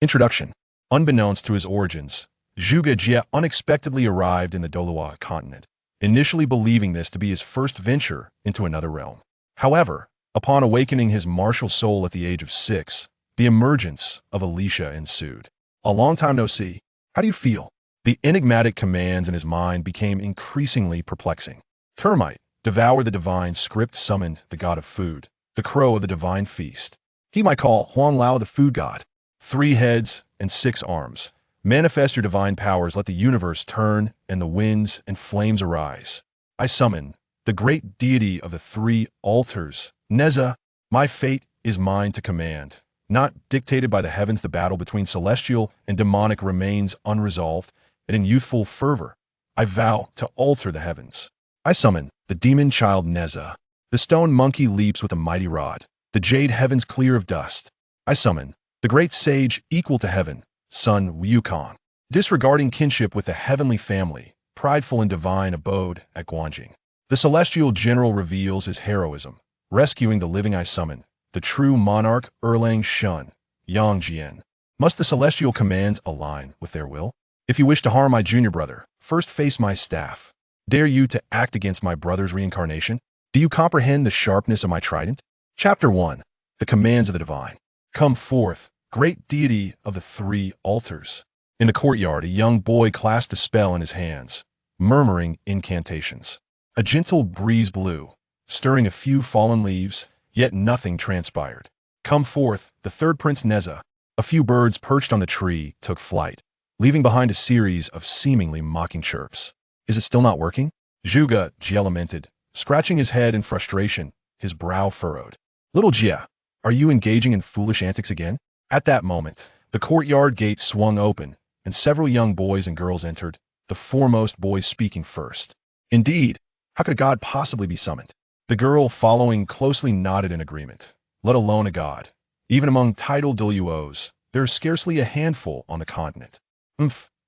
Introduction. Unbeknownst to his origins, Zhuge Jie unexpectedly arrived in the Douluo Continent, initially believing this to be his first venture into another realm. However, upon awakening his martial soul at the age of 6, the emergence of Elysia ensued. A long time no see. How do you feel? The enigmatic commands in his mind became increasingly perplexing. Termite, devour the divine script summoned the god of food, the crow of the divine feast. He might call Huang Lao the food god. 3 heads and 6 arms. Manifest your divine powers, let the universe turn and the winds and flames arise. I summon the great deity of the 3 altars, Nezha. My fate is mine to command. Not dictated by the heavens, the battle between celestial and demonic remains unresolved, and in youthful fervor, I vow to alter the heavens. I summon the demon child Nezha. The stone monkey leaps with a mighty rod. The jade heavens clear of dust. I summon the great sage equal to heaven, Sun Wukong. Disregarding kinship with the heavenly family, prideful in divine abode at Guanjing. The celestial general reveals his heroism, rescuing the living. I summon the true monarch Erlang Shen, Yang. Must the celestial commands align with their will? If you wish to harm my junior brother, first face my staff. Dare you to act against my brother's reincarnation? Do you comprehend the sharpness of my trident? Chapter 1. The Commands of the Divine. Come forth, great deity of the 3 altars. In the courtyard, a young boy clasped a spell in his hands, murmuring incantations. A gentle breeze blew, stirring a few fallen leaves, yet nothing transpired. Come forth, the 3rd prince Nezha. A few birds perched on the tree took flight, leaving behind a series of seemingly mocking chirps. Is it still not working? Zhuge Jie lamented, scratching his head in frustration, his brow furrowed. Little Jie, are you engaging in foolish antics again? At that moment, the courtyard gate swung open, and several young boys and girls entered, the foremost boy speaking first. Indeed, how could a god possibly be summoned? The girl following closely nodded in agreement. Let alone a god. Even among titled Douluos, there is scarcely a handful on the continent.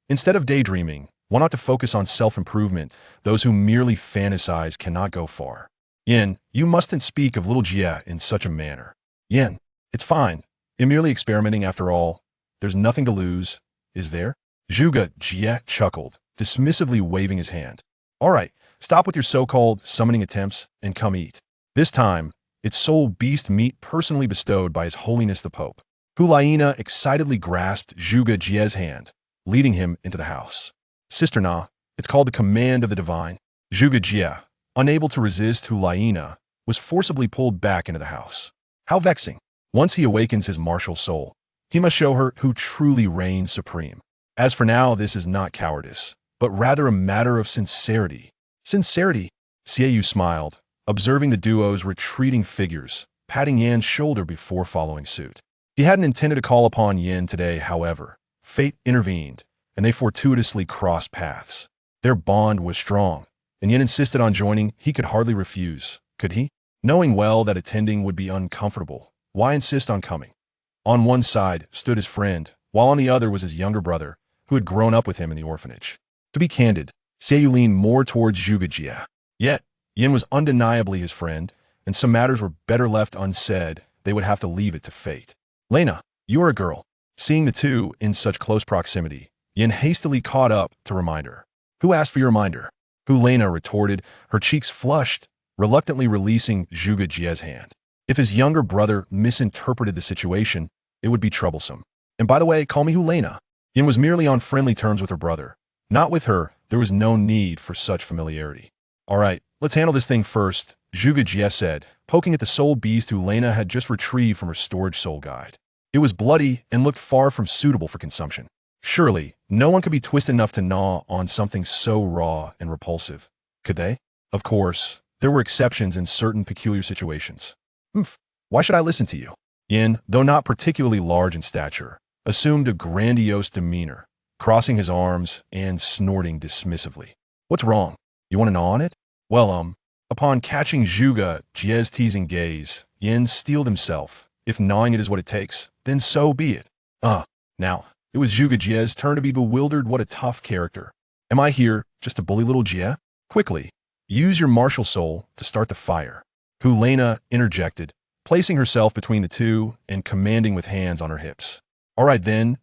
Instead of daydreaming, why not to focus on self-improvement? Those who merely fantasize cannot go far. Yin, you mustn't speak of little Jie in such a manner. Yin, it's fine. I'm merely experimenting after all. There's nothing to lose, is there? Zhuge Jie chuckled, dismissively waving his hand. All right, stop with your so-called summoning attempts and come eat. This time, it's soul beast meat personally bestowed by His Holiness the Pope. Hulaina excitedly grasped Zhuge Jie's hand, leading him into the house. Sister Na, it's called the Command of the Divine. Zhuge Jie, unable to resist Hulaina, was forcibly pulled back into the house. How vexing. Once he awakens his martial soul, he must show her who truly reigns supreme. As for now, this is not cowardice, but rather a matter of sincerity. Sincerity? Xiaoyu smiled, observing the duo's retreating figures, patting Yan's shoulder before following suit. He hadn't intended to call upon Yan today, however. Fate intervened, and they fortuitously crossed paths. Their bond was strong, and Yan insisted on joining. He could hardly refuse, could he? Knowing well that attending would be uncomfortable, why insist on coming? On one side stood his friend, while on the other was his younger brother, who had grown up with him in the orphanage. To be candid, Xiaoyu leaned more towards Zhuge Jie. Yet, Yin was undeniably his friend, and some matters were better left unsaid. They would have to leave it to fate. Lena, you are a girl. Seeing the two in such close proximity, Yin hastily caught up to remind her. Who asked for your reminder? Lena retorted, her cheeks flushed, reluctantly releasing Zhuge Jie's hand. If his younger brother misinterpreted the situation, it would be troublesome. And by the way, call me Hulena. Yin was merely on friendly terms with her brother. Not with her, there was no need for such familiarity. All right, let's handle this thing first, Zhuge Jie said, poking at the soul beast Hulena had just retrieved from her storage soul guide. It was bloody and looked far from suitable for consumption. Surely, no one could be twisted enough to gnaw on something so raw and repulsive. Could they? Of course, there were exceptions in certain peculiar situations. Why should I listen to you? Yin, though not particularly large in stature, assumed a grandiose demeanor, crossing his arms and snorting dismissively. What's wrong? You want to gnaw on it? Well, upon catching Zhuge Jie's teasing gaze, Yin steeled himself. If gnawing it is what it takes, then so be it. Now, it was Zhuge Jie's turn to be bewildered. What a tough character. Am I here just to bully little Jie? Quickly, use your martial soul to start the fire. Hulena interjected, placing herself between the two and commanding with hands on her hips. All right then,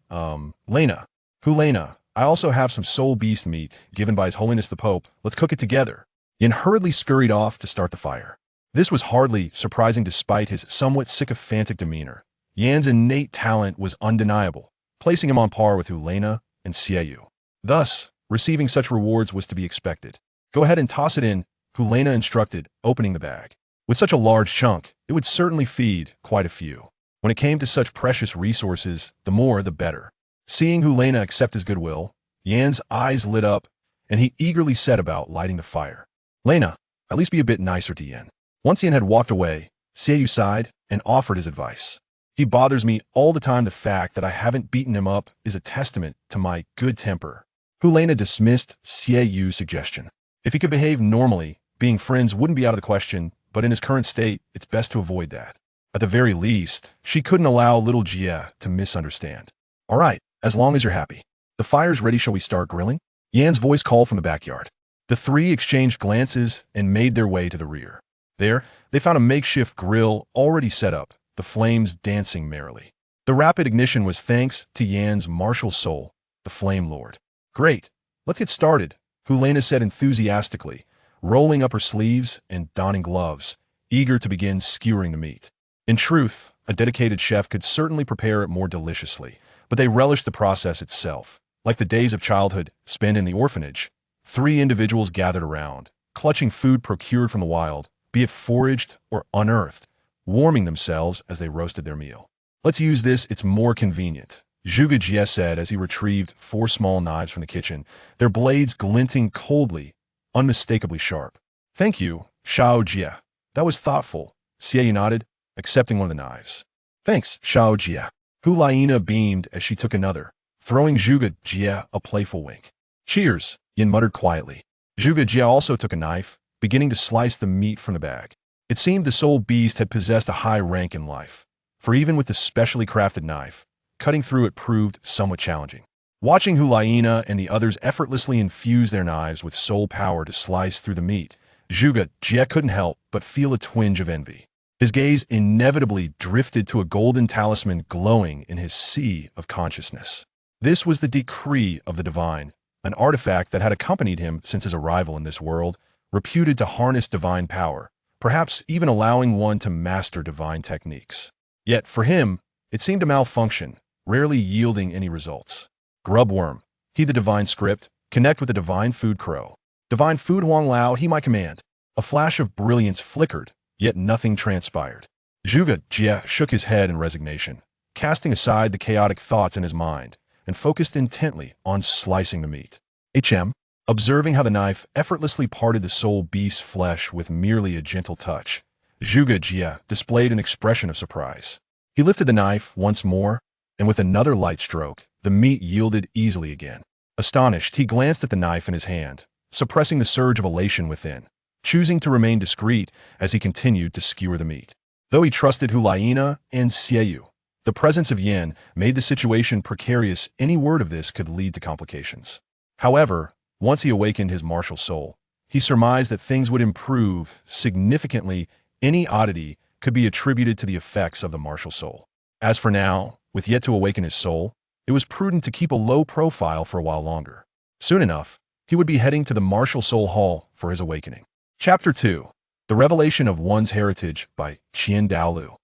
Lena. Lena, I also have some soul beast meat given by His Holiness the Pope. Let's cook it together. Yin hurriedly scurried off to start the fire. This was hardly surprising despite his somewhat sycophantic demeanor. Yan's innate talent was undeniable, placing him on par with Lena and Xiaoyu. Thus, receiving such rewards was to be expected. Go ahead and toss it in, Lena instructed, opening the bag. With such a large chunk, it would certainly feed quite a few. When it came to such precious resources, the more the better. Seeing Lena accept his goodwill, Yan's eyes lit up, and he eagerly set about lighting the fire. Lena, at least be a bit nicer to Yan. Once Yan had walked away, Xiaoyu sighed and offered his advice. He bothers me all the time. The fact that I haven't beaten him up is a testament to my good temper. Lena dismissed Xiaoyu's suggestion. If he could behave normally, being friends wouldn't be out of the question, but in his current state, it's best to avoid that. At the very least, she couldn't allow little Jie to misunderstand. All right, as long as you're happy. The fire's ready, shall we start grilling? Yan's voice called from the backyard. The three exchanged glances and made their way to the rear. There, they found a makeshift grill already set up, the flames dancing merrily. The rapid ignition was thanks to Yan's martial soul, the Flame Lord. Great, let's get started, Lena said enthusiastically, rolling up her sleeves and donning gloves, eager to begin skewering the meat. In truth, a dedicated chef could certainly prepare it more deliciously, but they relished the process itself. Like the days of childhood spent in the orphanage, three individuals gathered around, clutching food procured from the wild, be it foraged or unearthed, warming themselves as they roasted their meal. Let's use this, it's more convenient, Zhuge Jie said as he retrieved 4 small knives from the kitchen, their blades glinting coldly, unmistakably sharp. Thank you, Xiao Jie. That was thoughtful, Xiaoyu nodded, accepting one of the knives. Thanks, Xiao Jie. Lena beamed as she took another, throwing Zhuge Jie a playful wink. Cheers, Yin muttered quietly. Zhuge Jie also took a knife, beginning to slice the meat from the bag. It seemed the soul beast had possessed a high rank in life, for even with the specially crafted knife, cutting through it proved somewhat challenging. Watching Lena and the others effortlessly infuse their knives with soul power to slice through the meat, Zhuge Jie couldn't help but feel a twinge of envy. His gaze inevitably drifted to a golden talisman glowing in his sea of consciousness. This was the decree of the divine, an artifact that had accompanied him since his arrival in this world, reputed to harness divine power, perhaps even allowing one to master divine techniques. Yet for him, it seemed to malfunction, rarely yielding any results. Grubworm, heed the divine script, connect with the divine food crow. Divine food Huang Lao, he my command. A flash of brilliance flickered, yet nothing transpired. Zhuge Jie shook his head in resignation, casting aside the chaotic thoughts in his mind, and focused intently on slicing the meat. Observing how the knife effortlessly parted the soul beast's flesh with merely a gentle touch, Zhuge Jie displayed an expression of surprise. He lifted the knife once more, and with another light stroke, the meat yielded easily again. Astonished, he glanced at the knife in his hand, suppressing the surge of elation within, choosing to remain discreet as he continued to skewer the meat. Though he trusted Lena and Xiaoyu, the presence of Yin made the situation precarious. Any word of this could lead to complications. However, once he awakened his martial soul, he surmised that things would improve significantly. Any oddity could be attributed to the effects of the martial soul. As for now, with yet to awaken his soul, it was prudent to keep a low profile for a while longer. Soon enough, he would be heading to the Martial Soul Hall for his awakening. Chapter 2. The Revelation of One's Heritage by Qian Douluo.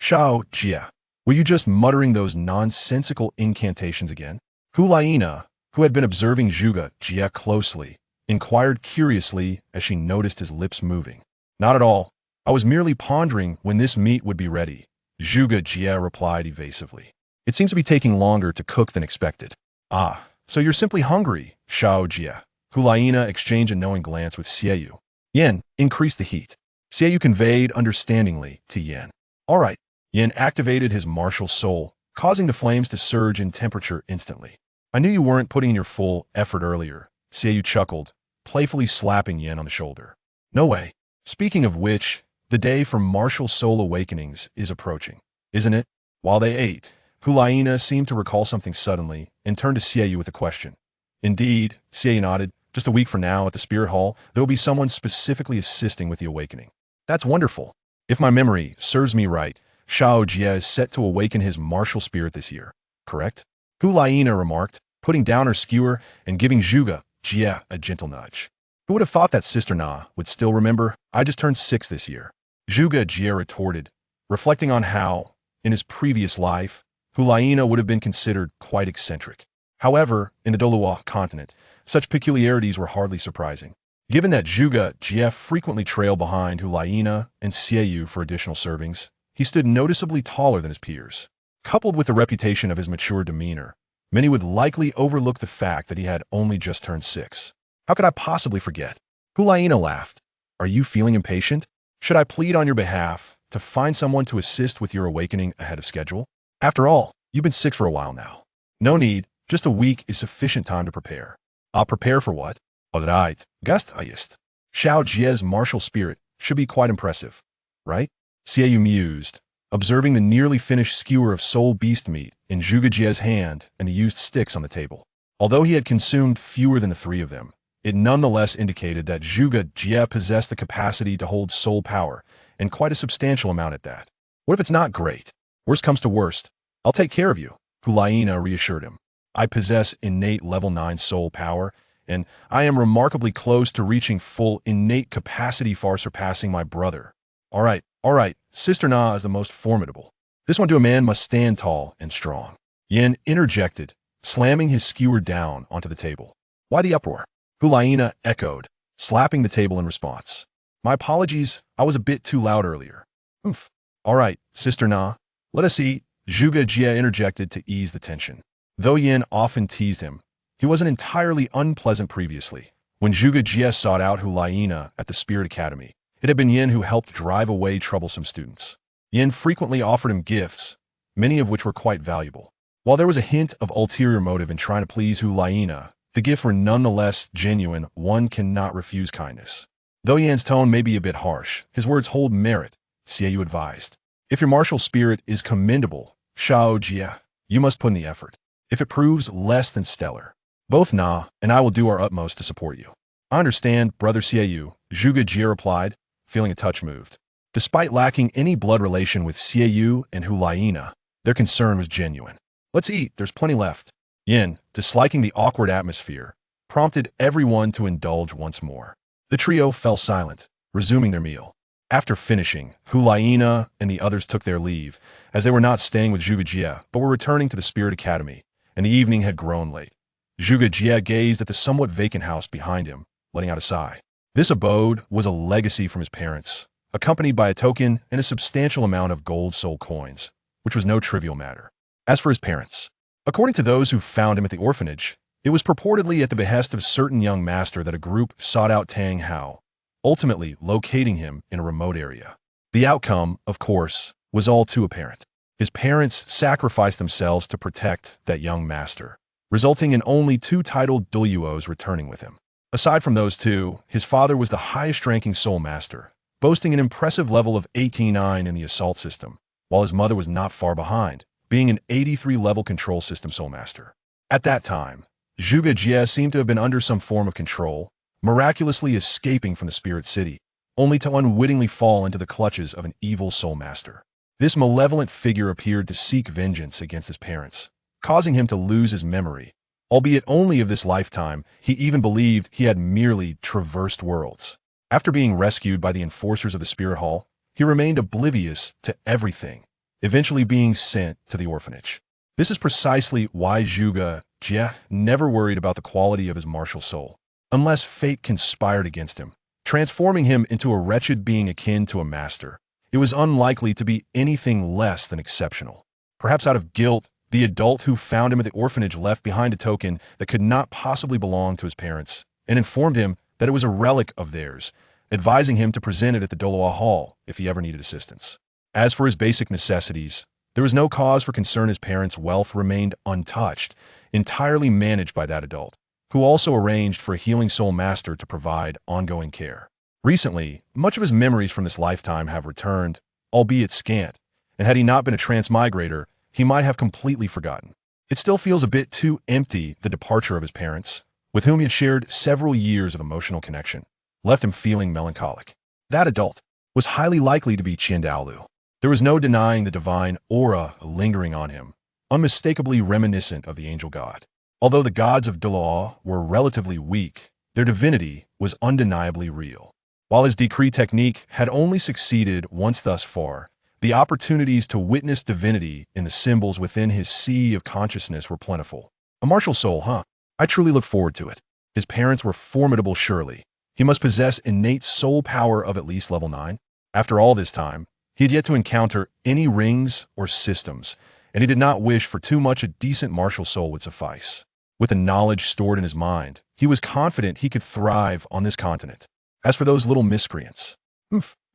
Xiao Jie, were you just muttering those nonsensical incantations again? Lena, who had been observing Zhuge Jie closely, inquired curiously as she noticed his lips moving. Not at all. I was merely pondering when this meat would be ready, Zhuge Jie replied evasively. It seems to be taking longer to cook than expected. Ah, so you're simply hungry, Xiao Jie. Lena exchanged a knowing glance with Xiaoyu. Yin, increase the heat. Xiaoyu conveyed understandingly to Yin. All right. Yin activated his martial soul, causing the flames to surge in temperature instantly. I knew you weren't putting in your full effort earlier, Xiaoyu chuckled, playfully slapping Yin on the shoulder. No way. Speaking of which, the day for martial soul awakenings is approaching, isn't it? While they ate, Lena seemed to recall something suddenly and turned to Xiaoyu with a question. Indeed, Xiaoyu nodded. Just a week from now at the Spirit Hall, there will be someone specifically assisting with the awakening. That's wonderful. If my memory serves me right, Zhuge Jie is set to awaken his martial spirit this year, correct? Elysia remarked, putting down her skewer and giving Zhuge Jie a gentle nudge. Who would have thought that Sister Na would still remember? I just turned 6 this year. Zhuge Jie retorted, reflecting on how, in his previous life, Elysia would have been considered quite eccentric. However, in the Douluo Continent, such peculiarities were hardly surprising. Given that Zhuge Jie frequently trailed behind Elysia and Xiaoyu for additional servings, he stood noticeably taller than his peers. Coupled with the reputation of his mature demeanor, many would likely overlook the fact that he had only just turned 6. How could I possibly forget? Elysia laughed. Are you feeling impatient? Should I plead on your behalf to find someone to assist with your awakening ahead of schedule? After all, you've been sick for a while now. No need, just a week is sufficient time to prepare. I'll prepare for what? Alright, Gastgeist. Zhuge Jie's martial spirit should be quite impressive, right? Xiaoyu mused, observing the nearly finished skewer of soul beast meat in Zhuge Jie's hand and the used sticks on the table. Although he had consumed fewer than the 3 of them, it nonetheless indicated that Zhuge Jie possessed the capacity to hold soul power, and quite a substantial amount at that. What if it's not great? Worst comes to worst. I'll take care of you, Elysia reassured him. I possess innate level 9 soul power, and I am remarkably close to reaching full innate capacity, far surpassing my brother. All right, Sister Na is the most formidable. This one to a man must stand tall and strong. Yin interjected, slamming his skewer down onto the table. Why the uproar? Elysia echoed, slapping the table in response. My apologies, I was a bit too loud earlier. Oof. All right, Sister Na, let us eat, Zhuge Jie interjected to ease the tension. Though Yin often teased him, he wasn't entirely unpleasant previously. When Zhuge Jie sought out Elysia at the Spirit Academy, it had been Yin who helped drive away troublesome students. Yin frequently offered him gifts, many of which were quite valuable. While there was a hint of ulterior motive in trying to please Elysia, the gifts were nonetheless genuine. One cannot refuse kindness. Though Yin's tone may be a bit harsh, his words hold merit, Xiaoyu advised. If your martial spirit is commendable, Zhuge Jie, you must put in the effort. If it proves less than stellar, both Na and I will do our utmost to support you. I understand, Brother Xiaoyu, Zhuge Jie replied, feeling a touch moved. Despite lacking any blood relation with Xiaoyu and Elysia, their concern was genuine. Let's eat, there's plenty left. Yin, disliking the awkward atmosphere, prompted everyone to indulge once more. The trio fell silent, resuming their meal. After finishing, Elysia and the others took their leave, as they were not staying with Zhuge Jie, but were returning to the Spirit Academy, and the evening had grown late. Zhuge Jie gazed at the somewhat vacant house behind him, letting out a sigh. This abode was a legacy from his parents, accompanied by a token and a substantial amount of gold soul coins, which was no trivial matter. As for his parents, according to those who found him at the orphanage, it was purportedly at the behest of a certain young master that a group sought out Tang Hao, ultimately locating him in a remote area. The outcome, of course, was all too apparent. His parents sacrificed themselves to protect that young master, resulting in only 2 titled Douluos returning with him. Aside from those 2, his father was the highest-ranking soul master, boasting an impressive level of 89 in the assault system, while his mother was not far behind, being an 83-level control system soul master. At that time, Zhuge Jie seemed to have been under some form of control, miraculously escaping from the Spirit City, only to unwittingly fall into the clutches of an evil soul master. This malevolent figure appeared to seek vengeance against his parents, causing him to lose his memory. Albeit only of this lifetime, he even believed he had merely traversed worlds. After being rescued by the enforcers of the Spirit Hall, he remained oblivious to everything, eventually being sent to the orphanage. This is precisely why Zhuge Jie never worried about the quality of his martial soul, unless fate conspired against him, transforming him into a wretched being akin to a master. It was unlikely to be anything less than exceptional. Perhaps out of guilt, the adult who found him at the orphanage left behind a token that could not possibly belong to his parents, and informed him that it was a relic of theirs, advising him to present it at the Douluo Hall if he ever needed assistance. As for his basic necessities, there was no cause for concern. His parents' wealth remained untouched, entirely managed by that adult, who also arranged for a healing soul master to provide ongoing care. Recently, much of his memories from this lifetime have returned, albeit scant, and had he not been a transmigrator, he might have completely forgotten. It still feels a bit too empty. The departure of his parents, with whom he had shared several years of emotional connection, left him feeling melancholic. That adult was highly likely to be Qian Daolu. There was no denying the divine aura lingering on him, unmistakably reminiscent of the angel god. Although the gods of Douluo were relatively weak, their divinity was undeniably real. While his decree technique had only succeeded once thus far, the opportunities to witness divinity in the symbols within his sea of consciousness were plentiful. A martial soul, huh? I truly look forward to it. His parents were formidable surely. He must possess innate soul power of at least level 9. After all this time, he had yet to encounter any rings or systems, and he did not wish for too much. A decent martial soul would suffice. With the knowledge stored in his mind, he was confident he could thrive on this continent. As for those little miscreants,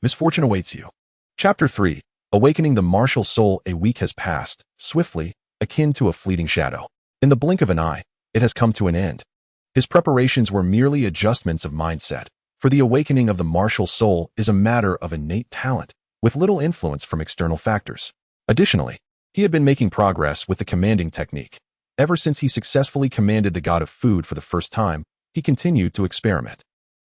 misfortune awaits you. Chapter 3. Awakening the martial soul. A week has passed, swiftly, akin to a fleeting shadow. In the blink of an eye, it has come to an end. His preparations were merely adjustments of mindset, for the awakening of the martial soul is a matter of innate talent, with little influence from external factors. Additionally, he had been making progress with the commanding technique. Ever since he successfully commanded the god of food for the first time, he continued to experiment.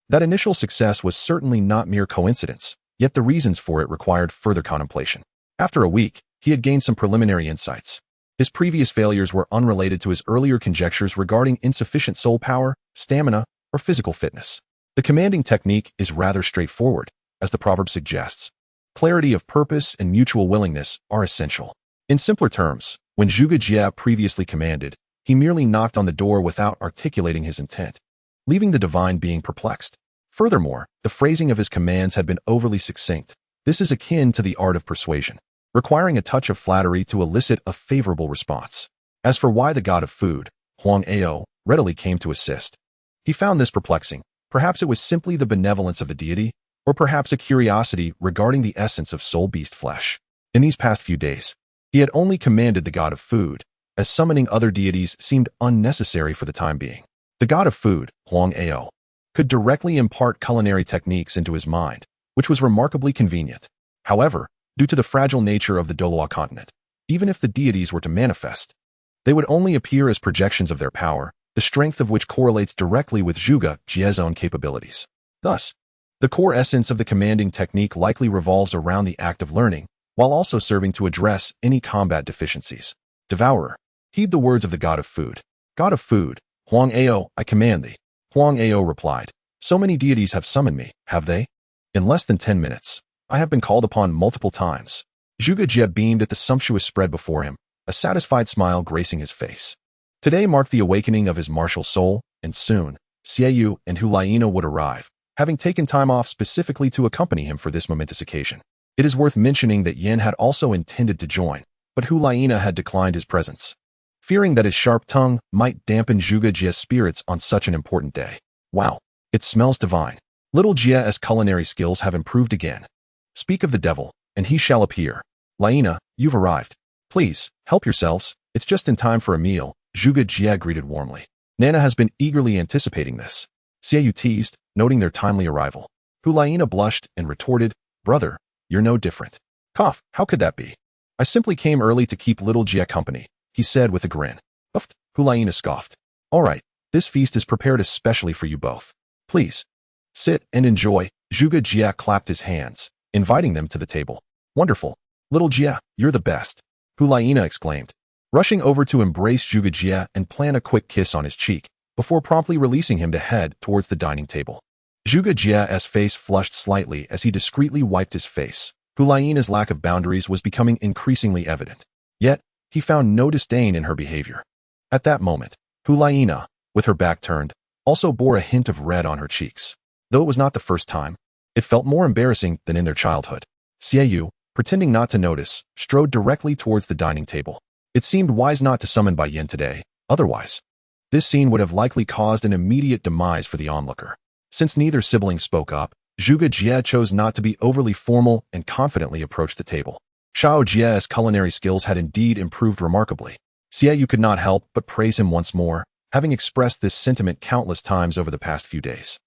That initial success was certainly not mere coincidence, yet the reasons for it required further contemplation. After a week, he had gained some preliminary insights. His previous failures were unrelated to his earlier conjectures regarding insufficient soul power, stamina, or physical fitness. The commanding technique is rather straightforward, as the proverb suggests. Clarity of purpose and mutual willingness are essential. In simpler terms, when Zhuge Jie previously commanded, he merely knocked on the door without articulating his intent, leaving the divine being perplexed. Furthermore, the phrasing of his commands had been overly succinct. This is akin to the art of persuasion, requiring a touch of flattery to elicit a favorable response. As for why the god of food, Huang Ao, readily came to assist, he found this perplexing. Perhaps it was simply the benevolence of the deity, or perhaps a curiosity regarding the essence of soul beast flesh. In these past few days, he had only commanded the god of food, as summoning other deities seemed unnecessary for the time being. The god of food, Huang Ao, could directly impart culinary techniques into his mind, which was remarkably convenient. However, due to the fragile nature of the Douluo Continent, even if the deities were to manifest, they would only appear as projections of their power, the strength of which correlates directly with Zhuge Jie's own capabilities. Thus, the core essence of the commanding technique likely revolves around the act of learning, while also serving to address any combat deficiencies. Devourer, heed the words of the god of food. God of food, Huang Ao, I command thee. Huang Ao replied, so many deities have summoned me, have they? In less than 10 minutes, I have been called upon multiple times. Zhuge Jie beamed at the sumptuous spread before him, a satisfied smile gracing his face. Today marked the awakening of his martial soul, and soon, Xiaoyu and Hulaina would arrive, having taken time off specifically to accompany him for this momentous occasion. It is worth mentioning that Yen had also intended to join, but Hulaina had declined his presence, fearing that his sharp tongue might dampen Zhuge Jie's spirits on such an important day. Wow, it smells divine. Little Jie's culinary skills have improved again. Speak of the devil, and he shall appear. Laina, you've arrived. Please, help yourselves, it's just in time for a meal, Zhuge Jie greeted warmly. Nana has been eagerly anticipating this. Xiaoyu teased, noting their timely arrival. Hulaina blushed and retorted, brother, you're no different. Cough, how could that be? I simply came early to keep little Jie company, he said with a grin. Uffed, Hulaina scoffed. All right, this feast is prepared especially for you both. Please, sit and enjoy. Zhuge Jie clapped his hands, inviting them to the table. Wonderful. Little Jie, you're the best, Hulaina exclaimed, rushing over to embrace Zhuge Jie and plant a quick kiss on his cheek, before promptly releasing him to head towards the dining table. Zhuge Jie's face flushed slightly as he discreetly wiped his face. Hulaina's lack of boundaries was becoming increasingly evident. Yet, he found no disdain in her behavior. At that moment, Hulaina, with her back turned, also bore a hint of red on her cheeks. Though it was not the first time, it felt more embarrassing than in their childhood. Xiaoyu, pretending not to notice, strode directly towards the dining table. It seemed wise not to summon Bai Yin today, otherwise, this scene would have likely caused an immediate demise for the onlooker. Since neither sibling spoke up, Zhuge Jie chose not to be overly formal and confidently approached the table. Xiao Jie's culinary skills had indeed improved remarkably. Xiaoyu could not help but praise him once more, having expressed this sentiment countless times over the past few days.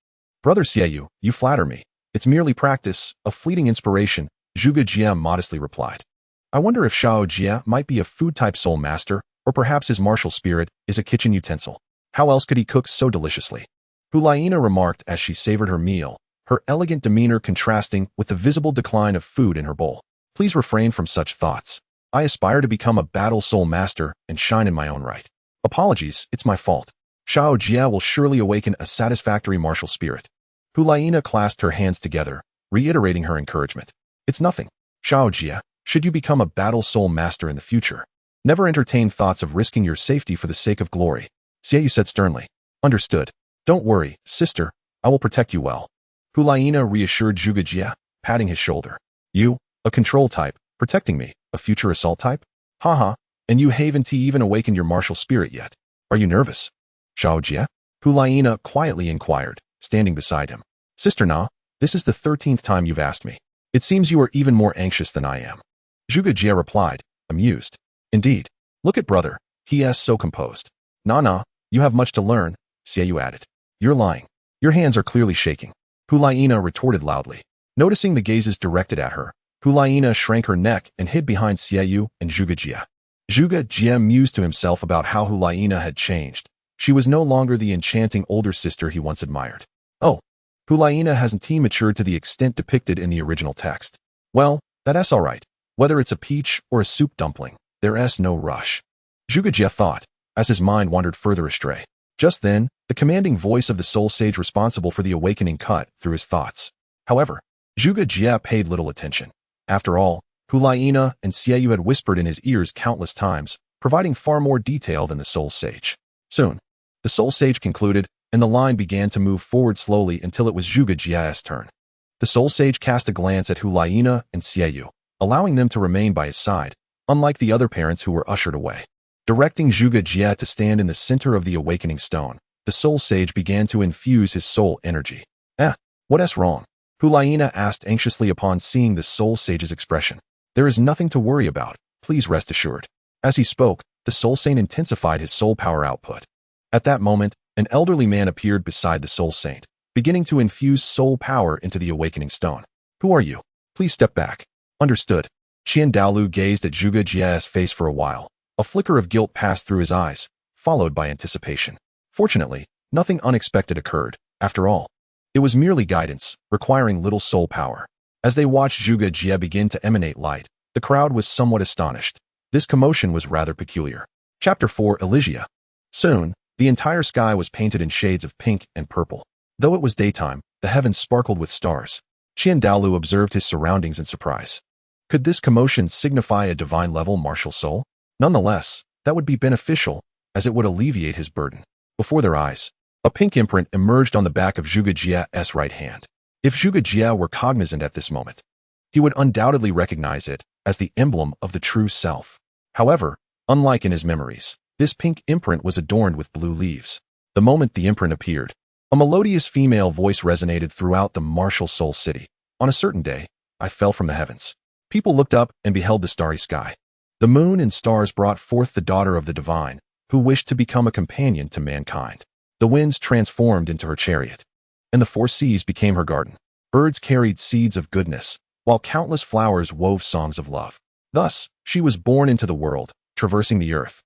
Brother Xiaoyu, you flatter me. It's merely practice, a fleeting inspiration, Zhuge Jie modestly replied. I wonder if Xiao Jie might be a food-type soul master, or perhaps his martial spirit is a kitchen utensil. How else could he cook so deliciously? Hulaina remarked as she savored her meal, her elegant demeanor contrasting with the visible decline of food in her bowl. Please refrain from such thoughts. I aspire to become a battle soul master and shine in my own right. Apologies, it's my fault. Zhuge Jie will surely awaken a satisfactory martial spirit. Elysia clasped her hands together, reiterating her encouragement. It's nothing. Zhuge Jie, should you become a battle soul master in the future, never entertain thoughts of risking your safety for the sake of glory. Xiaoyu said sternly. Understood. Don't worry, sister, I will protect you well. Elysia reassured Zhuge Jie, patting his shoulder. You, a control type, protecting me, a future assault type? Haha, and you haven't even awakened your martial spirit yet. Are you nervous? Zhuge Jie? Elysia quietly inquired, standing beside him. Sister Na, this is the 13th time you've asked me. It seems you are even more anxious than I am. Zhuge Jie replied, amused. Indeed. Look at brother, he is so composed. Na, you have much to learn, Xiaoyu added. You're lying. Your hands are clearly shaking. Elysia retorted loudly. Noticing the gazes directed at her, Elysia shrank her neck and hid behind Xiaoyu and Zhuge Jie. Zhuge Jie mused to himself about how Elysia had changed. She was no longer the enchanting older sister he once admired. Oh, Elysia hasn't matured to the extent depicted in the original text. Well, that's alright. Whether it's a peach or a soup dumpling, there's no rush. Zhuge Jie thought, as his mind wandered further astray. Just then, the commanding voice of the soul sage responsible for the awakening cut through his thoughts. However, Zhuge Jie paid little attention. After all, Elysia and Xiaoyu had whispered in his ears countless times, providing far more detail than the soul sage. Soon, the soul sage concluded, and the line began to move forward slowly until it was Zhuge Jie's turn. The soul sage cast a glance at Elysia and Xiaoyu, allowing them to remain by his side, unlike the other parents who were ushered away. Directing Zhuge Jie to stand in the center of the awakening stone, the soul sage began to infuse his soul energy. What's wrong? Elysia asked anxiously upon seeing the soul sage's expression. There is nothing to worry about, please rest assured. As he spoke, the soul saint intensified his soul power output. At that moment, an elderly man appeared beside the soul saint, beginning to infuse soul power into the awakening stone. Who are you? Please step back. Understood. Qian Daolu gazed at Zhuge Jie's face for a while. A flicker of guilt passed through his eyes, followed by anticipation. Fortunately, nothing unexpected occurred. After all, it was merely guidance, requiring little soul power. As they watched Zhuge Jie begin to emanate light, the crowd was somewhat astonished. This commotion was rather peculiar. Chapter 4 Elysia. Soon, the entire sky was painted in shades of pink and purple. Though it was daytime, the heavens sparkled with stars. Qian Daolu observed his surroundings in surprise. Could this commotion signify a divine-level martial soul? Nonetheless, that would be beneficial, as it would alleviate his burden. Before their eyes, a pink imprint emerged on the back of Zhuge Jie's right hand. If Zhuge Jie were cognizant at this moment, he would undoubtedly recognize it as the emblem of the true self. However, unlike in his memories, this pink imprint was adorned with blue leaves. The moment the imprint appeared, a melodious female voice resonated throughout the martial soul city. On a certain day, I fell from the heavens. People looked up and beheld the starry sky. The moon and stars brought forth the daughter of the divine, who wished to become a companion to mankind. The winds transformed into her chariot, and the four seas became her garden. Birds carried seeds of goodness, while countless flowers wove songs of love. Thus, she was born into the world, traversing the earth,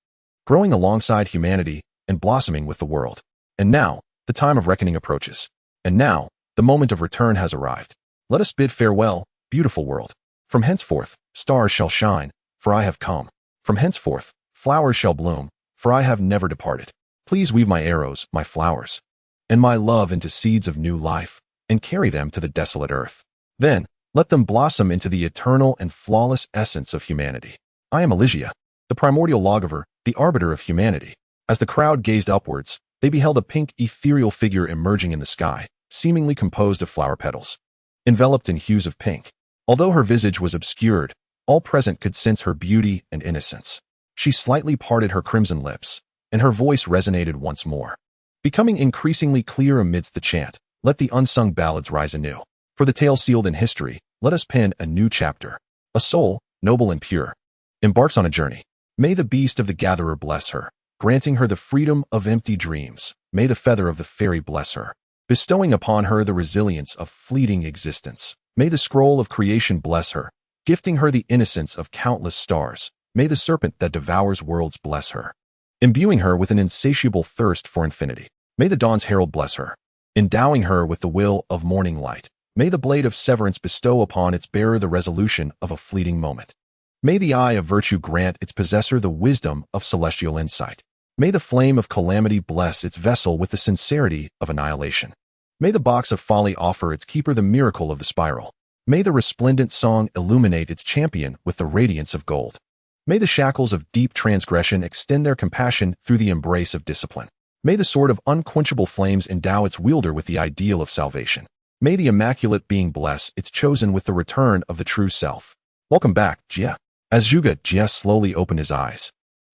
growing alongside humanity and blossoming with the world. And now, the time of reckoning approaches. And now, the moment of return has arrived. Let us bid farewell, beautiful world. From henceforth, stars shall shine, for I have come. From henceforth, flowers shall bloom, for I have never departed. Please weave my arrows, my flowers, and my love into seeds of new life, and carry them to the desolate earth. Then, let them blossom into the eternal and flawless essence of humanity. I am Elysia, the primordial lawgiver, the arbiter of humanity. As the crowd gazed upwards, they beheld a pink, ethereal figure emerging in the sky, seemingly composed of flower petals, enveloped in hues of pink. Although her visage was obscured, all present could sense her beauty and innocence. She slightly parted her crimson lips, and her voice resonated once more, becoming increasingly clear amidst the chant. Let the unsung ballads rise anew. For the tale sealed in history, let us pen a new chapter. A soul, noble and pure, embarks on a journey. May the beast of the gatherer bless her, granting her the freedom of empty dreams. May the feather of the fairy bless her, bestowing upon her the resilience of fleeting existence. May the scroll of creation bless her, gifting her the innocence of countless stars. May the serpent that devours worlds bless her, imbuing her with an insatiable thirst for infinity. May the dawn's herald bless her, endowing her with the will of morning light. May the blade of severance bestow upon its bearer the resolution of a fleeting moment. May the eye of virtue grant its possessor the wisdom of celestial insight. May the flame of calamity bless its vessel with the sincerity of annihilation. May the box of folly offer its keeper the miracle of the spiral. May the resplendent song illuminate its champion with the radiance of gold. May the shackles of deep transgression extend their compassion through the embrace of discipline. May the sword of unquenchable flames endow its wielder with the ideal of salvation. May the immaculate being bless its chosen with the return of the true self. Welcome back, Jie. As Zhuge Jie slowly opened his eyes,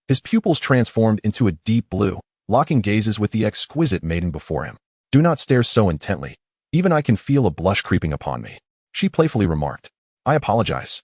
his pupils transformed into a deep blue, locking gazes with the exquisite maiden before him. Do not stare so intently. Even I can feel a blush creeping upon me. She playfully remarked. I apologize.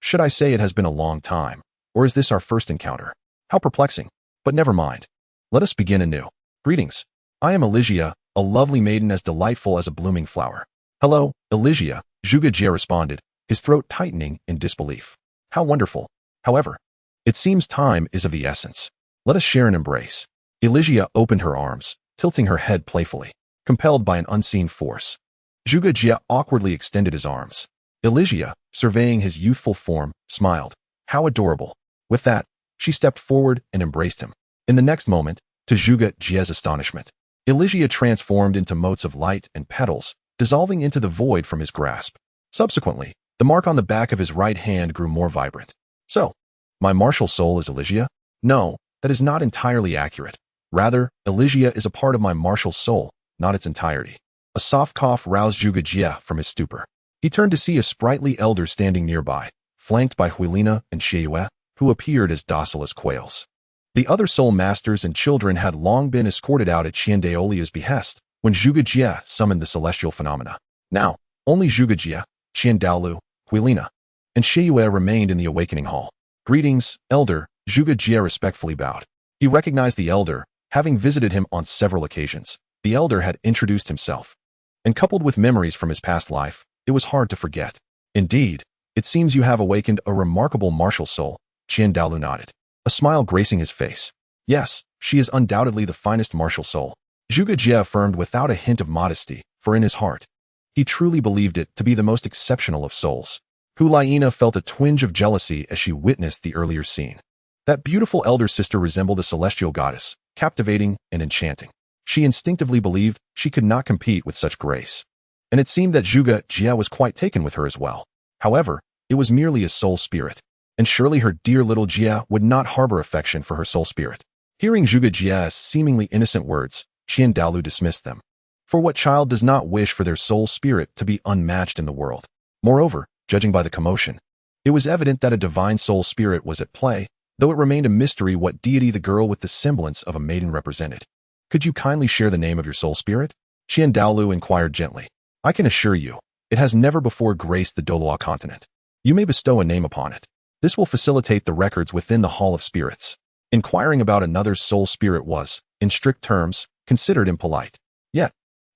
Should I say it has been a long time? Or is this our first encounter? How perplexing. But never mind. Let us begin anew. Greetings. I am Elysia, a lovely maiden as delightful as a blooming flower. Hello, Elysia, Zhuge Jie responded, his throat tightening in disbelief. How wonderful. However, it seems time is of the essence. Let us share an embrace. Elysia opened her arms, tilting her head playfully, compelled by an unseen force. Zhuge Jie awkwardly extended his arms. Elysia, surveying his youthful form, smiled. How adorable. With that, she stepped forward and embraced him. In the next moment, to Zhuge Jie's astonishment, Elysia transformed into motes of light and petals, dissolving into the void from his grasp. Subsequently, the mark on the back of his right hand grew more vibrant. So, my martial soul is Elysia? No, that is not entirely accurate. Rather, Elysia is a part of my martial soul, not its entirety. A soft cough roused Zhuge Jie from his stupor. He turned to see a sprightly elder standing nearby, flanked by Huilina and Sheyue, who appeared as docile as quails. The other soul masters and children had long been escorted out at Elysia's behest when Zhuge Jie summoned the celestial phenomena. Now, only Zhuge Jie, Douluo, Huilina, and Sheyue remained in the awakening hall. Greetings, elder, Zhuge Jie respectfully bowed. He recognized the elder, having visited him on several occasions. The elder had introduced himself, and coupled with memories from his past life, it was hard to forget. Indeed, it seems you have awakened a remarkable martial soul, Douluo nodded, a smile gracing his face. Yes, she is undoubtedly the finest martial soul, Zhuge Jie affirmed without a hint of modesty, for in his heart, he truly believed it to be the most exceptional of souls. Huilina felt a twinge of jealousy as she witnessed the earlier scene. That beautiful elder sister resembled a celestial goddess, captivating and enchanting. She instinctively believed she could not compete with such grace. And it seemed that Zhuge Jie was quite taken with her as well. However, it was merely a soul spirit, and surely her dear little Jie would not harbor affection for her soul spirit. Hearing Zhuge Jie's seemingly innocent words, Douluo dismissed them. For what child does not wish for their soul spirit to be unmatched in the world? Moreover, judging by the commotion, it was evident that a divine soul spirit was at play, though it remained a mystery what deity the girl with the semblance of a maiden represented. Could you kindly share the name of your soul spirit? Douluo inquired gently. I can assure you, it has never before graced the Douluo Continent. You may bestow a name upon it. This will facilitate the records within the Hall of Spirits. Inquiring about another's soul spirit was, in strict terms, considered impolite. Yet,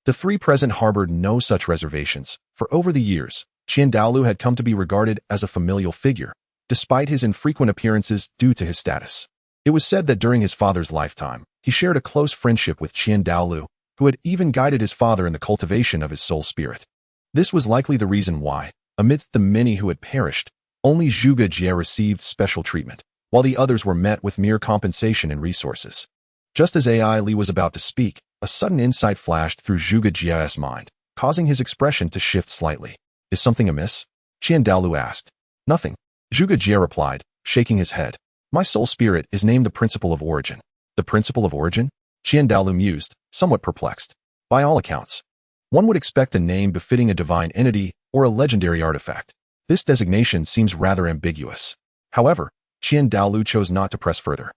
the three present harbored no such reservations, for over the years, Douluo had come to be regarded as a familial figure, despite his infrequent appearances due to his status. It was said that during his father's lifetime, he shared a close friendship with Douluo, who had even guided his father in the cultivation of his soul spirit. This was likely the reason why, amidst the many who had perished, only Zhuge Jie received special treatment, while the others were met with mere compensation and resources. Just as Ai Li was about to speak, a sudden insight flashed through Zhuge Jie's mind, causing his expression to shift slightly. Is something amiss? Douluo asked. Nothing, Zhuge Jie replied, shaking his head. My soul spirit is named the Principle of Origin. The Principle of Origin? Douluo mused, somewhat perplexed. By all accounts, one would expect a name befitting a divine entity or a legendary artifact. This designation seems rather ambiguous. However, Douluo chose not to press further.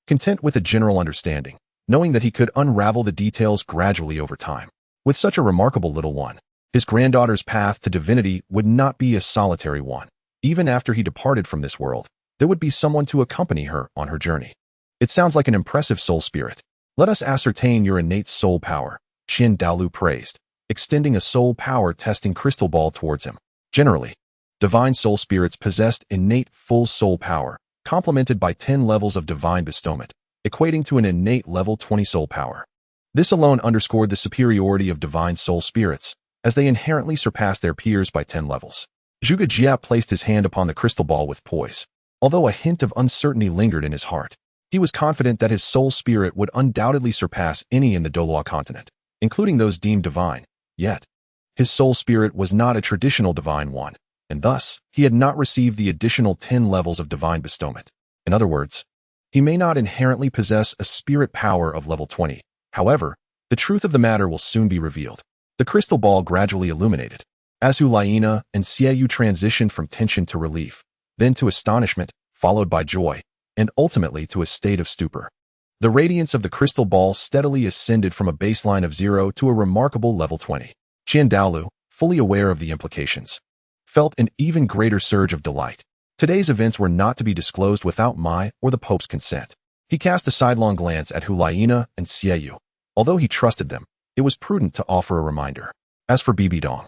Content with a general understanding, knowing that he could unravel the details gradually over time. With such a remarkable little one, his granddaughter's path to divinity would not be a solitary one. Even after he departed from this world, there would be someone to accompany her on her journey. It sounds like an impressive soul spirit. Let us ascertain your innate soul power, Douluo praised, extending a soul power testing crystal ball towards him. Generally, divine soul spirits possessed innate full soul power, complemented by 10 levels of divine bestowment, equating to an innate level 20 soul power. This alone underscored the superiority of divine soul spirits, as they inherently surpassed their peers by 10 levels. Zhuge Jie placed his hand upon the crystal ball with poise. Although a hint of uncertainty lingered in his heart, he was confident that his soul spirit would undoubtedly surpass any in the Douluo Continent, including those deemed divine. Yet, his soul spirit was not a traditional divine one, and thus, he had not received the additional 10 levels of divine bestowment. In other words, he may not inherently possess a spirit power of level 20. However, the truth of the matter will soon be revealed. The crystal ball gradually illuminated, as Elysia and Xiaoyu transitioned from tension to relief, then to astonishment, followed by joy, and ultimately to a state of stupor. The radiance of the crystal ball steadily ascended from a baseline of 0 to a remarkable level 20. Qian Douluo, fully aware of the implications, felt an even greater surge of delight. Today's events were not to be disclosed without my or the Pope's consent. He cast a sidelong glance at Elysia and Xiaoyu. Although he trusted them, it was prudent to offer a reminder. As for Bibi Dong,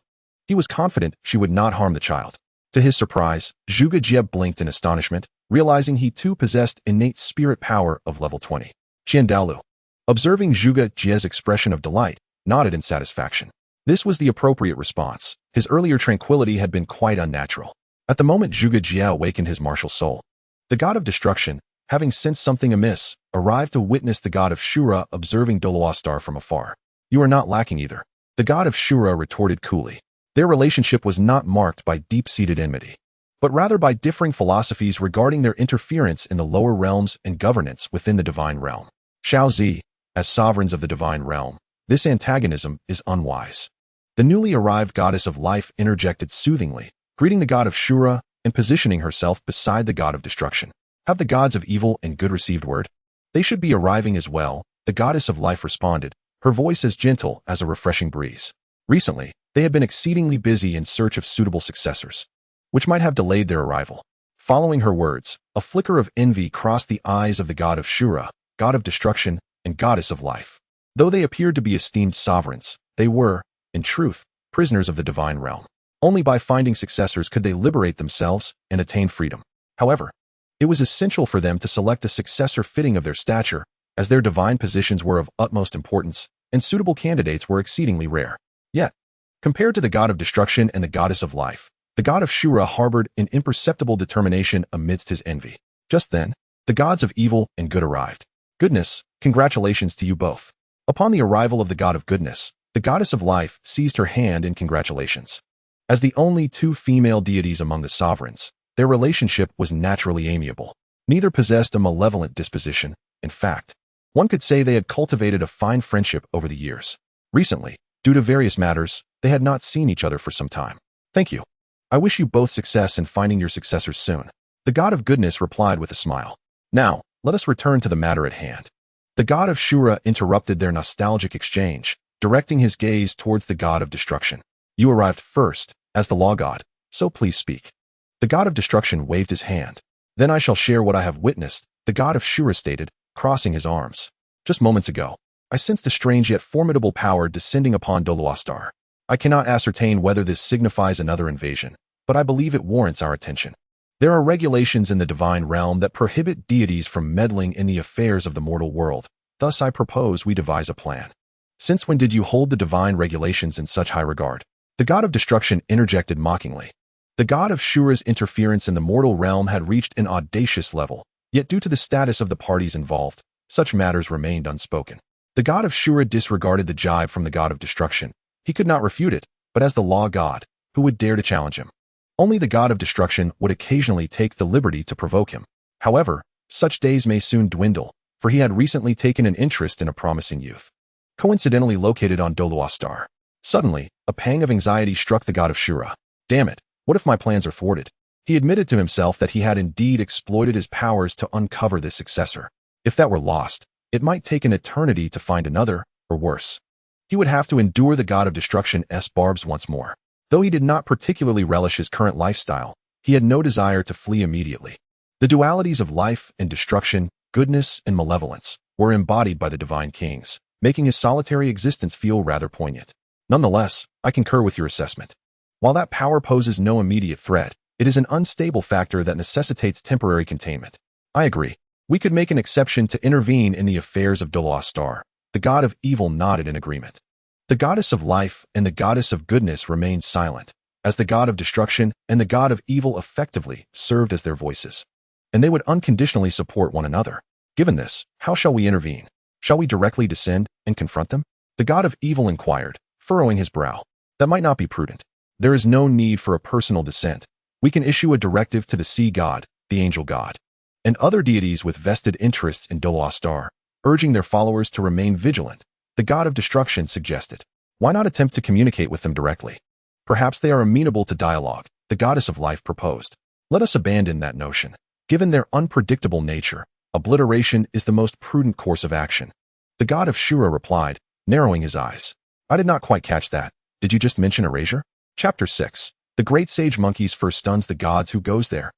he was confident she would not harm the child. To his surprise, Zhuge Jie blinked in astonishment, realizing he too possessed innate spirit power of level 20. Qian Douluo, observing Zhuge Jie's expression of delight, nodded in satisfaction. This was the appropriate response. His earlier tranquility had been quite unnatural. At the moment Zhuge Jie awakened his martial soul, the god of destruction, having sensed something amiss, arrived to witness the god of Shura observing Douluo Star from afar. You are not lacking either, the god of Shura retorted coolly. Their relationship was not marked by deep-seated enmity, but rather by differing philosophies regarding their interference in the lower realms and governance within the divine realm. Xiaozi, as sovereigns of the divine realm, this antagonism is unwise. The newly arrived goddess of life interjected soothingly, greeting the god of Shura and positioning herself beside the god of destruction. Have the gods of evil and good received word? They should be arriving as well, the goddess of life responded, her voice as gentle as a refreshing breeze. Recently, they had been exceedingly busy in search of suitable successors, which might have delayed their arrival. Following her words, a flicker of envy crossed the eyes of the god of Shura, god of destruction, and goddess of life. Though they appeared to be esteemed sovereigns, they were, in truth, prisoners of the divine realm. Only by finding successors could they liberate themselves and attain freedom. However, it was essential for them to select a successor fitting of their stature, as their divine positions were of utmost importance, and suitable candidates were exceedingly rare. Yet, compared to the god of destruction and the goddess of life, the god of Shura harbored an imperceptible determination amidst his envy. Just then, the gods of evil and good arrived. Goodness, congratulations to you both. Upon the arrival of the god of goodness, the goddess of life seized her hand in congratulations. As the only two female deities among the sovereigns, their relationship was naturally amiable. Neither possessed a malevolent disposition. In fact, one could say they had cultivated a fine friendship over the years. Recently, due to various matters, they had not seen each other for some time. Thank you. I wish you both success in finding your successors soon. The god of goodness replied with a smile. Now, let us return to the matter at hand. The god of Shura interrupted their nostalgic exchange, directing his gaze towards the god of destruction. You arrived first, as the law god, so please speak. The god of destruction waved his hand. Then I shall share what I have witnessed, the god of Shura stated, crossing his arms. Just moments ago, I sensed a strange yet formidable power descending upon Douluo Star. I cannot ascertain whether this signifies another invasion, but I believe it warrants our attention. There are regulations in the divine realm that prohibit deities from meddling in the affairs of the mortal world. Thus I propose we devise a plan. Since when did you hold the divine regulations in such high regard? The god of destruction interjected mockingly. The god of Shura's interference in the mortal realm had reached an audacious level, yet due to the status of the parties involved, such matters remained unspoken. The god of Shura disregarded the jibe from the god of destruction. He could not refute it, but as the law god, who would dare to challenge him? Only the god of destruction would occasionally take the liberty to provoke him. However, such days may soon dwindle, for he had recently taken an interest in a promising youth, coincidentally located on Douluo Star. Suddenly, a pang of anxiety struck the god of Shura. Damn it, what if my plans are thwarted? He admitted to himself that he had indeed exploited his powers to uncover this successor. If that were lost, it might take an eternity to find another, or worse. He would have to endure the god of destruction's barbs once more. Though he did not particularly relish his current lifestyle, he had no desire to flee immediately. The dualities of life and destruction, goodness and malevolence, were embodied by the divine kings, making his solitary existence feel rather poignant. Nonetheless, I concur with your assessment. While that power poses no immediate threat, it is an unstable factor that necessitates temporary containment. I agree. We could make an exception to intervene in the affairs of Douluo Star. The god of evil nodded in agreement. The goddess of life and the goddess of goodness remained silent, as the god of destruction and the god of evil effectively served as their voices. And they would unconditionally support one another. Given this, how shall we intervene? Shall we directly descend and confront them? The god of evil inquired, furrowing his brow. That might not be prudent. There is no need for a personal descent. We can issue a directive to the sea god, the angel god, and other deities with vested interests in Douluo Star, urging their followers to remain vigilant. The god of destruction suggested. Why not attempt to communicate with them directly? Perhaps they are amenable to dialogue, the goddess of life proposed. Let us abandon that notion. Given their unpredictable nature, obliteration is the most prudent course of action. The god of Shura replied, narrowing his eyes. I did not quite catch that. Did you just mention erasure? Chapter 6. The great sage monkeys first stuns the gods who goes there.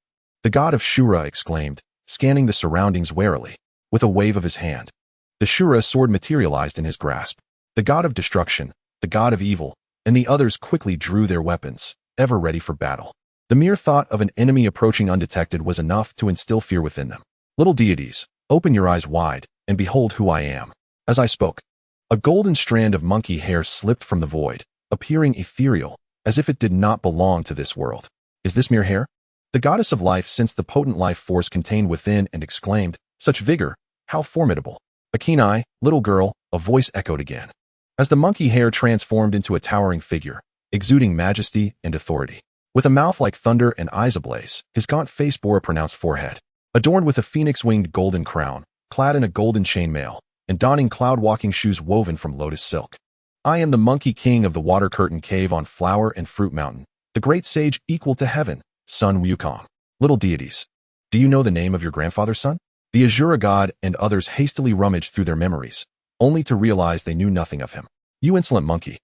The god of Shura exclaimed, scanning the surroundings warily. With a wave of his hand, the Shura sword materialized in his grasp. The god of destruction, the god of evil, and the others quickly drew their weapons, ever ready for battle. The mere thought of an enemy approaching undetected was enough to instill fear within them. Little deities, open your eyes wide, and behold who I am. As I spoke, a golden strand of monkey hair slipped from the void, appearing ethereal, as if it did not belong to this world. Is this mere hair? The goddess of life sensed the potent life force contained within and exclaimed, such vigor, how formidable. A keen eye, little girl, a voice echoed again. As the monkey hair transformed into a towering figure, exuding majesty and authority. With a mouth like thunder and eyes ablaze, his gaunt face bore a pronounced forehead, adorned with a phoenix-winged golden crown, clad in a golden chainmail, and donning cloud-walking shoes woven from lotus silk. I am the monkey king of the water curtain cave on Flower and Fruit Mountain, the great sage equal to heaven, Sun Wukong. Little deities, do you know the name of your grandfather's son? The Azura god and others hastily rummaged through their memories, only to realize they knew nothing of him. You insolent monkey.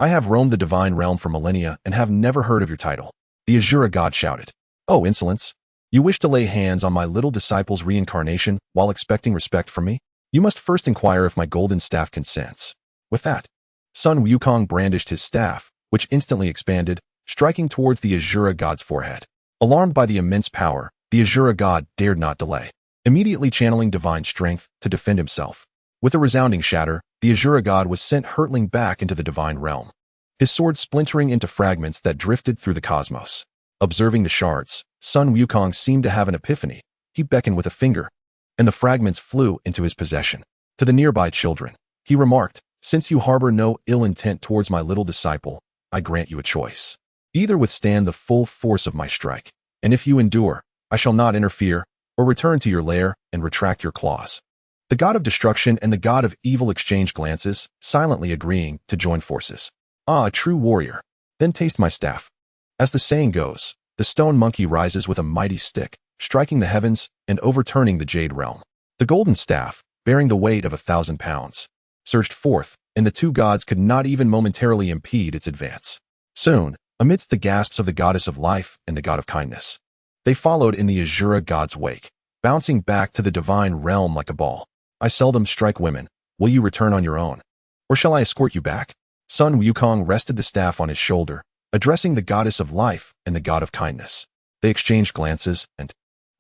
I have roamed the divine realm for millennia and have never heard of your title. The Azura god shouted. Oh, insolence! You wish to lay hands on my little disciple's reincarnation while expecting respect from me? You must first inquire if my golden staff consents. With that, Sun Wukong brandished his staff, which instantly expanded, striking towards the Azura god's forehead. Alarmed by the immense power, the Azura god dared not delay, immediately channeling divine strength to defend himself. With a resounding shatter, the Azura god was sent hurtling back into the divine realm, his sword splintering into fragments that drifted through the cosmos. Observing the shards, Sun Wukong seemed to have an epiphany. He beckoned with a finger, and the fragments flew into his possession. To the nearby children, he remarked, since you harbor no ill intent towards my little disciple, I grant you a choice. Either withstand the full force of my strike, and if you endure, I shall not interfere, or return to your lair and retract your claws. The god of destruction and the god of evil exchanged glances, silently agreeing to join forces. Ah, a true warrior. Then taste my staff. As the saying goes, the stone monkey rises with a mighty stick, striking the heavens and overturning the jade realm. The golden staff, bearing the weight of 1,000 pounds, surged forth, and the two gods could not even momentarily impede its advance. Soon, amidst the gasps of the goddess of life and the god of kindness, they followed in the Azura god's wake, bouncing back to the divine realm like a ball. I seldom strike women. Will you return on your own? Or shall I escort you back? Sun Wukong rested the staff on his shoulder, addressing the goddess of life and the god of kindness. They exchanged glances and,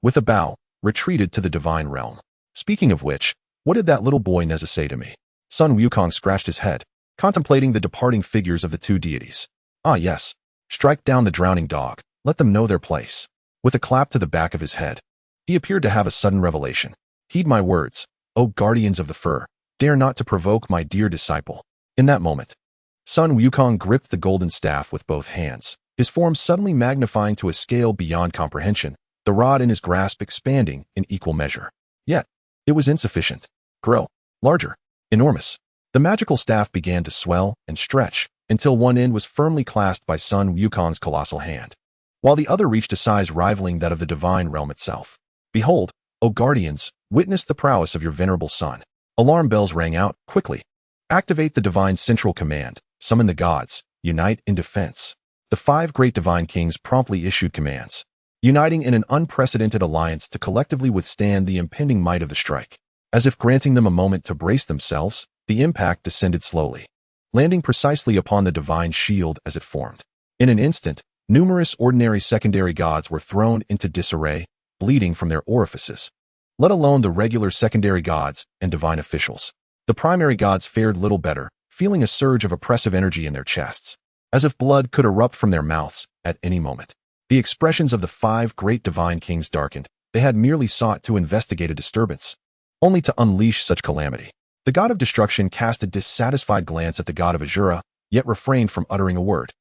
with a bow, retreated to the divine realm. Speaking of which, what did that little boy Nezha say to me? Sun Wukong scratched his head, contemplating the departing figures of the two deities. Ah yes, strike down the drowning dog, let them know their place. With a clap to the back of his head, he appeared to have a sudden revelation. Heed my words, O guardians of the fur, dare not to provoke my dear disciple. In that moment, Sun Wukong gripped the golden staff with both hands, his form suddenly magnifying to a scale beyond comprehension, the rod in his grasp expanding in equal measure. Yet, it was insufficient. Grow, larger, enormous. The magical staff began to swell and stretch until one end was firmly clasped by Sun Wukong's colossal hand, while the other reached a size rivaling that of the divine realm itself. Behold, O guardians, witness the prowess of your venerable son. Alarm bells rang out, quickly. Activate the divine central command, summon the gods, unite in defense. The 5 great divine kings promptly issued commands, uniting in an unprecedented alliance to collectively withstand the impending might of the strike. As if granting them a moment to brace themselves, the impact descended slowly, landing precisely upon the divine shield as it formed. In an instant, numerous ordinary secondary gods were thrown into disarray, bleeding from their orifices, let alone the regular secondary gods and divine officials. The primary gods fared little better, feeling a surge of oppressive energy in their chests, as if blood could erupt from their mouths at any moment. The expressions of the 5 great divine kings darkened. They had merely sought to investigate a disturbance, only to unleash such calamity. The god of destruction cast a dissatisfied glance at the god of Azura, yet refrained from uttering a word.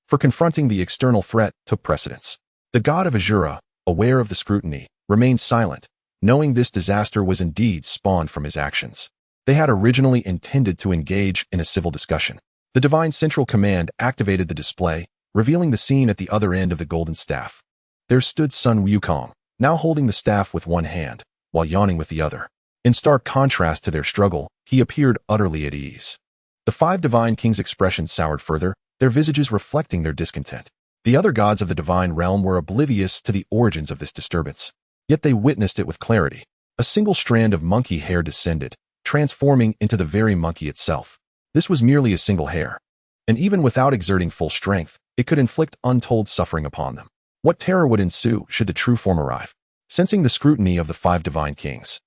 For confronting the external threat took precedence. The god of Azura, aware of the scrutiny, remained silent, knowing this disaster was indeed spawned from his actions. They had originally intended to engage in a civil discussion. The Divine Central Command activated the display, revealing the scene at the other end of the golden staff. There stood Sun Wukong, now holding the staff with one hand, while yawning with the other. In stark contrast to their struggle, he appeared utterly at ease. The 5 divine kings' expressions soured further, their visages reflecting their discontent. The other gods of the divine realm were oblivious to the origins of this disturbance. Yet they witnessed it with clarity. A single strand of monkey hair descended, transforming into the very monkey itself. This was merely a single hair, and even without exerting full strength, it could inflict untold suffering upon them. What terror would ensue should the true form arrive? Sensing the scrutiny of the 5 divine kings,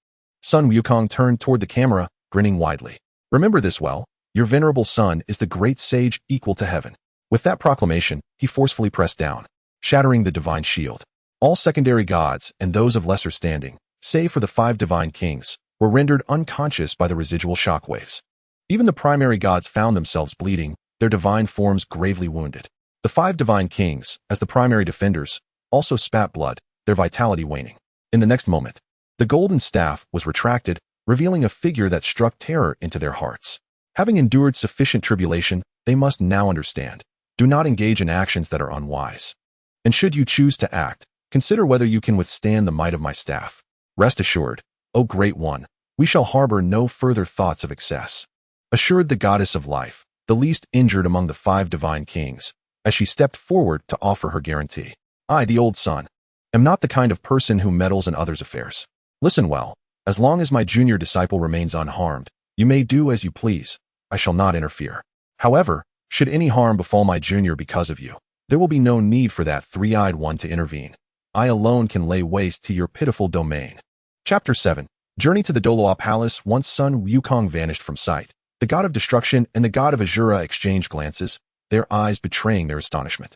Sun Wukong turned toward the camera, grinning widely. Remember this well, your venerable son is the great sage equal to heaven. With that proclamation, he forcefully pressed down, shattering the divine shield. All secondary gods and those of lesser standing, save for the 5 divine kings, were rendered unconscious by the residual shockwaves. Even the primary gods found themselves bleeding, their divine forms gravely wounded. The 5 divine kings, as the primary defenders, also spat blood, their vitality waning. In the next moment, the golden staff was retracted, revealing a figure that struck terror into their hearts. Having endured sufficient tribulation, they must now understand. Do not engage in actions that are unwise. And should you choose to act, consider whether you can withstand the might of my staff. Rest assured, O Great One, we shall harbor no further thoughts of excess. Assured the goddess of life, the least injured among the 5 divine kings, as she stepped forward to offer her guarantee. I, the old son, am not the kind of person who meddles in others' affairs. Listen well, as long as my junior disciple remains unharmed, you may do as you please. I shall not interfere. However, should any harm befall my junior because of you, there will be no need for that 3-eyed one to intervene. I alone can lay waste to your pitiful domain. Chapter 7. Journey to the Douluo Palace. Once Sun Wukong vanished from sight, the god of destruction and the god of Azura exchanged glances, their eyes betraying their astonishment.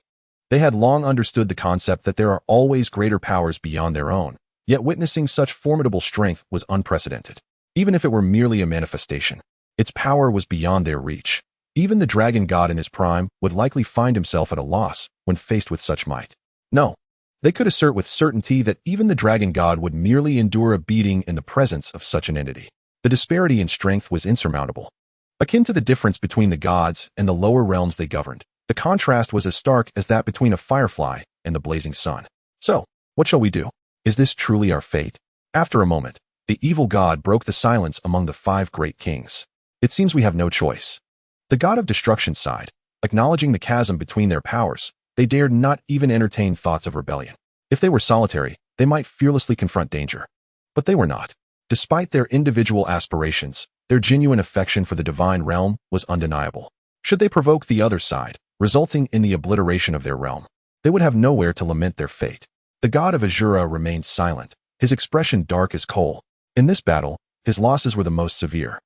They had long understood the concept that there are always greater powers beyond their own, yet witnessing such formidable strength was unprecedented. Even if it were merely a manifestation, its power was beyond their reach. Even the dragon god in his prime would likely find himself at a loss when faced with such might. No, they could assert with certainty that even the dragon god would merely endure a beating in the presence of such an entity. The disparity in strength was insurmountable. Akin to the difference between the gods and the lower realms they governed, the contrast was as stark as that between a firefly and the blazing sun. So, what shall we do? Is this truly our fate? After a moment, the evil god broke the silence among the 5 great kings. It seems we have no choice. The god of destruction sighed, acknowledging the chasm between their powers. They dared not even entertain thoughts of rebellion. If they were solitary, they might fearlessly confront danger. But they were not. Despite their individual aspirations, their genuine affection for the divine realm was undeniable. Should they provoke the other side, resulting in the obliteration of their realm, they would have nowhere to lament their fate. The god of Azura remained silent, his expression dark as coal. In this battle, his losses were the most severe.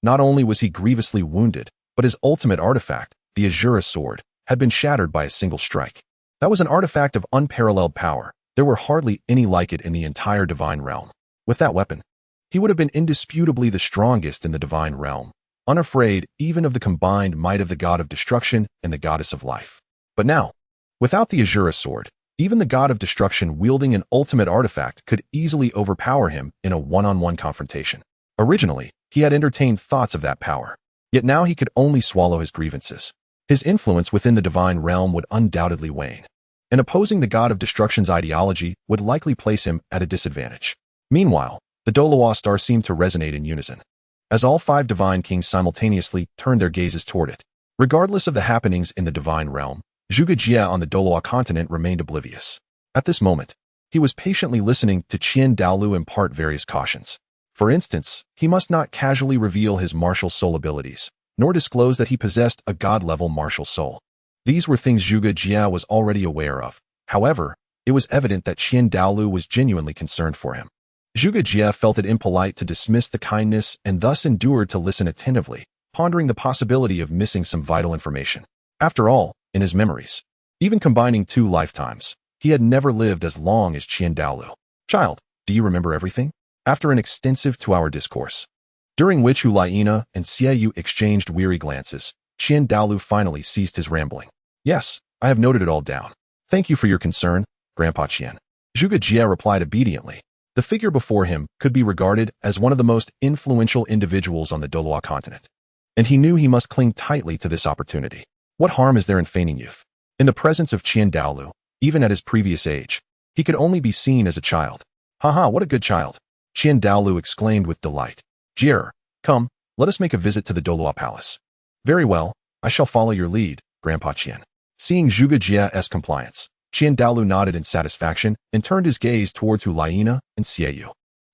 Not only was he grievously wounded, but his ultimate artifact, the Azura sword, had been shattered by a single strike. That was an artifact of unparalleled power. There were hardly any like it in the entire divine realm. With that weapon, he would have been indisputably the strongest in the divine realm, unafraid even of the combined might of the god of destruction and the goddess of life. But now, without the Azura sword, even the god of destruction wielding an ultimate artifact could easily overpower him in a one-on-one confrontation. Originally, he had entertained thoughts of that power, yet now he could only swallow his grievances. His influence within the divine realm would undoubtedly wane, and opposing the god of destruction's ideology would likely place him at a disadvantage. Meanwhile, the Douluo star seemed to resonate in unison, as all 5 divine kings simultaneously turned their gazes toward it. Regardless of the happenings in the divine realm, Zhuge Jie on the Douluo Continent remained oblivious. At this moment, he was patiently listening to Qian Daolu impart various cautions. For instance, he must not casually reveal his martial soul abilities, nor disclose that he possessed a god-level martial soul. These were things Zhuge Jie was already aware of. However, it was evident that Qian Daolu was genuinely concerned for him. Zhuge Jie felt it impolite to dismiss the kindness and thus endured to listen attentively, pondering the possibility of missing some vital information. After all, in his memories, even combining 2 lifetimes, he had never lived as long as Qian Douluo. Child, do you remember everything? After an extensive 2-hour discourse, during which Elysia and Xiaoyu exchanged weary glances, Qian Douluo finally ceased his rambling. Yes, I have noted it all down. Thank you for your concern, Grandpa Qian. Zhuge Jie replied obediently. The figure before him could be regarded as one of the most influential individuals on the Douluo Continent, and he knew he must cling tightly to this opportunity. What harm is there in feigning youth? In the presence of Qian Douluo, even at his previous age, he could only be seen as a child. Haha, what a good child! Qian Douluo exclaimed with delight. Jie, come, let us make a visit to the Douluo Palace. Very well, I shall follow your lead, Grandpa Qian. Seeing Zhuge Jie's compliance, Qian Douluo nodded in satisfaction and turned his gaze towards Elysia and Xiaoyu.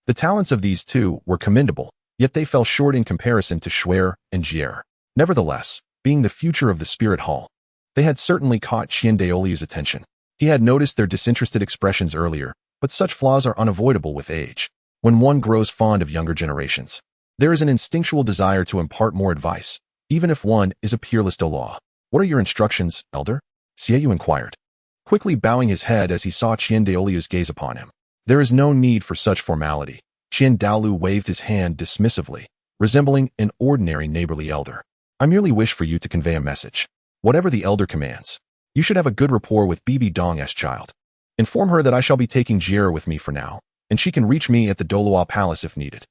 The talents of these two were commendable, yet they fell short in comparison to Shuer and Jie. Nevertheless, being the future of the Spirit Hall, they had certainly caught Qian Douluo's attention. He had noticed their disinterested expressions earlier, but such flaws are unavoidable with age. When one grows fond of younger generations, there is an instinctual desire to impart more advice, even if one is a peerless Douluo. What are your instructions, Elder? Xiaoyu inquired, quickly bowing his head as he saw Qian Douluo's gaze upon him. There is no need for such formality. Qian Douluo waved his hand dismissively, resembling an ordinary neighborly elder. I merely wish for you to convey a message. Whatever the elder commands, you should have a good rapport with Bibi Dong's child. Inform her that I shall be taking Jie with me for now, and she can reach me at the Douluo Palace if needed.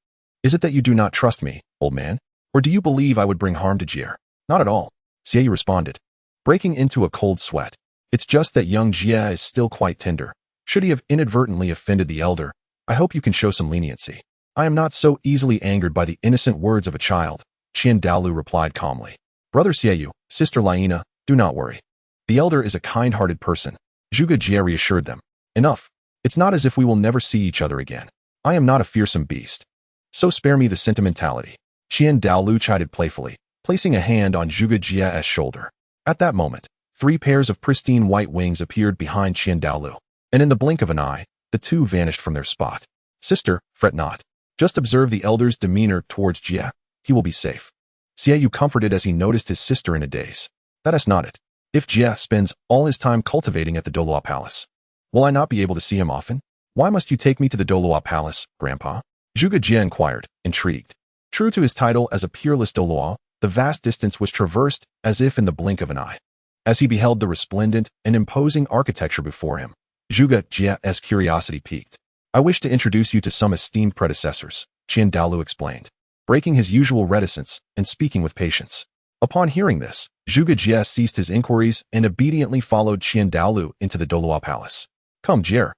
Is it that you do not trust me, old man? Or do you believe I would bring harm to Jie? Not at all, Xiaoyu responded, breaking into a cold sweat. It's just that young Jie is still quite tender. Should he have inadvertently offended the elder, I hope you can show some leniency. I am not so easily angered by the innocent words of a child, Qian Douluo replied calmly. Brother Xiaoyu, Sister Elysia, do not worry. The elder is a kind-hearted person, Zhuge Jie reassured them. Enough. It's not as if we will never see each other again. I am not a fearsome beast. So spare me the sentimentality. Qian Douluo chided playfully, placing a hand on Zhuge Jie's shoulder. At that moment, 3 pairs of pristine white wings appeared behind Qian Douluo, and in the blink of an eye, the two vanished from their spot. Sister, fret not. Just observe the elder's demeanor towards Jie. He will be safe. Xiaoyu comforted as he noticed his sister in a daze. That is not it. If Jie spends all his time cultivating at the Douluo Palace, will I not be able to see him often? Why must you take me to the Douluo Palace, Grandpa? Zhuge Jie inquired, intrigued. True to his title as a peerless Douluo, the vast distance was traversed as if in the blink of an eye. As he beheld the resplendent and imposing architecture before him, Zhuge Jie's curiosity piqued. I wish to introduce you to some esteemed predecessors, Qian Douluo explained, breaking his usual reticence and speaking with patience. Upon hearing this, Zhuge Jie ceased his inquiries and obediently followed Qian Douluo into the Douluo Palace. Come, Jie.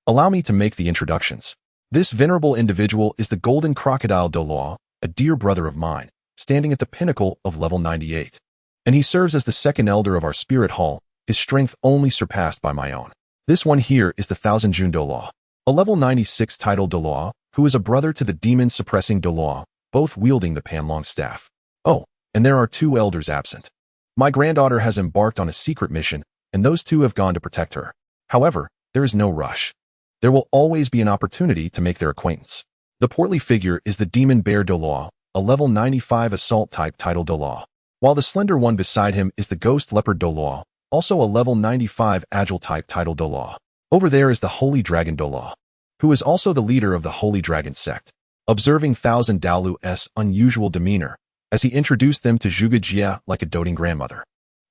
Allow me to make the introductions. This venerable individual is the Golden Crocodile Douluo, a dear brother of mine, standing at the pinnacle of level 98. And he serves as the second elder of our Spirit Hall, his strength only surpassed by my own. This one here is the Thousand June Douluo, a level 96 title Douluo, who is a brother to the demon-suppressing Douluo, both wielding the Panlong staff. Oh, and there are 2 elders absent. My granddaughter has embarked on a secret mission, and those 2 have gone to protect her. However, there is no rush. There will always be an opportunity to make their acquaintance. The portly figure is the Demon Bear Douluo, a level 95 assault-type title Douluo, while the slender one beside him is the Ghost Leopard Douluo, also a level 95 agile-type title Douluo. Over there is the Holy Dragon Douluo, who is also the leader of the Holy Dragon sect. Observing Thousand Douluo's unusual demeanor, as he introduced them to Zhuge Jie like a doting grandmother,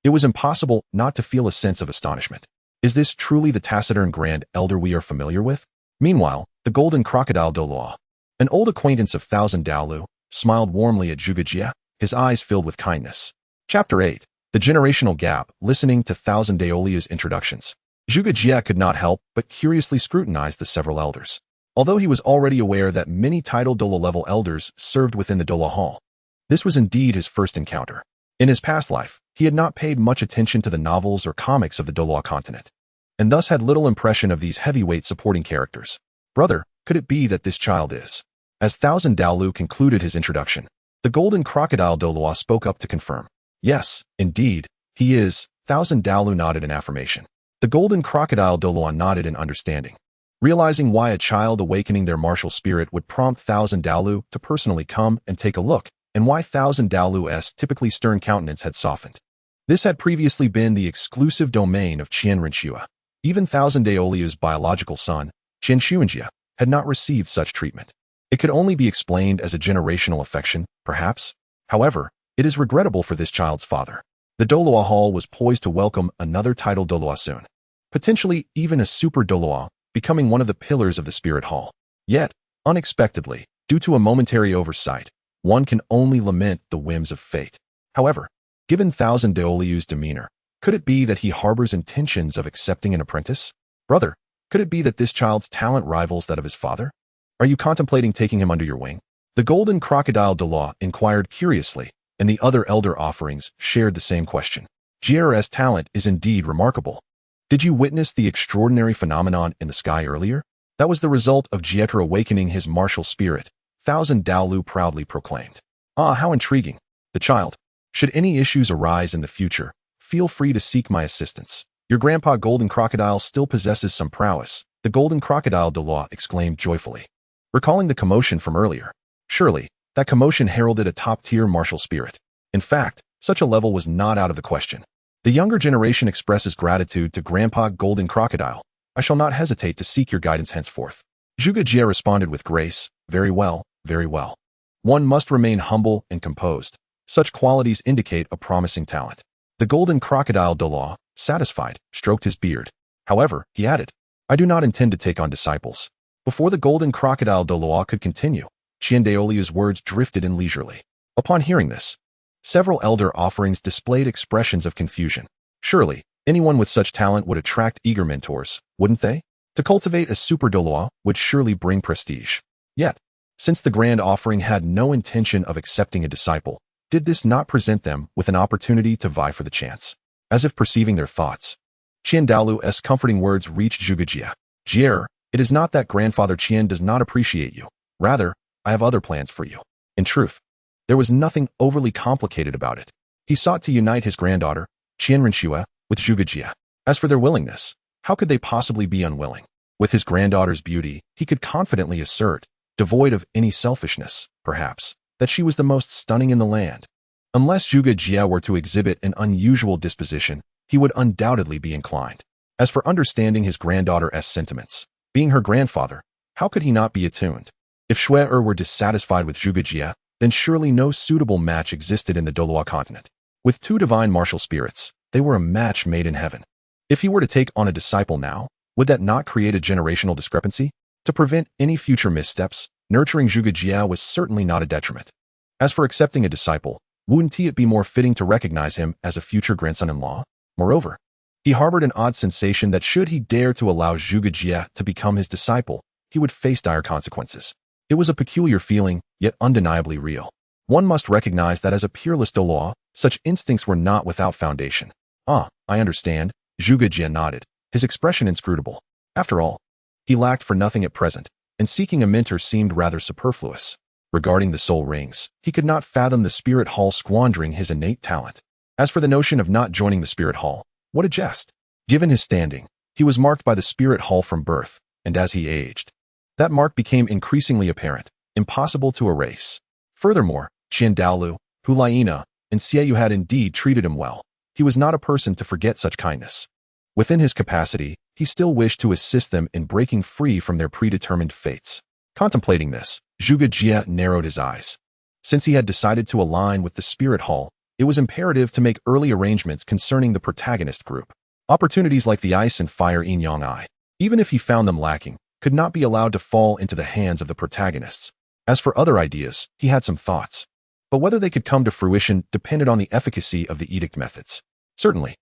it was impossible not to feel a sense of astonishment. Is this truly the taciturn grand elder we are familiar with? Meanwhile, the Golden Crocodile Douluo, an old acquaintance of Thousand Douluo, smiled warmly at Zhuge Jie, his eyes filled with kindness. Chapter 8. The Generational Gap. Listening to Thousand Douluo's introductions, Zhuge Jie could not help but curiously scrutinize the several elders. Although he was already aware that many title Douluo-level elders served within the Douluo Hall, this was indeed his first encounter. In his past life, he had not paid much attention to the novels or comics of the Douluo Continent, and thus had little impression of these heavyweight supporting characters. Brother, could it be that this child is? As Thousand Douluo concluded his introduction, the Golden Crocodile Douluo spoke up to confirm. Yes, indeed, he is. Thousand Douluo nodded in affirmation. The Golden Crocodile Douluo nodded in understanding. Realizing why a child awakening their martial spirit would prompt Thousand Douluo to personally come and take a look and why Thousand Douluo's typically stern countenance had softened. This had previously been the exclusive domain of Qian Renxue. Even Thousand Daoliu's biological son, Qian Xuanjie, had not received such treatment. It could only be explained as a generational affection, perhaps. However, it is regrettable for this child's father. The Douluo Hall was poised to welcome another title Douluo soon, potentially even a super Douluo, becoming one of the pillars of the Spirit Hall. Yet, unexpectedly, due to a momentary oversight, one can only lament the whims of fate. However, given Thousand Daoliu's demeanor, could it be that he harbors intentions of accepting an apprentice? Brother, could it be that this child's talent rivals that of his father? Are you contemplating taking him under your wing? The golden crocodile Douluo inquired curiously, and the other elder offerings shared the same question. Jie's talent is indeed remarkable. Did you witness the extraordinary phenomenon in the sky earlier? That was the result of Jie awakening his martial spirit, Thousand Douluo proudly proclaimed. Ah, how intriguing. The child. Should any issues arise in the future, feel free to seek my assistance. Your grandpa Golden Crocodile still possesses some prowess, the Golden Crocodile Douluo exclaimed joyfully, recalling the commotion from earlier. Surely, that commotion heralded a top-tier martial spirit. In fact, such a level was not out of the question. The younger generation expresses gratitude to Grandpa Golden Crocodile. I shall not hesitate to seek your guidance henceforth. Zhuge Jie responded with grace. Very well, very well. One must remain humble and composed. Such qualities indicate a promising talent. The Golden Crocodile Douluo, satisfied, stroked his beard. However, he added, I do not intend to take on disciples. Before the Golden Crocodile Douluo could continue, Qian Daoliu's words drifted in leisurely. Upon hearing this, several elder offerings displayed expressions of confusion. Surely, anyone with such talent would attract eager mentors, wouldn't they? To cultivate a super Douluo would surely bring prestige. Yet, since the grand offering had no intention of accepting a disciple, did this not present them with an opportunity to vie for the chance? As if perceiving their thoughts, Qian Daolu's comforting words reached Zhuge Jie. Jie, it is not that Grandfather Qian does not appreciate you. Rather, I have other plans for you. In truth, there was nothing overly complicated about it. He sought to unite his granddaughter, Qian Renxue, with Zhuge Jie. As for their willingness, how could they possibly be unwilling? With his granddaughter's beauty, he could confidently assert, devoid of any selfishness, perhaps, that she was the most stunning in the land. Unless Zhuge Jie were to exhibit an unusual disposition, he would undoubtedly be inclined. As for understanding his granddaughter's sentiments, being her grandfather, how could he not be attuned? If Shui were dissatisfied with Zhuge Jie, then surely no suitable match existed in the Douluo Continent. With two divine martial spirits, they were a match made in heaven. If he were to take on a disciple now, would that not create a generational discrepancy? To prevent any future missteps, nurturing Zhuge Jie was certainly not a detriment. As for accepting a disciple, wouldn't it be more fitting to recognize him as a future grandson-in-law? Moreover, he harbored an odd sensation that should he dare to allow Zhuge Jie to become his disciple, he would face dire consequences. It was a peculiar feeling, yet undeniably real. One must recognize that as a peerless Douluo, such instincts were not without foundation. Ah, I understand, Zhuge Jie nodded, his expression inscrutable. After all, he lacked for nothing at present, and seeking a mentor seemed rather superfluous. Regarding the soul rings, he could not fathom the Spirit Hall squandering his innate talent. As for the notion of not joining the Spirit Hall, what a jest. Given his standing, he was marked by the Spirit Hall from birth, and as he aged, that mark became increasingly apparent, impossible to erase. Furthermore, Qian Douluo, Hulaina, and Xiaoyu had indeed treated him well. He was not a person to forget such kindness. Within his capacity, he still wished to assist them in breaking free from their predetermined fates. Contemplating this, Zhuge Jie narrowed his eyes. Since he had decided to align with the Spirit Hall, it was imperative to make early arrangements concerning the protagonist group. Opportunities like the ice and fire yin-yang eye, even if he found them lacking, could not be allowed to fall into the hands of the protagonists. As for other ideas, he had some thoughts. But whether they could come to fruition depended on the efficacy of the edict methods. Certainly,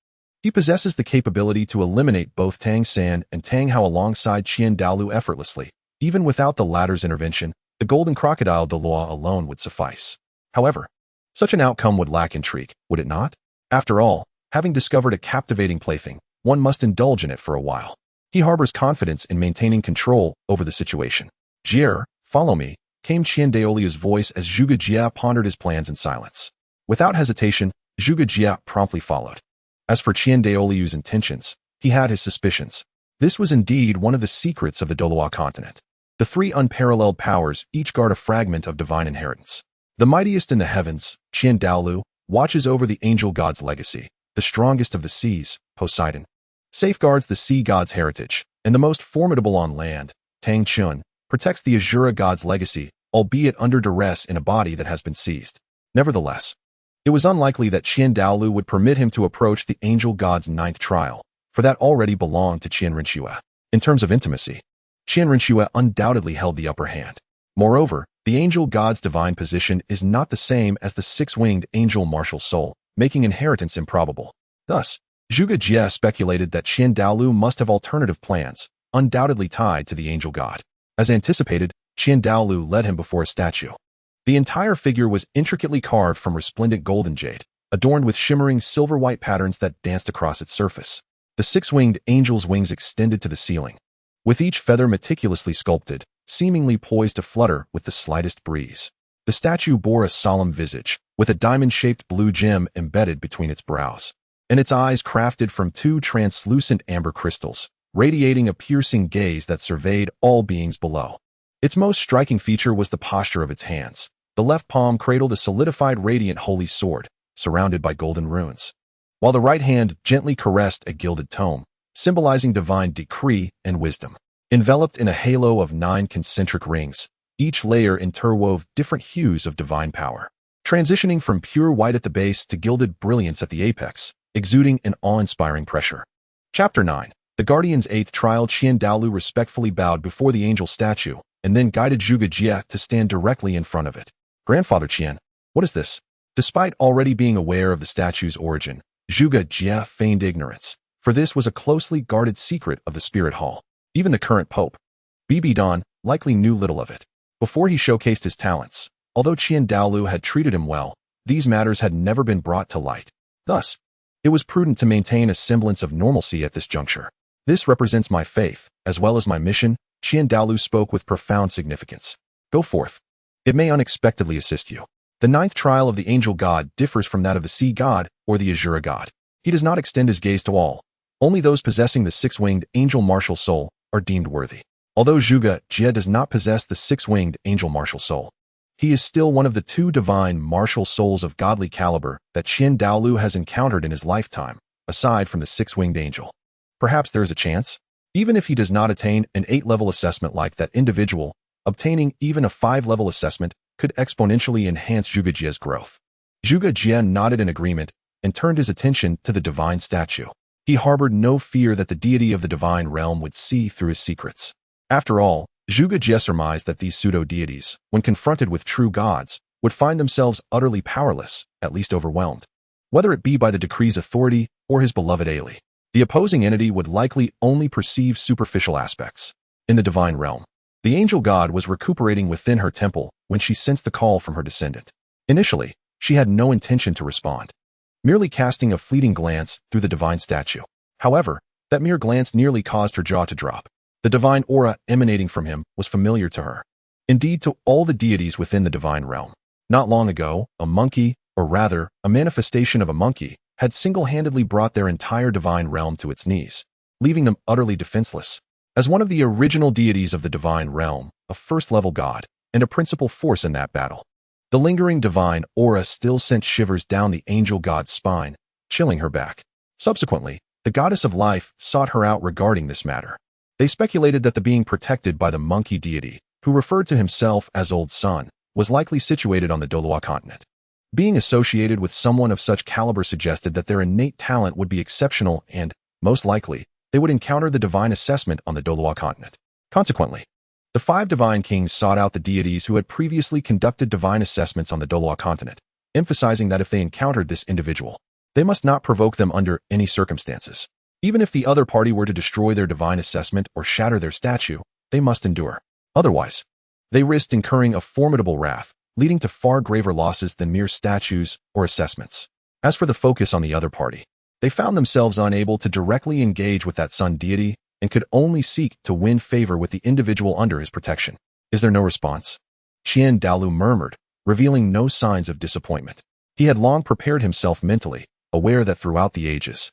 he possesses the capability to eliminate both Tang San and Tang Hao alongside Qian Douluo effortlessly. Even without the latter's intervention, the Golden Crocodile Douluo alone would suffice. However, such an outcome would lack intrigue, would it not? After all, having discovered a captivating plaything, one must indulge in it for a while. He harbors confidence in maintaining control over the situation. Jie, follow me, came Qian Daoliu's voice as Zhuge Jie pondered his plans in silence. Without hesitation, Zhuge Jie promptly followed. As for Qian Daoliu's intentions, he had his suspicions. This was indeed one of the secrets of the Douluo Continent. The three unparalleled powers each guard a fragment of divine inheritance. The mightiest in the heavens, Qian Daolu, watches over the angel god's legacy. The strongest of the seas, Poseidon, safeguards the sea god's heritage, and the most formidable on land, Tang Chun, protects the Azura god's legacy, albeit under duress in a body that has been seized. Nevertheless, it was unlikely that Qian Daolu would permit him to approach the angel god's ninth trial, for that already belonged to Qian Rinxue. In terms of intimacy, Qian Rinxue undoubtedly held the upper hand. Moreover, the angel god's divine position is not the same as the six-winged angel martial soul, making inheritance improbable. Thus, Zhuge Jie speculated that Qian Daolu must have alternative plans, undoubtedly tied to the angel god. As anticipated, Qian Daolu led him before a statue. The entire figure was intricately carved from resplendent golden jade, adorned with shimmering silver-white patterns that danced across its surface. The six-winged angel's wings extended to the ceiling, with each feather meticulously sculpted, seemingly poised to flutter with the slightest breeze. The statue bore a solemn visage, with a diamond-shaped blue gem embedded between its brows, and its eyes crafted from two translucent amber crystals, radiating a piercing gaze that surveyed all beings below. Its most striking feature was the posture of its hands. The left palm cradled a solidified radiant holy sword, surrounded by golden runes, while the right hand gently caressed a gilded tome, symbolizing divine decree and wisdom. Enveloped in a halo of 9 concentric rings, each layer interwove different hues of divine power, transitioning from pure white at the base to gilded brilliance at the apex, exuding an awe-inspiring pressure. Chapter 9. The Guardian's eighth trial. Qian Daolu respectfully bowed before the angel statue, and then guided Zhuge Jie to stand directly in front of it. Grandfather Qian, what is this? Despite already being aware of the statue's origin, Zhuge Jie feigned ignorance, for this was a closely guarded secret of the Spirit Hall. Even the current Pope, Bibi Dan, likely knew little of it. Before he showcased his talents, although Qian Daolu had treated him well, these matters had never been brought to light. Thus, it was prudent to maintain a semblance of normalcy at this juncture. This represents my faith, as well as my mission, Qian Daolu spoke with profound significance. Go forth. It may unexpectedly assist you. The ninth trial of the angel god differs from that of the sea god or the Azura god. He does not extend his gaze to all. Only those possessing the six-winged angel martial soul are deemed worthy. Although Zhuge Jie does not possess the six-winged angel martial soul, he is still one of the 2 divine martial souls of godly caliber that Qian Daolu has encountered in his lifetime, aside from the six-winged angel. Perhaps there is a chance. Even if he does not attain an 8-level assessment like that individual, obtaining even a 5-level assessment could exponentially enhance Zhuge Jie's growth. Zhuge Jie nodded in agreement and turned his attention to the divine statue. He harbored no fear that the deity of the divine realm would see through his secrets. After all, Zhuge Jie surmised that these pseudo-deities, when confronted with true gods, would find themselves utterly powerless, at least overwhelmed. Whether it be by the decree's authority or his beloved Ely, the opposing entity would likely only perceive superficial aspects. In the divine realm, the angel god was recuperating within her temple when she sensed the call from her descendant. Initially, she had no intention to respond, merely casting a fleeting glance through the divine statue. However, that mere glance nearly caused her jaw to drop. The divine aura emanating from him was familiar to her. Indeed, to all the deities within the divine realm. Not long ago, a monkey, or rather, a manifestation of a monkey, had single-handedly brought their entire divine realm to its knees, leaving them utterly defenseless. As one of the original deities of the divine realm, a first-level god, and a principal force in that battle, the lingering divine aura still sent shivers down the angel god's spine, chilling her back. Subsequently, the goddess of life sought her out regarding this matter. They speculated that the being protected by the monkey deity, who referred to himself as Old Sun, was likely situated on the Douluo Continent. Being associated with someone of such caliber suggested that their innate talent would be exceptional and, most likely, they would encounter the divine assessment on the Douluo Continent. Consequently, the 5 divine kings sought out the deities who had previously conducted divine assessments on the Douluo Continent, emphasizing that if they encountered this individual, they must not provoke them under any circumstances. Even if the other party were to destroy their divine assessment or shatter their statue, they must endure. Otherwise, they risked incurring a formidable wrath, leading to far graver losses than mere statues or assessments. As for the focus on the other party, they found themselves unable to directly engage with that sun deity and could only seek to win favor with the individual under his protection. Is there no response? Qian Daolu murmured, revealing no signs of disappointment. He had long prepared himself mentally, aware that throughout the ages,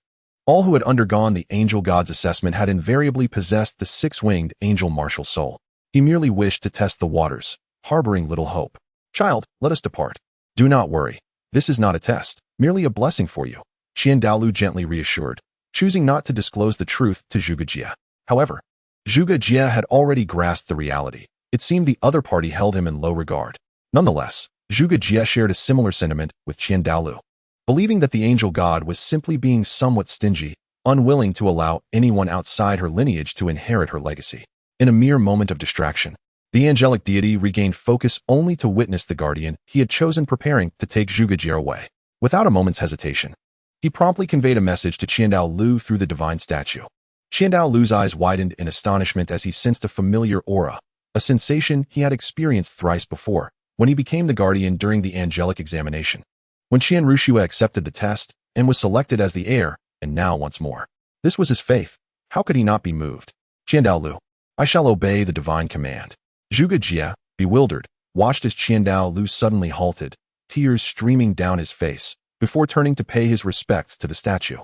all who had undergone the angel god's assessment had invariably possessed the 6-winged angel martial soul. He merely wished to test the waters, harboring little hope. Child, let us depart. Do not worry. This is not a test, merely a blessing for you, Douluo gently reassured, choosing not to disclose the truth to Zhuge Jie. However, Zhuge Jie had already grasped the reality. It seemed the other party held him in low regard. Nonetheless, Zhuge Jie shared a similar sentiment with Douluo, believing that the angel god was simply being somewhat stingy, unwilling to allow anyone outside her lineage to inherit her legacy. In a mere moment of distraction, the angelic deity regained focus only to witness the guardian he had chosen preparing to take Zhuge Jie away. Without a moment's hesitation, he promptly conveyed a message to Douluo through the divine statue. Douluo's eyes widened in astonishment as he sensed a familiar aura, a sensation he had experienced thrice before, when he became the guardian during the angelic examination. When Rushua accepted the test and was selected as the heir, and now once more. This was his faith. How could he not be moved? Douluo, I shall obey the divine command. Zhuge Jie, bewildered, watched as Douluo suddenly halted, tears streaming down his face, before turning to pay his respects to the statue.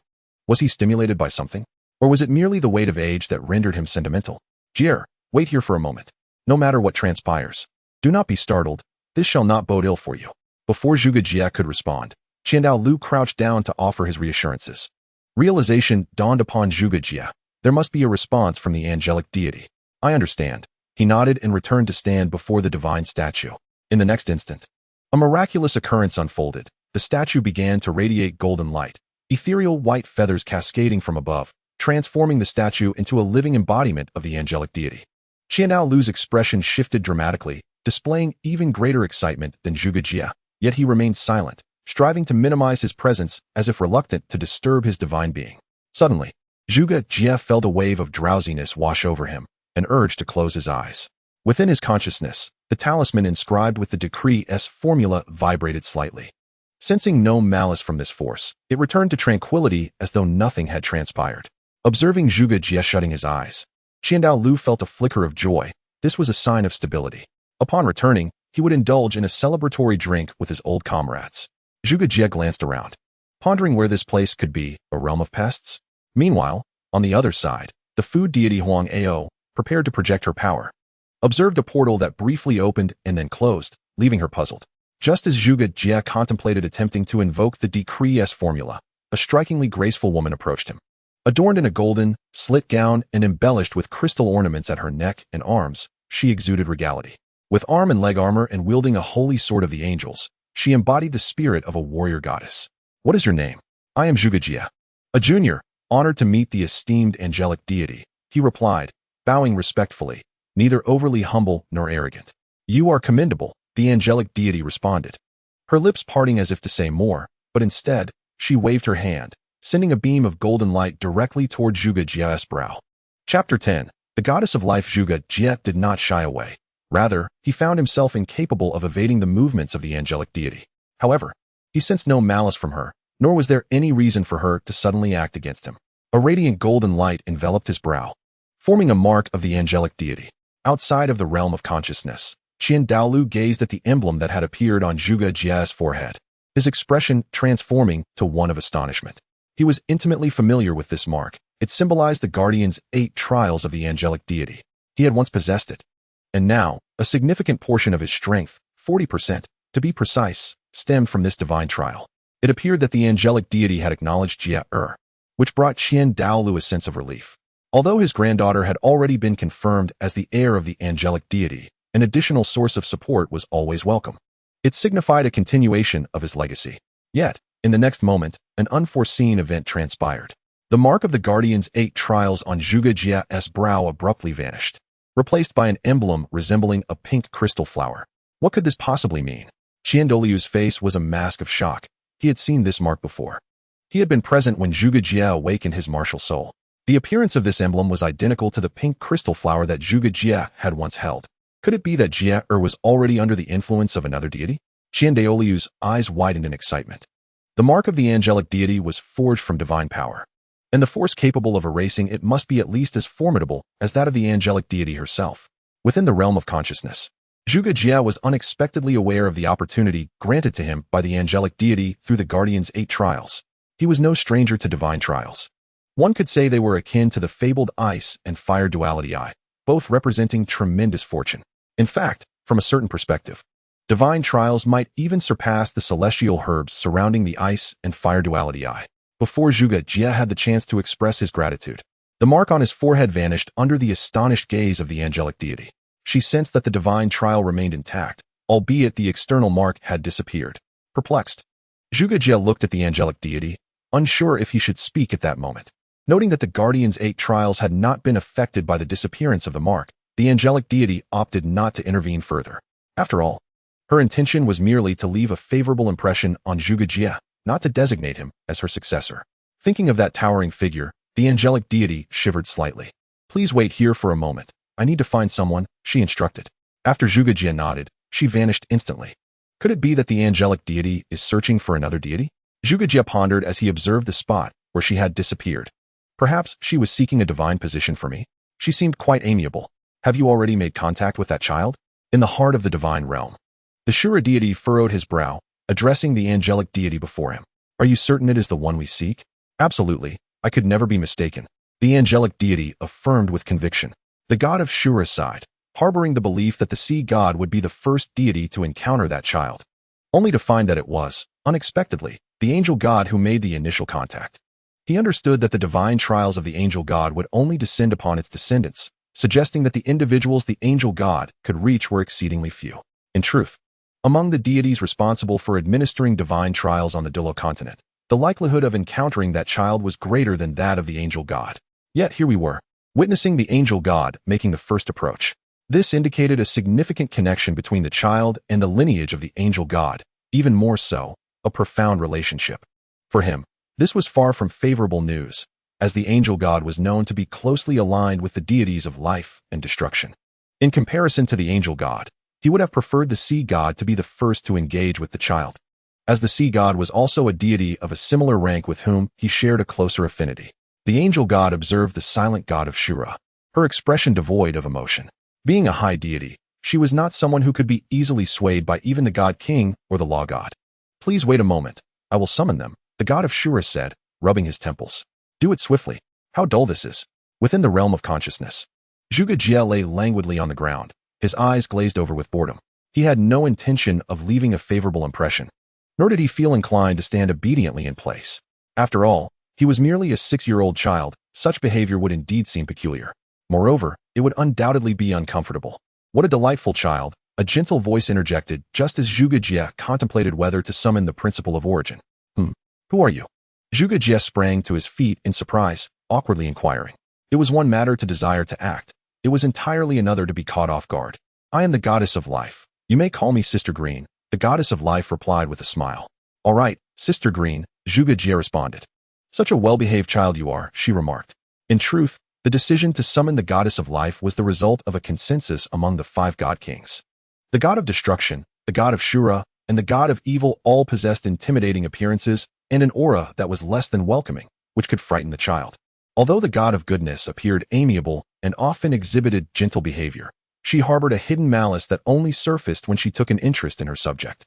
Was he stimulated by something? Or was it merely the weight of age that rendered him sentimental? Jie, wait here for a moment. No matter what transpires, do not be startled. This shall not bode ill for you. Before Zhuge Jie could respond, Douluo crouched down to offer his reassurances. Realization dawned upon Zhuge Jie. There must be a response from the angelic deity. I understand. He nodded and returned to stand before the divine statue. In the next instant, a miraculous occurrence unfolded. The statue began to radiate golden light, ethereal white feathers cascading from above, transforming the statue into a living embodiment of the angelic deity. Douluo's expression shifted dramatically, displaying even greater excitement than Zhuge Jie, yet he remained silent, striving to minimize his presence as if reluctant to disturb his divine being. Suddenly, Zhuge Jie felt a wave of drowsiness wash over him, an urge to close his eyes. Within his consciousness, the talisman inscribed with the decree's formula vibrated slightly. Sensing no malice from this force, it returned to tranquility as though nothing had transpired. Observing Zhuge Jie shutting his eyes, Douluo felt a flicker of joy. This was a sign of stability. Upon returning, he would indulge in a celebratory drink with his old comrades. Zhuge Jie glanced around, pondering where this place could be, a realm of pests. Meanwhile, on the other side, the food deity Huang Ao, prepared to project her power, observed a portal that briefly opened and then closed, leaving her puzzled. Just as Zhuge Jie contemplated attempting to invoke the decree's formula, a strikingly graceful woman approached him. Adorned in a golden, slit gown and embellished with crystal ornaments at her neck and arms, she exuded regality. With arm and leg armor and wielding a holy sword of the angels, she embodied the spirit of a warrior goddess. What is your name? I am Zhuge Jie, a junior, honored to meet the esteemed angelic deity, he replied, bowing respectfully, neither overly humble nor arrogant. You are commendable, the angelic deity responded, her lips parting as if to say more, but instead, she waved her hand, sending a beam of golden light directly toward Zhuge Jie's brow. Chapter 10. The goddess of life. Zhuge Jie did not shy away. Rather, he found himself incapable of evading the movements of the angelic deity. However, he sensed no malice from her, nor was there any reason for her to suddenly act against him. A radiant golden light enveloped his brow, forming a mark of the angelic deity. Outside of the realm of consciousness, Douluo gazed at the emblem that had appeared on Zhuge Jie's forehead, his expression transforming to one of astonishment. He was intimately familiar with this mark. It symbolized the guardian's 8 trials of the angelic deity. He had once possessed it. And now, a significant portion of his strength, 40%, to be precise, stemmed from this divine trial. It appeared that the angelic deity had acknowledged Jie, which brought Douluo a sense of relief. Although his granddaughter had already been confirmed as the heir of the angelic deity, an additional source of support was always welcome. It signified a continuation of his legacy. Yet, in the next moment, an unforeseen event transpired. The mark of the guardian's 8 trials on Zhuge Jie's brow abruptly vanished, replaced by an emblem resembling a pink crystal flower. What could this possibly mean? Douluo's face was a mask of shock. He had seen this mark before. He had been present when Zhuge Jie awakened his martial soul. The appearance of this emblem was identical to the pink crystal flower that Zhuge Jie had once held. Could it be that Jie was already under the influence of another deity? Douluo's eyes widened in excitement. The mark of the angelic deity was forged from divine power, and the force capable of erasing it must be at least as formidable as that of the angelic deity herself. Within the realm of consciousness, Zhuge Jie was unexpectedly aware of the opportunity granted to him by the angelic deity through the guardian's 8 trials. He was no stranger to divine trials. One could say they were akin to the fabled ice and fire duality eye, both representing tremendous fortune. In fact, from a certain perspective, Divine trials might even surpass the celestial herbs surrounding the ice and fire duality eye. Before Zhuge Jie had the chance to express his gratitude, the mark on his forehead vanished under the astonished gaze of the angelic deity. She sensed that the divine trial remained intact, albeit the external mark had disappeared. Perplexed, Zhuge Jie looked at the angelic deity, unsure if he should speak at that moment. Noting that the Guardian's 8 trials had not been affected by the disappearance of the mark, the angelic deity opted not to intervene further. After all, her intention was merely to leave a favorable impression on Zhuge Jie, not to designate him as her successor. Thinking of that towering figure, the angelic deity shivered slightly. "Please wait here for a moment. I need to find someone," she instructed. After Zhuge Jie nodded, she vanished instantly. Could it be that the angelic deity is searching for another deity? Zhuge Jie pondered as he observed the spot where she had disappeared. Perhaps she was seeking a divine position for me. She seemed quite amiable. "Have you already made contact with that child?" In the heart of the divine realm, the Shura deity furrowed his brow, addressing the angelic deity before him. "Are you certain it is the one we seek?" "Absolutely. I could never be mistaken," the angelic deity affirmed with conviction. The god of Shura sighed, harboring the belief that the sea god would be the first deity to encounter that child, only to find that it was, unexpectedly, the angel god who made the initial contact. He understood that the divine trials of the angel god would only descend upon its descendants, suggesting that the individuals the angel god could reach were exceedingly few. In truth, among the deities responsible for administering divine trials on the Douluo Continent, the likelihood of encountering that child was greater than that of the angel god. Yet here we were, witnessing the angel god making the first approach. This indicated a significant connection between the child and the lineage of the angel god, even more so, a profound relationship. For him, this was far from favorable news, as the angel god was known to be closely aligned with the deities of life and destruction. In comparison to the angel god, he would have preferred the sea god to be the first to engage with the child, as the sea god was also a deity of a similar rank with whom he shared a closer affinity. The angel god observed the silent god of Shura, her expression devoid of emotion. Being a high deity, she was not someone who could be easily swayed by even the god king or the law god. "Please wait a moment. I will summon them," the god of Shura said, rubbing his temples. "Do it swiftly." How dull this is. Within the realm of consciousness, Zhuge Jie lay languidly on the ground, his eyes glazed over with boredom. He had no intention of leaving a favorable impression, nor did he feel inclined to stand obediently in place. After all, he was merely a 6-year-old child. Such behavior would indeed seem peculiar. Moreover, it would undoubtedly be uncomfortable. "What a delightful child," a gentle voice interjected just as Zhuge Jie contemplated whether to summon the principle of origin. Who are you?" Zhuge Jie sprang to his feet in surprise, awkwardly inquiring. It was one matter to desire to act. It was entirely another to be caught off guard. "I am the goddess of life. You may call me Sister Green," the goddess of life replied with a smile. "All right, Sister Green," Zhuge Jie responded. "Such a well-behaved child you are," she remarked. In truth, the decision to summon the goddess of life was the result of a consensus among the 5 god kings. The god of destruction, the god of Shura, and the god of evil all possessed intimidating appearances and an aura that was less than welcoming, which could frighten the child. Although the god of goodness appeared amiable and often exhibited gentle behavior, she harbored a hidden malice that only surfaced when she took an interest in her subject.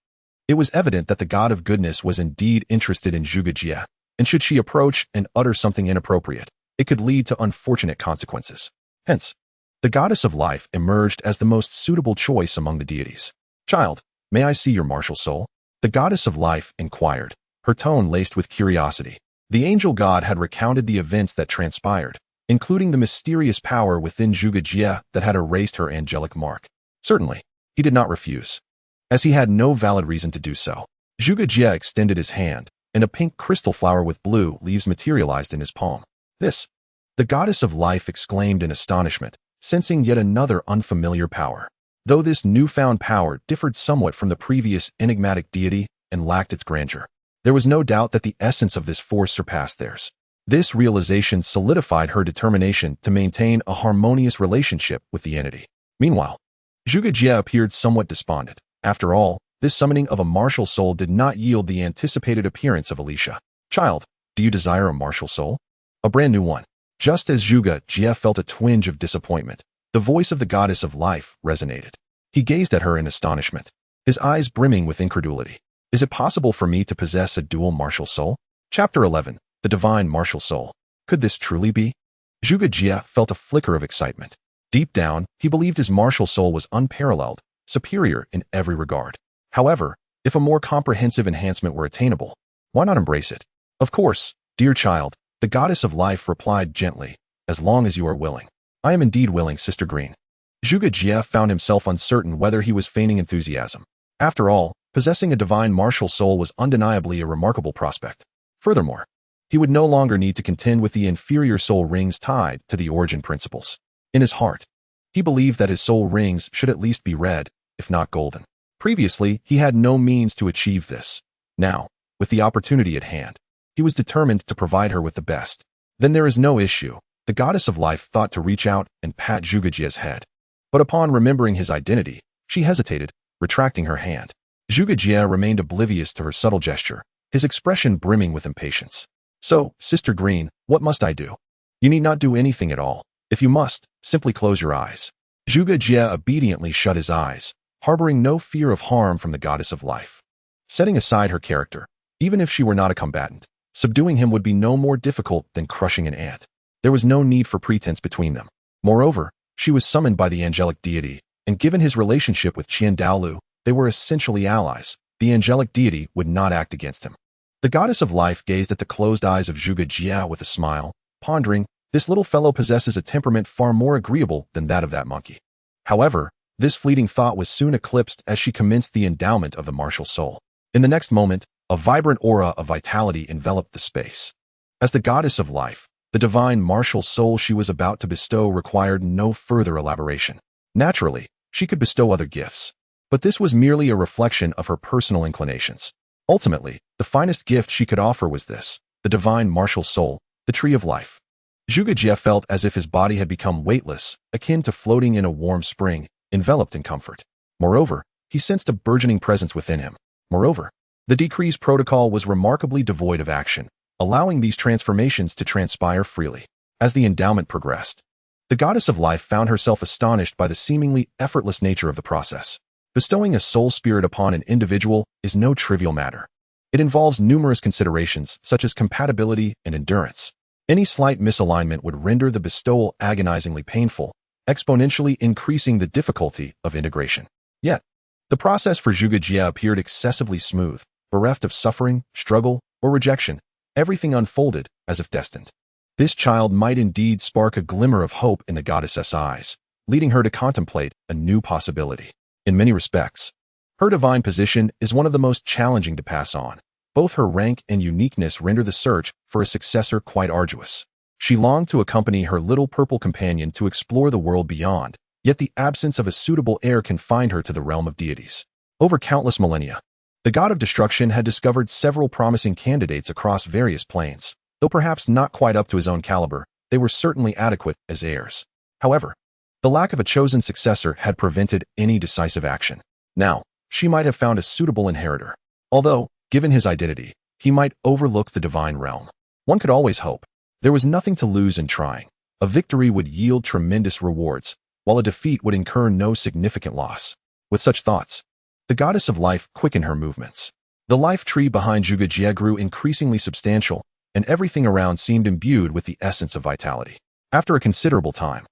It was evident that the god of goodness was indeed interested in Zhuge Jie, and should she approach and utter something inappropriate, it could lead to unfortunate consequences. Hence, the goddess of life emerged as the most suitable choice among the deities. "Child, may I see your martial soul?" the goddess of life inquired, her tone laced with curiosity. The angel god had recounted the events that transpired, including the mysterious power within Zhuge Jie that had erased her angelic mark. Certainly, he did not refuse, as he had no valid reason to do so. Zhuge Jie extended his hand, and a pink crystal flower with blue leaves materialized in his palm. "This," the goddess of life exclaimed in astonishment, sensing yet another unfamiliar power. Though this newfound power differed somewhat from the previous enigmatic deity and lacked its grandeur, there was no doubt that the essence of this force surpassed theirs. This realization solidified her determination to maintain a harmonious relationship with the entity. Meanwhile, Zhuge Jie appeared somewhat despondent. After all, this summoning of a martial soul did not yield the anticipated appearance of Elysia. "Child, do you desire a martial soul?" "A brand new one." Just as Zhuge Jie felt a twinge of disappointment, the voice of the goddess of life resonated. He gazed at her in astonishment, his eyes brimming with incredulity. "Is it possible for me to possess a dual martial soul?" Chapter 11. The Divine Martial Soul. Could this truly be? Zhuge Jie felt a flicker of excitement. Deep down, he believed his martial soul was unparalleled, superior in every regard. However, if a more comprehensive enhancement were attainable, why not embrace it? Of course, dear child, the goddess of life replied gently, as long as you are willing. I am indeed willing, Sister Green. Zhuge Jie found himself uncertain whether he was feigning enthusiasm. After all, possessing a divine martial soul was undeniably a remarkable prospect. Furthermore, he would no longer need to contend with the inferior soul rings tied to the origin principles. In his heart, he believed that his soul rings should at least be red, if not golden. Previously, he had no means to achieve this. Now, with the opportunity at hand, he was determined to provide her with the best. Then there is no issue. The goddess of life thought to reach out and pat Zhuge Jie's head. But upon remembering his identity, she hesitated, retracting her hand. Zhuge Jie remained oblivious to her subtle gesture, his expression brimming with impatience. So, Sister Green, what must I do? You need not do anything at all. If you must, simply close your eyes. Zhuge Jie obediently shut his eyes, harboring no fear of harm from the goddess of life. Setting aside her character, even if she were not a combatant, subduing him would be no more difficult than crushing an ant. There was no need for pretense between them. Moreover, she was summoned by the angelic deity, and given his relationship with Qian Douluo, they were essentially allies. The angelic deity would not act against him. The goddess of life gazed at the closed eyes of Zhuge Jie with a smile, pondering, this little fellow possesses a temperament far more agreeable than that of that monkey. However, this fleeting thought was soon eclipsed as she commenced the endowment of the martial soul. In the next moment, a vibrant aura of vitality enveloped the space. As the goddess of life, the divine martial soul she was about to bestow required no further elaboration. Naturally, she could bestow other gifts, but this was merely a reflection of her personal inclinations. Ultimately, the finest gift she could offer was this, the divine martial soul, the tree of life. Zhuge Jie felt as if his body had become weightless, akin to floating in a warm spring, enveloped in comfort. Moreover, he sensed a burgeoning presence within him. Moreover, the decree's protocol was remarkably devoid of action, allowing these transformations to transpire freely. As the endowment progressed, the goddess of life found herself astonished by the seemingly effortless nature of the process. Bestowing a soul spirit upon an individual is no trivial matter. It involves numerous considerations such as compatibility and endurance. Any slight misalignment would render the bestowal agonizingly painful, exponentially increasing the difficulty of integration. Yet, the process for Zhuge Jie appeared excessively smooth, bereft of suffering, struggle, or rejection. Everything unfolded as if destined. This child might indeed spark a glimmer of hope in the goddess's eyes, leading her to contemplate a new possibility. In many respects, her divine position is one of the most challenging to pass on. Both her rank and uniqueness render the search for a successor quite arduous. She longed to accompany her little purple companion to explore the world beyond, yet the absence of a suitable heir confined her to the realm of deities. Over countless millennia, the god of destruction had discovered several promising candidates across various planes. Though perhaps not quite up to his own caliber, they were certainly adequate as heirs. However, the lack of a chosen successor had prevented any decisive action. Now, she might have found a suitable inheritor. Although, given his identity, he might overlook the divine realm. One could always hope. There was nothing to lose in trying. A victory would yield tremendous rewards, while a defeat would incur no significant loss. With such thoughts, the goddess of life quickened her movements. The life tree behind Zhuge Jie grew increasingly substantial, and everything around seemed imbued with the essence of vitality. After a considerable time,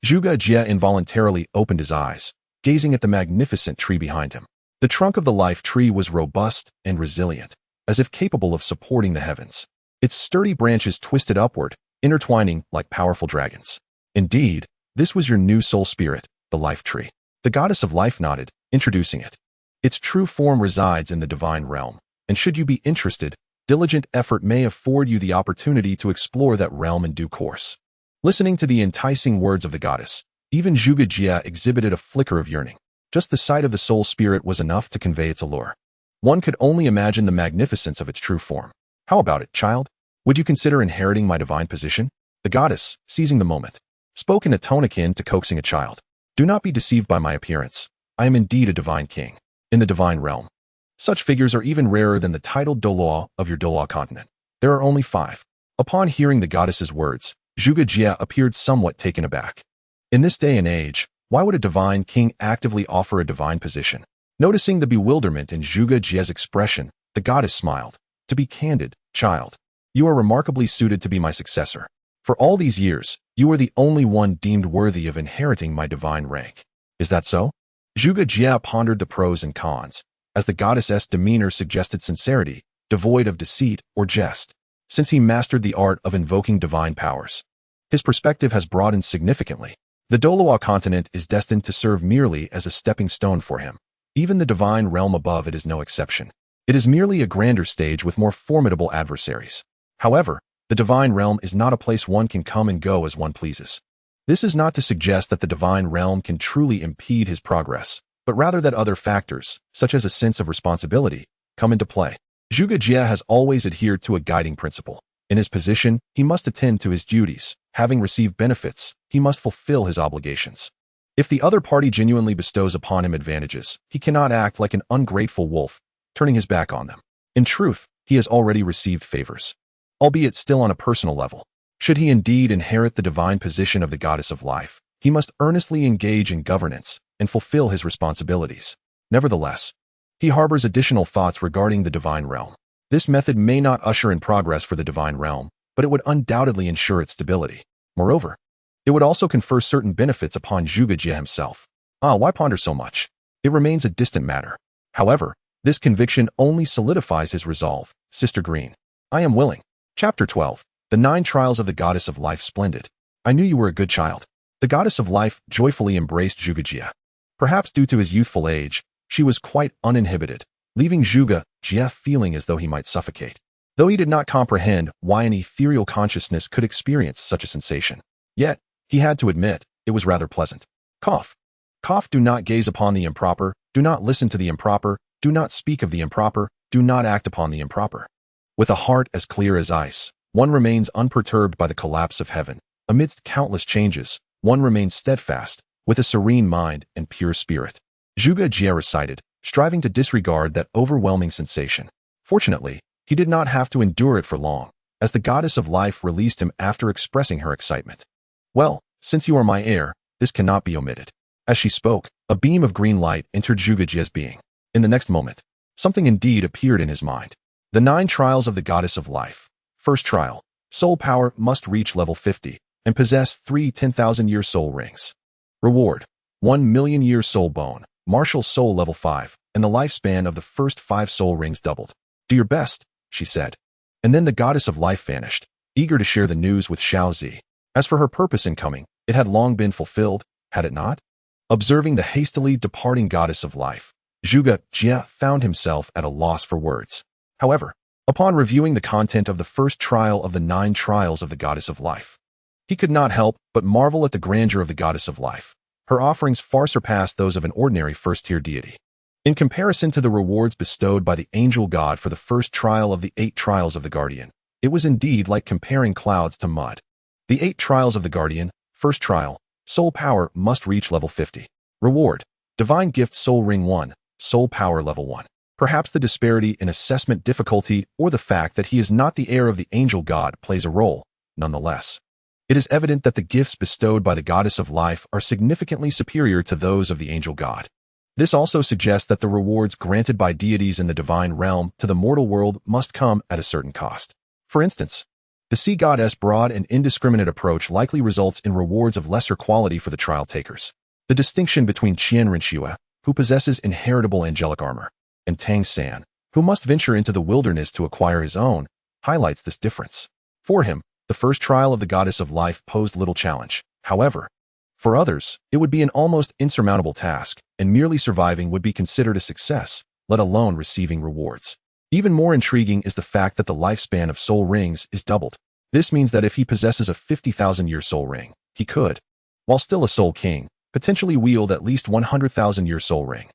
Zhuge Jie involuntarily opened his eyes, gazing at the magnificent tree behind him. The trunk of the life tree was robust and resilient, as if capable of supporting the heavens. Its sturdy branches twisted upward, intertwining like powerful dragons. Indeed, this was your new soul spirit, the life tree. The goddess of life nodded, introducing it. Its true form resides in the divine realm, and should you be interested, diligent effort may afford you the opportunity to explore that realm in due course. Listening to the enticing words of the goddess, even Zhuge Jie exhibited a flicker of yearning. Just the sight of the soul spirit was enough to convey its allure. One could only imagine the magnificence of its true form. How about it, child? Would you consider inheriting my divine position? The goddess, seizing the moment, spoke in a tone akin to coaxing a child. Do not be deceived by my appearance. I am indeed a divine king. In the divine realm, such figures are even rarer than the titled Douluo of your Douluo Continent. There are only 5. Upon hearing the goddess's words, Zhuge Jie appeared somewhat taken aback. In this day and age, why would a divine king actively offer a divine position? Noticing the bewilderment in Zhuge Jie's expression, the goddess smiled. To be candid, child, you are remarkably suited to be my successor. For all these years, you are the only one deemed worthy of inheriting my divine rank. Is that so? Zhuge Jie pondered the pros and cons, as the goddess's demeanor suggested sincerity, devoid of deceit or jest. Since he mastered the art of invoking divine powers, his perspective has broadened significantly. The Douluo Continent is destined to serve merely as a stepping stone for him. Even the divine realm above it is no exception. It is merely a grander stage with more formidable adversaries. However, the divine realm is not a place one can come and go as one pleases. This is not to suggest that the divine realm can truly impede his progress, but rather that other factors, such as a sense of responsibility, come into play. Zhuge Jie has always adhered to a guiding principle. In his position, he must attend to his duties. Having received benefits, he must fulfill his obligations. If the other party genuinely bestows upon him advantages, he cannot act like an ungrateful wolf, turning his back on them. In truth, he has already received favors, albeit still on a personal level. Should he indeed inherit the divine position of the goddess of life, he must earnestly engage in governance and fulfill his responsibilities. Nevertheless, he harbors additional thoughts regarding the divine realm. This method may not usher in progress for the divine realm, but it would undoubtedly ensure its stability. Moreover, it would also confer certain benefits upon Zhuge Jie himself. Why ponder so much? It remains a distant matter. However, this conviction only solidifies his resolve. Sister Green. I am willing. Chapter 12. The 9 Trials of the Goddess of Life. Splendid. I knew you were a good child. The Goddess of Life joyfully embraced Zhuge Jie. Perhaps due to his youthful age, she was quite uninhibited, leaving Zhuge Jie feeling as though he might suffocate. Though he did not comprehend why an ethereal consciousness could experience such a sensation, yet, he had to admit, it was rather pleasant. Cough. Cough. Do not gaze upon the improper, do not listen to the improper, do not speak of the improper, do not act upon the improper. With a heart as clear as ice, one remains unperturbed by the collapse of heaven. Amidst countless changes, one remains steadfast, with a serene mind and pure spirit. Zhuge Jie recited, striving to disregard that overwhelming sensation. Fortunately, he did not have to endure it for long, as the goddess of life released him after expressing her excitement. Well, since you are my heir, this cannot be omitted. As she spoke, a beam of green light entered Zhuge Jie's being. In the next moment, something indeed appeared in his mind. The 9 Trials of the Goddess of Life. First trial. Soul power must reach level 50 and possess 3 10,000-year soul rings. Reward. 1 million-year soul bone, martial soul level 5, and the lifespan of the first 5 soul rings doubled. Do your best, she said. And then the goddess of life vanished, eager to share the news with Zi. As for her purpose in coming, it had long been fulfilled, had it not? Observing the hastily departing goddess of life, Zhuge Jie found himself at a loss for words. However, upon reviewing the content of the first trial of the 9 Trials of the Goddess of Life, he could not help but marvel at the grandeur of the goddess of life. Her offerings far surpassed those of an ordinary first-tier deity. In comparison to the rewards bestowed by the angel god for the first trial of the 8 Trials of the Guardian, it was indeed like comparing clouds to mud. The 8 Trials of the Guardian. First trial. Soul power must reach level 50. Reward. Divine gift soul ring 1. Soul power level 1. Perhaps the disparity in assessment difficulty or the fact that he is not the heir of the angel god plays a role. Nonetheless, it is evident that the gifts bestowed by the goddess of life are significantly superior to those of the angel god. This also suggests that the rewards granted by deities in the divine realm to the mortal world must come at a certain cost. For instance, the sea goddess' broad and indiscriminate approach likely results in rewards of lesser quality for the trial takers. The distinction between Qian Rinxue, who possesses inheritable angelic armor, and Tang San, who must venture into the wilderness to acquire his own, highlights this difference. For him, the first trial of the goddess of life posed little challenge. However, for others, it would be an almost insurmountable task, and merely surviving would be considered a success, let alone receiving rewards. Even more intriguing is the fact that the lifespan of soul rings is doubled. This means that if he possesses a 50,000-year soul ring, he could, while still a soul king, potentially wield at least 100,000-year soul ring.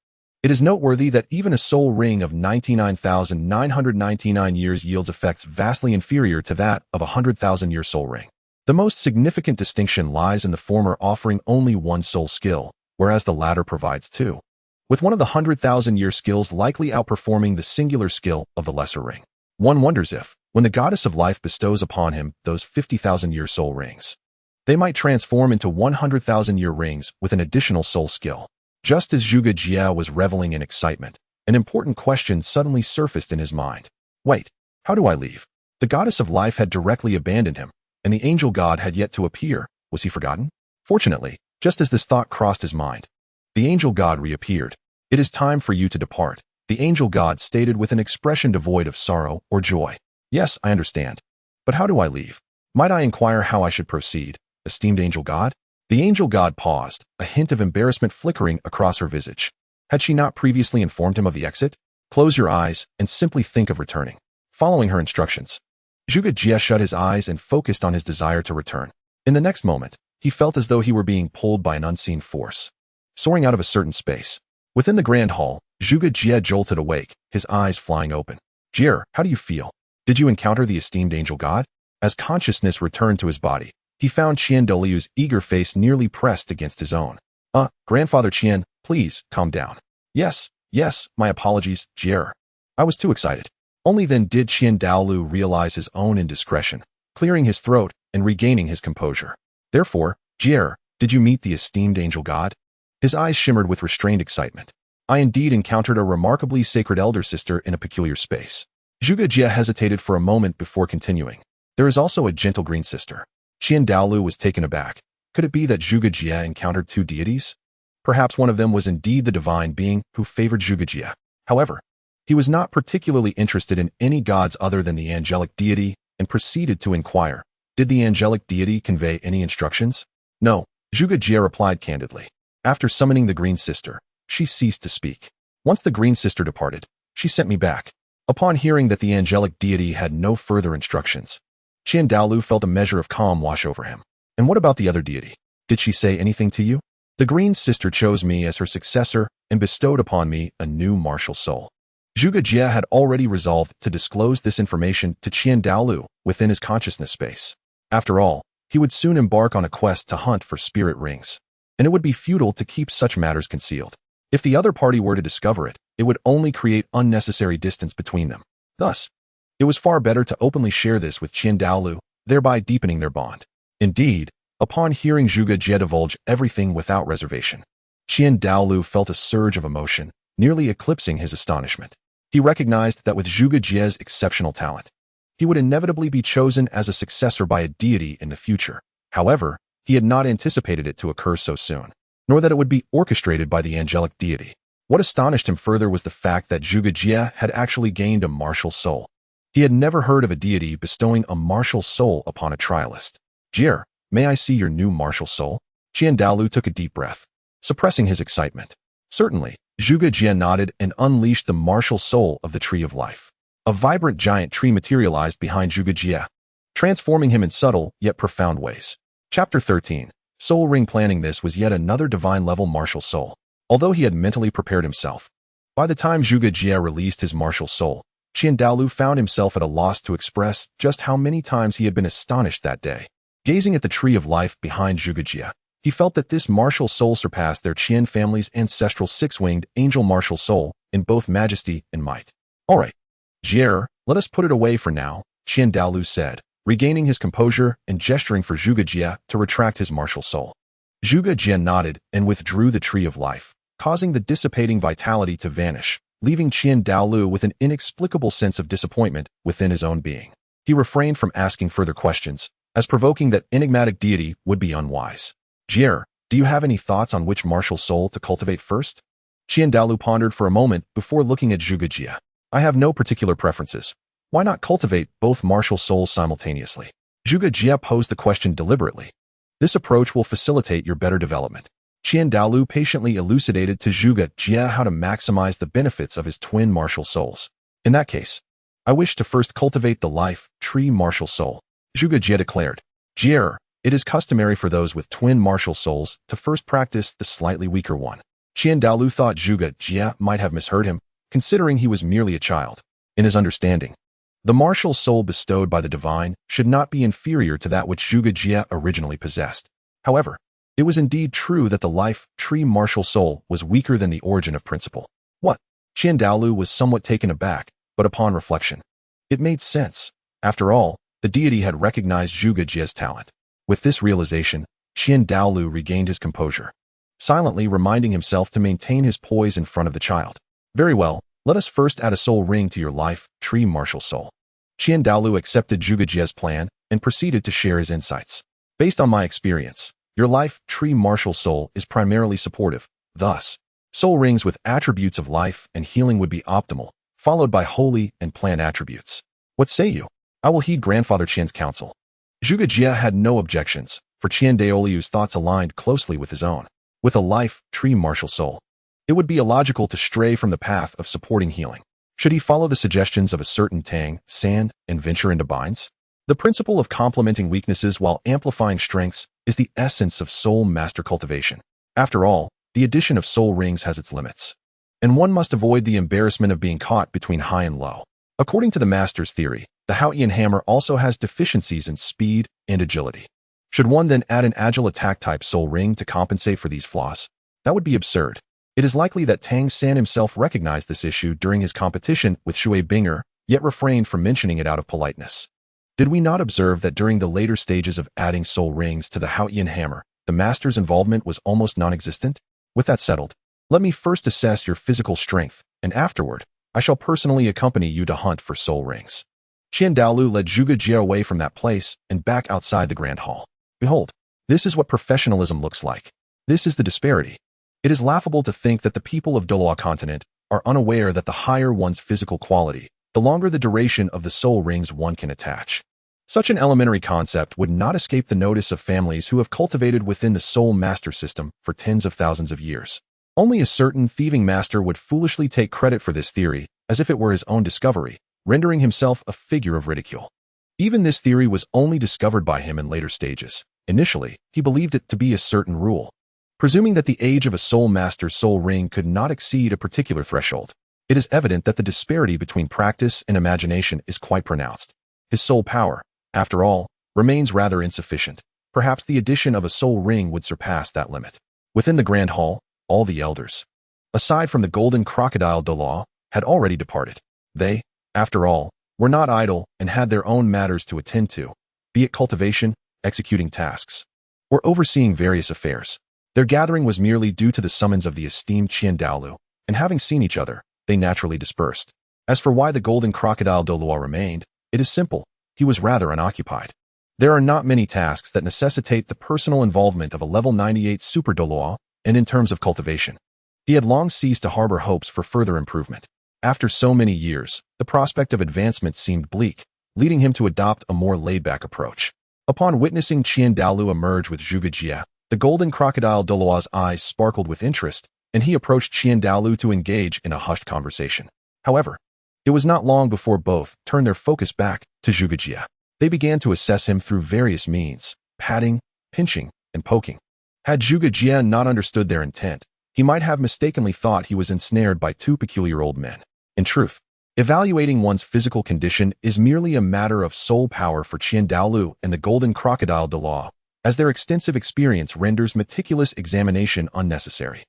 It is noteworthy that even a soul ring of 99,999 years yields effects vastly inferior to that of a 100,000-year soul ring. The most significant distinction lies in the former offering only 1 soul skill, whereas the latter provides 2, with one of the 100,000-year skills likely outperforming the singular skill of the lesser ring. One wonders if, when the goddess of life bestows upon him those 50,000-year soul rings, they might transform into 100,000-year rings with an additional soul skill. Just as Zhuge Jie was reveling in excitement, an important question suddenly surfaced in his mind. Wait, how do I leave? The goddess of life had directly abandoned him, and the angel god had yet to appear. Was he forgotten? Fortunately, just as this thought crossed his mind, the angel god reappeared. It is time for you to depart. the angel god stated with an expression devoid of sorrow or joy. Yes, I understand. But how do I leave? Might I inquire how I should proceed, esteemed angel god? The angel god paused, a hint of embarrassment flickering across her visage. Had she not previously informed him of the exit? Close your eyes and simply think of returning. Following her instructions, Zhuge Jie shut his eyes and focused on his desire to return. In the next moment, he felt as though he were being pulled by an unseen force, soaring out of a certain space. Within the grand hall, Zhuge Jie jolted awake, his eyes flying open. Jie, how do you feel? Did you encounter the esteemed angel god? As consciousness returned to his body, he found Qian Douluo's eager face nearly pressed against his own. Grandfather Qian, please, calm down. Yes, my apologies, Jie. I was too excited. Only then did Qian Douluo realize his own indiscretion, clearing his throat and regaining his composure. Therefore, Jie, did you meet the esteemed angel god? His eyes shimmered with restrained excitement. I indeed encountered a remarkably sacred elder sister in a peculiar space. Zhuge Jie hesitated for a moment before continuing. There is also a gentle green sister. Qian Douluo was taken aback. Could it be that Zhuge Jie encountered two deities? Perhaps one of them was indeed the divine being who favored Zhuge Jie. However, he was not particularly interested in any gods other than the angelic deity and proceeded to inquire, did the angelic deity convey any instructions? No, Zhuge Jie replied candidly. After summoning the green sister, she ceased to speak. Once the green sister departed, she sent me back. Upon hearing that the angelic deity had no further instructions, Qian Douluo felt a measure of calm wash over him. And what about the other deity? Did she say anything to you? The green sister chose me as her successor and bestowed upon me a new martial soul. Zhuge Jie had already resolved to disclose this information to Qian Douluo within his consciousness space. After all, he would soon embark on a quest to hunt for spirit rings, and it would be futile to keep such matters concealed. If the other party were to discover it, it would only create unnecessary distance between them. Thus, it was far better to openly share this with Qian Douluo, thereby deepening their bond. Indeed, upon hearing Zhuge Jie divulge everything without reservation, Qian Douluo felt a surge of emotion, nearly eclipsing his astonishment. He recognized that with Zhuge Jie's exceptional talent, he would inevitably be chosen as a successor by a deity in the future. However, he had not anticipated it to occur so soon, nor that it would be orchestrated by the angelic deity. What astonished him further was the fact that Zhuge Jie had actually gained a martial soul. He had never heard of a deity bestowing a martial soul upon a trialist. Jie, may I see your new martial soul? Qian Douluo took a deep breath, suppressing his excitement. Certainly, Zhuge Jie nodded and unleashed the martial soul of the Tree of Life. A vibrant giant tree materialized behind Zhuge Jie, transforming him in subtle yet profound ways. Chapter 13. Soul Ring. Planning this was yet another divine-level martial soul. Although he had mentally prepared himself, by the time Zhuge Jie released his martial soul, Qian Douluo found himself at a loss to express just how many times he had been astonished that day. Gazing at the Tree of Life behind Zhuge Jie, he felt that this martial soul surpassed their Qian family's ancestral six-winged angel martial soul in both majesty and might. All right, Jie, let us put it away for now, Qian Douluo said, regaining his composure and gesturing for Zhuge Jie to retract his martial soul. Zhuge Jie nodded and withdrew the Tree of Life, causing the dissipating vitality to vanish, leaving Qian Douluo with an inexplicable sense of disappointment within his own being. He refrained from asking further questions, as provoking that enigmatic deity would be unwise. Jie, do you have any thoughts on which martial soul to cultivate first? Qian Douluo pondered for a moment before looking at Zhuge Jie. I have no particular preferences. Why not cultivate both martial souls simultaneously? Zhuge Jie posed the question deliberately. This approach will facilitate your better development. Qian Douluo patiently elucidated to Zhuge Jie how to maximize the benefits of his twin martial souls. In that case, I wish to first cultivate the life tree martial soul, Zhuge Jie declared. Jie, it is customary for those with twin martial souls to first practice the slightly weaker one. Qian Douluo thought Zhuge Jie might have misheard him, considering he was merely a child. In his understanding, the martial soul bestowed by the divine should not be inferior to that which Zhuge Jie originally possessed. However, it was indeed true that the life tree martial soul was weaker than the origin of principle. What? Qian Douluo was somewhat taken aback, but upon reflection, it made sense. After all, the deity had recognized Zhuge Jie's talent. With this realization, Qian Douluo regained his composure, silently reminding himself to maintain his poise in front of the child. Very well, let us first add a soul ring to your life tree martial soul. Qian Douluo accepted Zhuge Jie's plan and proceeded to share his insights. Based on my experience, your life tree martial soul is primarily supportive. Thus, Soul rings with attributes of life and healing would be optimal, followed by holy and plant attributes. What say you? I will heed Grandfather Qian's counsel. Zhuge Jie had no objections, for Qian Daoliu's thoughts aligned closely with his own. With a life, tree martial soul, it would be illogical to stray from the path of supporting healing. Should he follow the suggestions of a certain Tang, Sand, and venture into binds? The principle of complementing weaknesses while amplifying strengths is the essence of soul master cultivation. After all, the addition of soul rings has its limits, and one must avoid the embarrassment of being caught between high and low. According to the master's theory, the Haotian hammer also has deficiencies in speed and agility. Should one then add an agile attack type soul ring to compensate for these flaws? That would be absurd. It is likely that Tang San himself recognized this issue during his competition with Shui Binger, yet refrained from mentioning it out of politeness. Did we not observe that during the later stages of adding soul rings to the Haotian hammer, the master's involvement was almost non-existent? With that settled, let me first assess your physical strength, and afterward, I shall personally accompany you to hunt for soul rings. Qian Daolu led Zhuge Jie away from that place and back outside the grand hall. Behold, this is what professionalism looks like. This is the disparity. It is laughable to think that the people of Douluo Continent are unaware that the higher one's physical quality, the longer the duration of the soul rings one can attach. Such an elementary concept would not escape the notice of families who have cultivated within the soul master system for tens of thousands of years. Only a certain thieving master would foolishly take credit for this theory as if it were his own discovery, rendering himself a figure of ridicule. Even this theory was only discovered by him in later stages. Initially, he believed it to be a certain rule. Presuming that the age of a soul master's soul ring could not exceed a particular threshold, it is evident that the disparity between practice and imagination is quite pronounced. His soul power, after all, remains rather insufficient. Perhaps the addition of a soul ring would surpass that limit. Within the grand hall, all the elders, aside from the golden crocodile Douluo, had already departed. They, after all, were not idle and had their own matters to attend to, be it cultivation, executing tasks, or overseeing various affairs. Their gathering was merely due to the summons of the esteemed Qian Daolu, and having seen each other, they naturally dispersed. As for why the golden crocodile Douluo remained, it is simple. He was rather unoccupied. There are not many tasks that necessitate the personal involvement of a level 98 super Douluo, and in terms of cultivation, he had long ceased to harbor hopes for further improvement. After so many years, the prospect of advancement seemed bleak, leading him to adopt a more laid-back approach. Upon witnessing Qian Daolu emerge with Zhuge Jie, the golden crocodile Douluo's eyes sparkled with interest, and he approached Qian Daolu to engage in a hushed conversation. However, it was not long before both turned their focus back to Zhuge Jie. They began to assess him through various means, patting, pinching, and poking. Had Zhuge Jie not understood their intent, he might have mistakenly thought he was ensnared by two peculiar old men. In truth, evaluating one's physical condition is merely a matter of soul power for Qian Daolu and the golden crocodile Douluo, as their extensive experience renders meticulous examination unnecessary.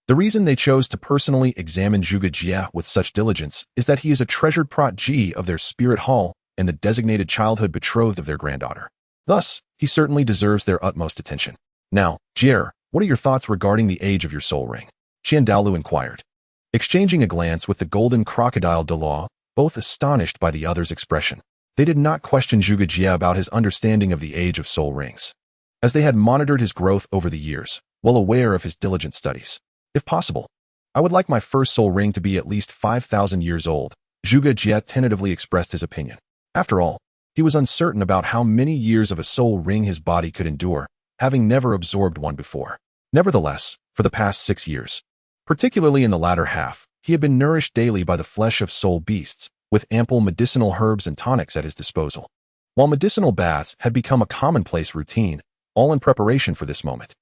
The reason they chose to personally examine Zhuge Jie with such diligence is that he is a treasured protégé of their spirit hall and the designated childhood betrothed of their granddaughter. Thus, he certainly deserves their utmost attention. Now, Jie, what are your thoughts regarding the age of your soul ring? Qian Daolu inquired. Exchanging a glance with the golden crocodile Douluo, both astonished by the other's expression, they did not question Zhuge Jie about his understanding of the age of soul rings, as they had monitored his growth over the years, well aware of his diligent studies. If possible, I would like my first soul ring to be at least 5,000 years old, Zhuge Jie tentatively expressed his opinion. After all, he was uncertain about how many years of a soul ring his body could endure, having never absorbed one before. Nevertheless, for the past 6 years, particularly in the latter half, he had been nourished daily by the flesh of soul beasts, with ample medicinal herbs and tonics at his disposal. While medicinal baths had become a commonplace routine, all in preparation for this moment,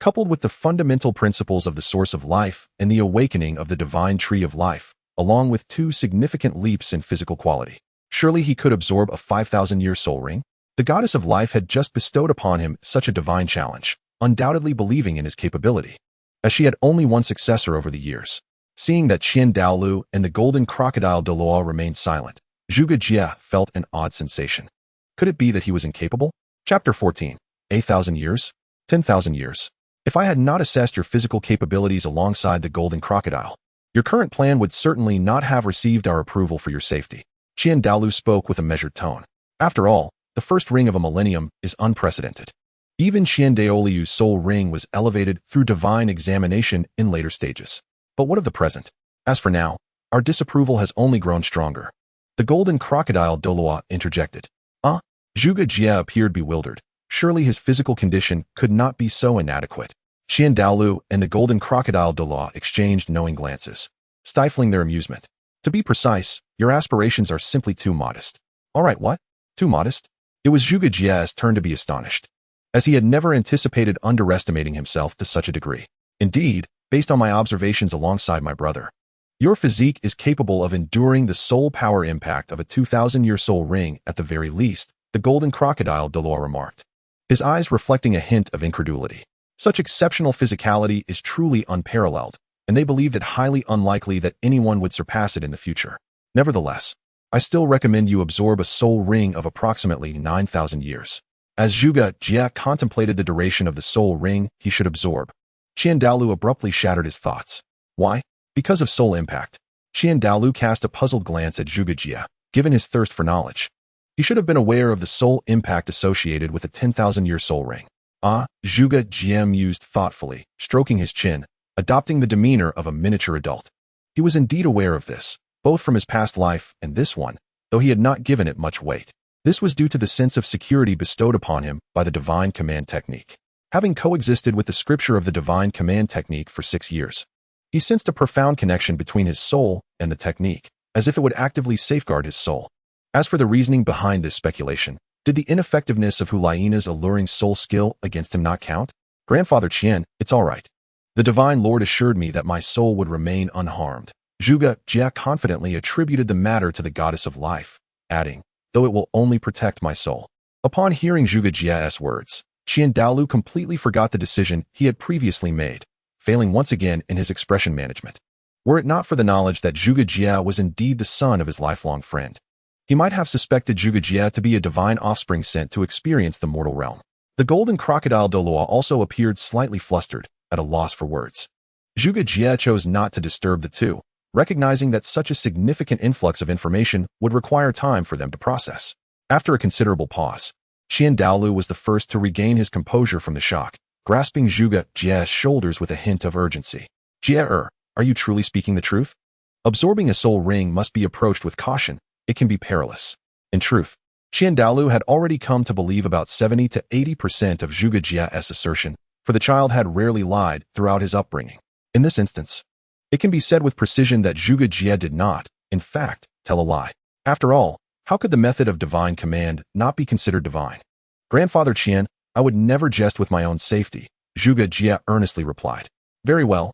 coupled with the fundamental principles of the source of life and the awakening of the divine tree of life, along with 2 significant leaps in physical quality. Surely he could absorb a 5,000-year soul ring? The goddess of life had just bestowed upon him such a divine challenge, undoubtedly believing in his capability, as she had only one successor over the years. Seeing that Qian Daolu and the golden crocodile Douluo remained silent, Zhuge Jie felt an odd sensation. Could it be that he was incapable? Chapter 14. 8,000 years? 10,000 years? If I had not assessed your physical capabilities alongside the golden crocodile, your current plan would certainly not have received our approval for your safety. Qian Daolu spoke with a measured tone. After all, the first ring of a millennium is unprecedented. Even Qian Daoliu's soul ring was elevated through divine examination in later stages. But what of the present? As for now, our disapproval has only grown stronger. The golden crocodile Douluo interjected. Zhuge Jie appeared bewildered. Surely his physical condition could not be so inadequate. Qian Douluo and the golden crocodile Douluo exchanged knowing glances, stifling their amusement. To be precise, your aspirations are simply too modest. All right, what? Too modest? It was Zhuge Jie's turn to be astonished, as he had never anticipated underestimating himself to such a degree. Indeed, based on my observations alongside my brother, your physique is capable of enduring the soul power impact of a 2,000-year soul ring at the very least, the golden crocodile Douluo remarked, his eyes reflecting a hint of incredulity. Such exceptional physicality is truly unparalleled, and they believed it highly unlikely that anyone would surpass it in the future. Nevertheless, I still recommend you absorb a soul ring of approximately 9,000 years. As Zhuge Jie contemplated the duration of the soul ring he should absorb, Qian Douluo abruptly shattered his thoughts. Why? Because of soul impact. Qian Douluo cast a puzzled glance at Zhuge Jie, given his thirst for knowledge. He should have been aware of the soul impact associated with a 10,000-year soul ring. Zhuge Jie mused thoughtfully, stroking his chin, adopting the demeanor of a miniature adult. He was indeed aware of this, both from his past life and this one, though he had not given it much weight. This was due to the sense of security bestowed upon him by the divine command technique. Having coexisted with the scripture of the divine command technique for 6 years, he sensed a profound connection between his soul and the technique, as if it would actively safeguard his soul. As for the reasoning behind this speculation, did the ineffectiveness of Hulaiina's alluring soul skill against him not count? Grandfather Qian, it's all right. The Divine Lord assured me that my soul would remain unharmed. Zhuge Jie confidently attributed the matter to the goddess of life, adding, though it will only protect my soul. Upon hearing Zhuge Jie's words, Qian Douluo completely forgot the decision he had previously made, failing once again in his expression management. Were it not for the knowledge that Zhuge Jie was indeed the son of his lifelong friend, he might have suspected Zhuge Jie to be a divine offspring sent to experience the mortal realm. The golden crocodile Douluo also appeared slightly flustered, at a loss for words. Zhuge Jie chose not to disturb the two, recognizing that such a significant influx of information would require time for them to process. After a considerable pause, Qian Douluo was the first to regain his composure from the shock, grasping Zhuge Jie's shoulders with a hint of urgency. Jie, are you truly speaking the truth? Absorbing a soul ring must be approached with caution. It can be perilous. In truth, Qian Douluo had already come to believe about 70 to 80% of Zhuge Jie's assertion, for the child had rarely lied throughout his upbringing. In this instance, it can be said with precision that Zhuge Jie did not, in fact, tell a lie. After all, how could the method of divine command not be considered divine? Grandfather Qian, I would never jest with my own safety, Zhuge Jie earnestly replied. Very well,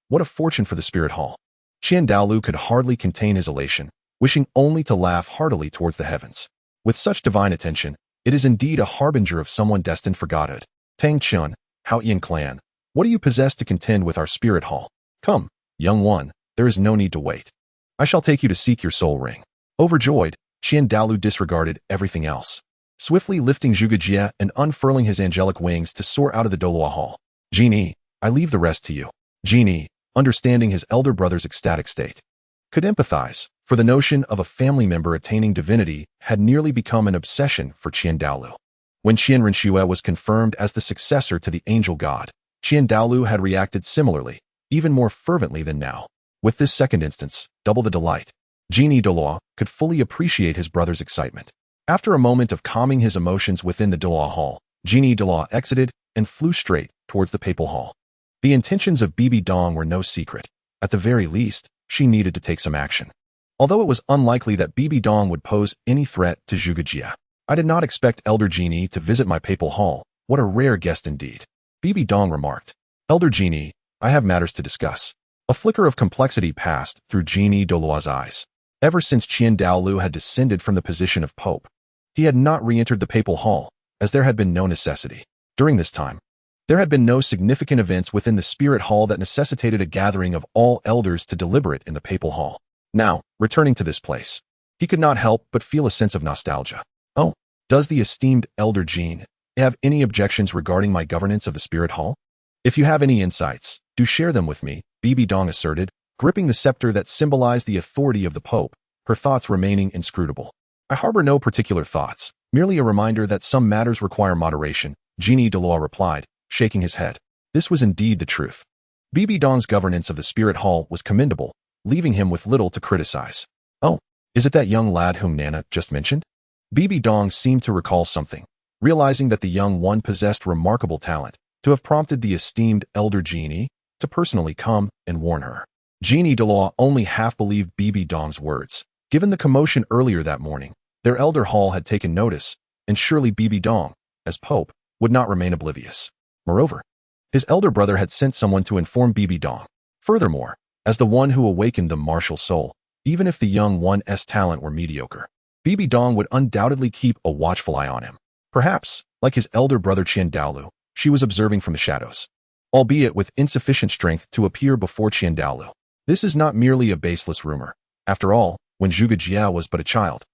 what a fortune for the spirit hall. Qian Douluo could hardly contain his elation, wishing only to laugh heartily towards the heavens. With such divine attention, it is indeed a harbinger of someone destined for godhood. Tang Chun, Hao Yin clan, what do you possess to contend with our spirit hall? Come, young one, there is no need to wait. I shall take you to seek your soul ring. Overjoyed, Qian Douluo disregarded everything else, swiftly lifting Zhuge Jie and unfurling his angelic wings to soar out of the Douluo hall. Genie, I leave the rest to you. Genie, understanding his elder brother's ecstatic state, could empathize, for the notion of a family member attaining divinity had nearly become an obsession for Qian Douluo. When Qian Renxue was confirmed as the successor to the angel god, Qian Douluo had reacted similarly, even more fervently than now. With this second instance, double the delight. Genie Douluo could fully appreciate his brother's excitement. After a moment of calming his emotions within the Douluo hall, Genie Douluo exited and flew straight towards the papal hall. The intentions of Bibi Dong were no secret. At the very least, she needed to take some action. Although it was unlikely that Bibi Dong would pose any threat to Zhuge Jie, I did not expect Elder Genie to visit my papal hall. What a rare guest indeed. Bibi Dong remarked. Elder Genie, I have matters to discuss. A flicker of complexity passed through Genie Douluo's eyes. Ever since Qian Douluo had descended from the position of pope, he had not re-entered the papal hall, as there had been no necessity. During this time, there had been no significant events within the spirit hall that necessitated a gathering of all elders to deliberate in the papal hall. Now, returning to this place, he could not help but feel a sense of nostalgia. Oh, does the esteemed Elder Gene have any objections regarding my governance of the spirit hall? If you have any insights, do share them with me, Bibi Dong asserted, gripping the scepter that symbolized the authority of the Pope, her thoughts remaining inscrutable. I harbor no particular thoughts, merely a reminder that some matters require moderation, Genie Douluo replied, shaking his head. This was indeed the truth. Bibi Dong's governance of the Spirit Hall was commendable, leaving him with little to criticize. Oh, is it that young lad whom Nana just mentioned? Bibi Dong seemed to recall something, realizing that the young one possessed remarkable talent, to have prompted the esteemed elder genie to personally come and warn her. Genie Douluo only half believed Bibi Dong's words. Given the commotion earlier that morning, their elder hall had taken notice, and surely Bibi Dong, as Pope, would not remain oblivious. Moreover, his elder brother had sent someone to inform Bibi Dong. Furthermore, as the one who awakened the martial soul, even if the young one's talent were mediocre, Bibi Dong would undoubtedly keep a watchful eye on him. Perhaps, like his elder brother Qian Douluo, she was observing from the shadows, albeit with insufficient strength to appear before Qian Douluo. This is not merely a baseless rumor. After all, when Zhuge Jie was but a child,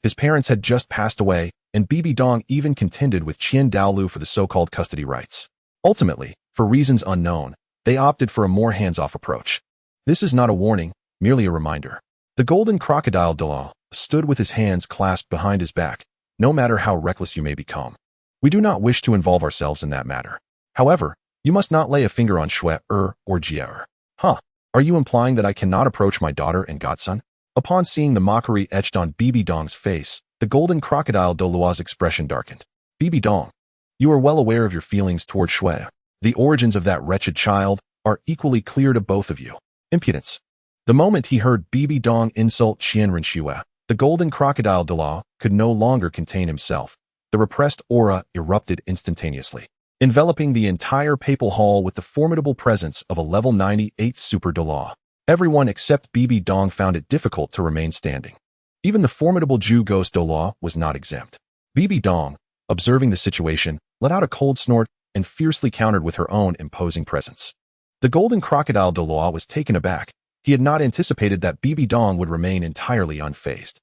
his parents had just passed away, and Bibi Dong even contended with Qian Douluo for the so-called custody rights. Ultimately, for reasons unknown, they opted for a more hands-off approach. This is not a warning, merely a reminder. The golden crocodile Douluo stood with his hands clasped behind his back. No matter how reckless you may become, we do not wish to involve ourselves in that matter. However, you must not lay a finger on Shui or Jie. Huh? Are you implying that I cannot approach my daughter and godson? Upon seeing the mockery etched on Bibi Dong's face, the golden crocodile Douluo's expression darkened. Bibi Dong, you are well aware of your feelings toward Shui. The origins of that wretched child are equally clear to both of you. Impudence. The moment he heard Bibi Dong insult Qianren Shui, the golden crocodile Douluo could no longer contain himself. The repressed aura erupted instantaneously, enveloping the entire papal hall with the formidable presence of a level 98 super Douluo. Everyone except Bibi Dong found it difficult to remain standing. Even the formidable Zhu Ghost Douluo was not exempt. Bibi Dong, observing the situation, let out a cold snort and fiercely countered with her own imposing presence. The golden crocodile Douluo was taken aback. He had not anticipated that Bibi Dong would remain entirely unfazed.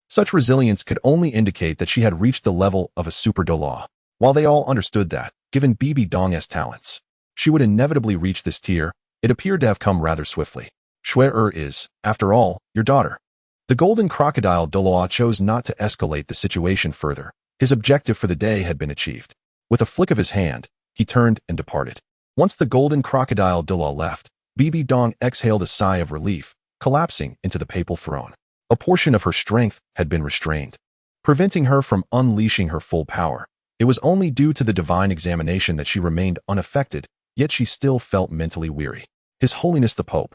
Such resilience could only indicate that she had reached the level of a super Douluo. While they all understood that, given Bibi Dong's talents, she would inevitably reach this tier, it appeared to have come rather swiftly. Shui is, after all, your daughter. The golden crocodile Douluo chose not to escalate the situation further. His objective for the day had been achieved. With a flick of his hand, he turned and departed. Once the golden crocodile Douluo left, Bibi Dong exhaled a sigh of relief, collapsing into the papal throne. A portion of her strength had been restrained, preventing her from unleashing her full power. It was only due to the divine examination that she remained unaffected, yet she still felt mentally weary. His Holiness the Pope,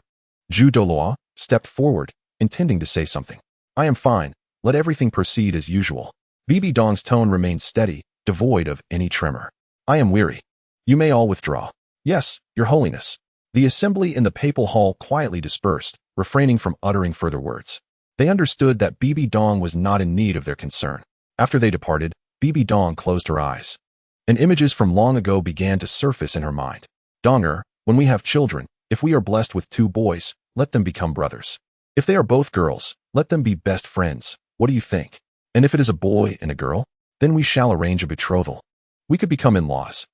Zhu Douluo, stepped forward, intending to say something. I am fine, let everything proceed as usual. Bibi Dong's tone remained steady, devoid of any tremor. I am weary. You may all withdraw. Yes, Your Holiness. The assembly in the papal hall quietly dispersed, refraining from uttering further words. They understood that Bibi Dong was not in need of their concern. After they departed, Bibi Dong closed her eyes, and images from long ago began to surface in her mind. Donger, when we have children, if we are blessed with 2 boys, let them become brothers. If they are both girls, let them be best friends. What do you think? And if it is a boy and a girl, then we shall arrange a betrothal. We could become in-laws.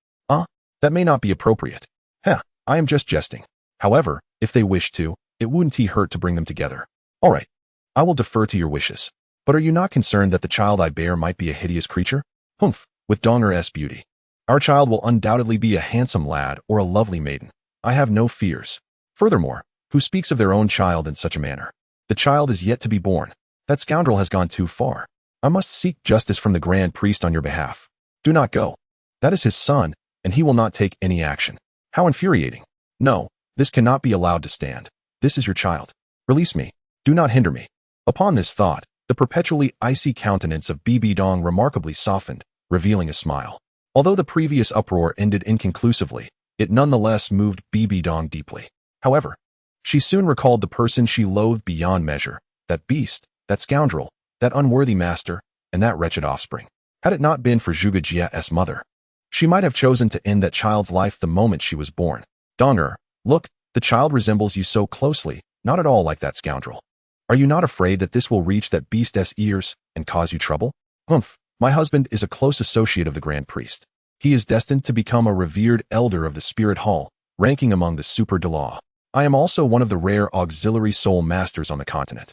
That may not be appropriate. I am just jesting. However, if they wish to, it wouldn't hurt to bring them together. All right, I will defer to your wishes. But are you not concerned that the child I bear might be a hideous creature? Humph, with Donger's beauty. Our child will undoubtedly be a handsome lad or a lovely maiden. I have no fears. Furthermore, who speaks of their own child in such a manner? The child is yet to be born. That scoundrel has gone too far. I must seek justice from the Grand Priest on your behalf. Do not go. That is his son, and he will not take any action. How infuriating. No, this cannot be allowed to stand. This is your child. Release me. Do not hinder me. Upon this thought, the perpetually icy countenance of Bibi Dong remarkably softened, revealing a smile. Although the previous uproar ended inconclusively, it nonetheless moved Bibi Dong deeply. However, she soon recalled the person she loathed beyond measure, that beast, that scoundrel, that unworthy master, and that wretched offspring. Had it not been for Zhuge Jie's mother, she might have chosen to end that child's life the moment she was born. Donger, look, the child resembles you so closely, not at all like that scoundrel. Are you not afraid that this will reach that beast's ears and cause you trouble? Humph, my husband is a close associate of the Grand Priest. He is destined to become a revered elder of the Spirit Hall, ranking among the Super Douluo. I am also one of the rare auxiliary soul masters on the continent.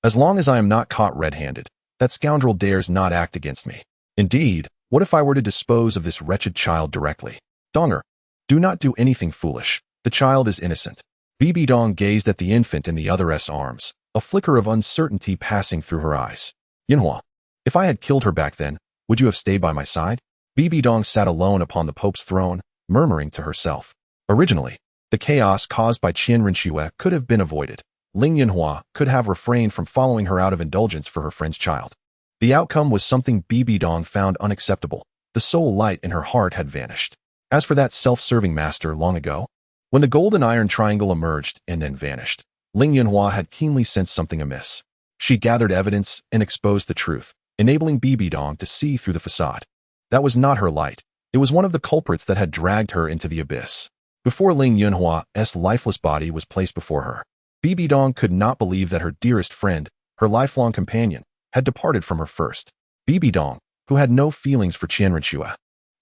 As long as I am not caught red-handed, that scoundrel dares not act against me. Indeed, what if I were to dispose of this wretched child directly? Donger, do not do anything foolish. The child is innocent. Bibi Dong gazed at the infant in the other's arms, a flicker of uncertainty passing through her eyes. Yinhua, if I had killed her back then, would you have stayed by my side? Bibi Dong sat alone upon the Pope's throne, murmuring to herself. Originally, the chaos caused by Qian Renxue could have been avoided. Ling Yinhua could have refrained from following her out of indulgence for her friend's child. The outcome was something Bibi Dong found unacceptable. The soul light in her heart had vanished. As for that self-serving master long ago, when the golden iron triangle emerged and then vanished, Ling Yinhua had keenly sensed something amiss. She gathered evidence and exposed the truth, enabling Bibi Dong to see through the facade. That was not her light. It was one of the culprits that had dragged her into the abyss. Before Ling Yinhua's lifeless body was placed before her, Bibi Dong could not believe that her dearest friend, her lifelong companion, had departed from her first. Bibi Dong, who had no feelings for Qian Renxue,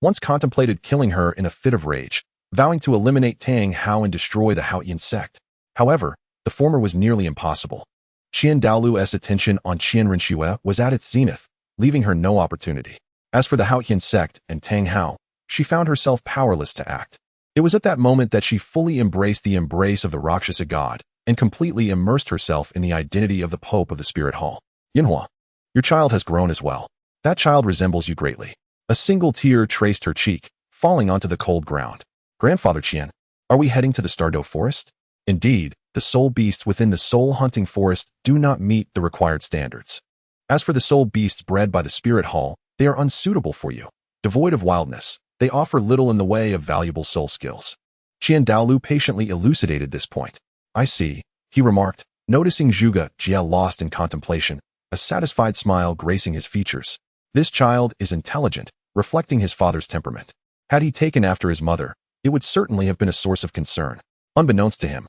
once contemplated killing her in a fit of rage, vowing to eliminate Tang Hao and destroy the Haotian sect. However, the former was nearly impossible. Qian Douluo's attention on Qian Renxue was at its zenith, leaving her no opportunity. As for the Haotian sect and Tang Hao, she found herself powerless to act. It was at that moment that she fully embraced the embrace of the Rakshasa god and completely immersed herself in the identity of the Pope of the Spirit Hall. Yinhua, your child has grown as well. That child resembles you greatly. A single tear traced her cheek, falling onto the cold ground. Grandfather Qian, are we heading to the Stardew Forest? Indeed, the soul beasts within the soul-hunting forest do not meet the required standards. As for the soul beasts bred by the Spirit Hall, they are unsuitable for you. Devoid of wildness, they offer little in the way of valuable soul skills. Qian Douluo patiently elucidated this point. I see, he remarked, noticing Zhuge Jie lost in contemplation, a satisfied smile gracing his features. This child is intelligent, reflecting his father's temperament. Had he taken after his mother, it would certainly have been a source of concern. Unbeknownst to him,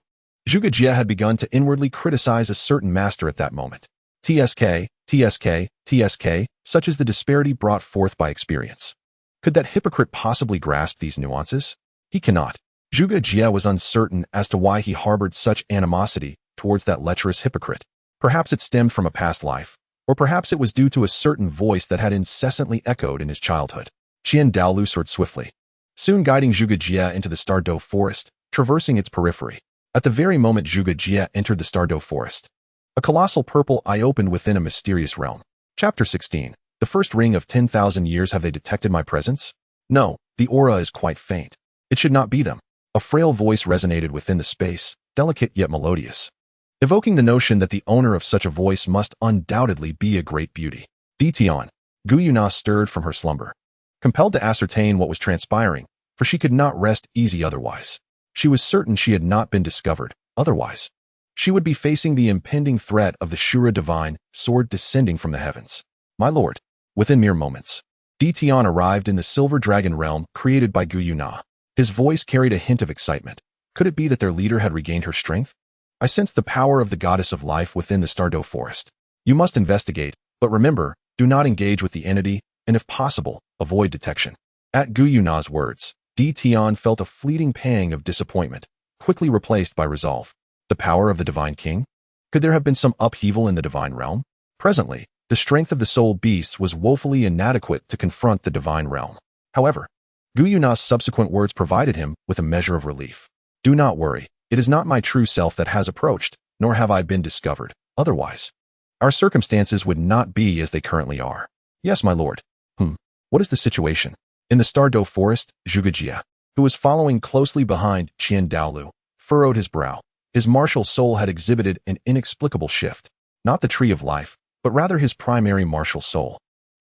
Zhuge Jie had begun to inwardly criticize a certain master at that moment. TSK, such as the disparity brought forth by experience. Could that hypocrite possibly grasp these nuances? He cannot. Zhuge Jie was uncertain as to why he harbored such animosity towards that lecherous hypocrite. Perhaps it stemmed from a past life, or perhaps it was due to a certain voice that had incessantly echoed in his childhood. Qian Douluo soared swiftly, soon guiding Zhuge Jie into the Stardew Forest, traversing its periphery. At the very moment Zhuge Jie entered the Stardew Forest, a colossal purple eye opened within a mysterious realm. Chapter 16. The first ring of 10,000 years. Have they detected my presence? No, the aura is quite faint. It should not be them. A frail voice resonated within the space, delicate yet melodious, evoking the notion that the owner of such a voice must undoubtedly be a great beauty. Deities. Gu Yuna stirred from her slumber, compelled to ascertain what was transpiring, for she could not rest easy otherwise. She was certain she had not been discovered, otherwise she would be facing the impending threat of the Shura divine sword descending from the heavens. My lord, within mere moments, Deities arrived in the silver dragon realm created by Gu Yuna. His voice carried a hint of excitement. Could it be that their leader had regained her strength? I sensed the power of the goddess of life within the Stardew Forest. You must investigate, but remember, do not engage with the entity, and if possible, avoid detection. At Gu Yuna's words, Deities felt a fleeting pang of disappointment, quickly replaced by resolve. The power of the Divine King? Could there have been some upheaval in the divine realm? Presently, the strength of the soul beasts was woefully inadequate to confront the divine realm. However, Gu Yuna's subsequent words provided him with a measure of relief. Do not worry, it is not my true self that has approached, nor have I been discovered. Otherwise, our circumstances would not be as they currently are. Yes, my lord. What is the situation? In the Stardew Forest, Zhuge Jie, who was following closely behind Qian Douluo, furrowed his brow. His martial soul had exhibited an inexplicable shift. Not the tree of life, but rather his primary martial soul.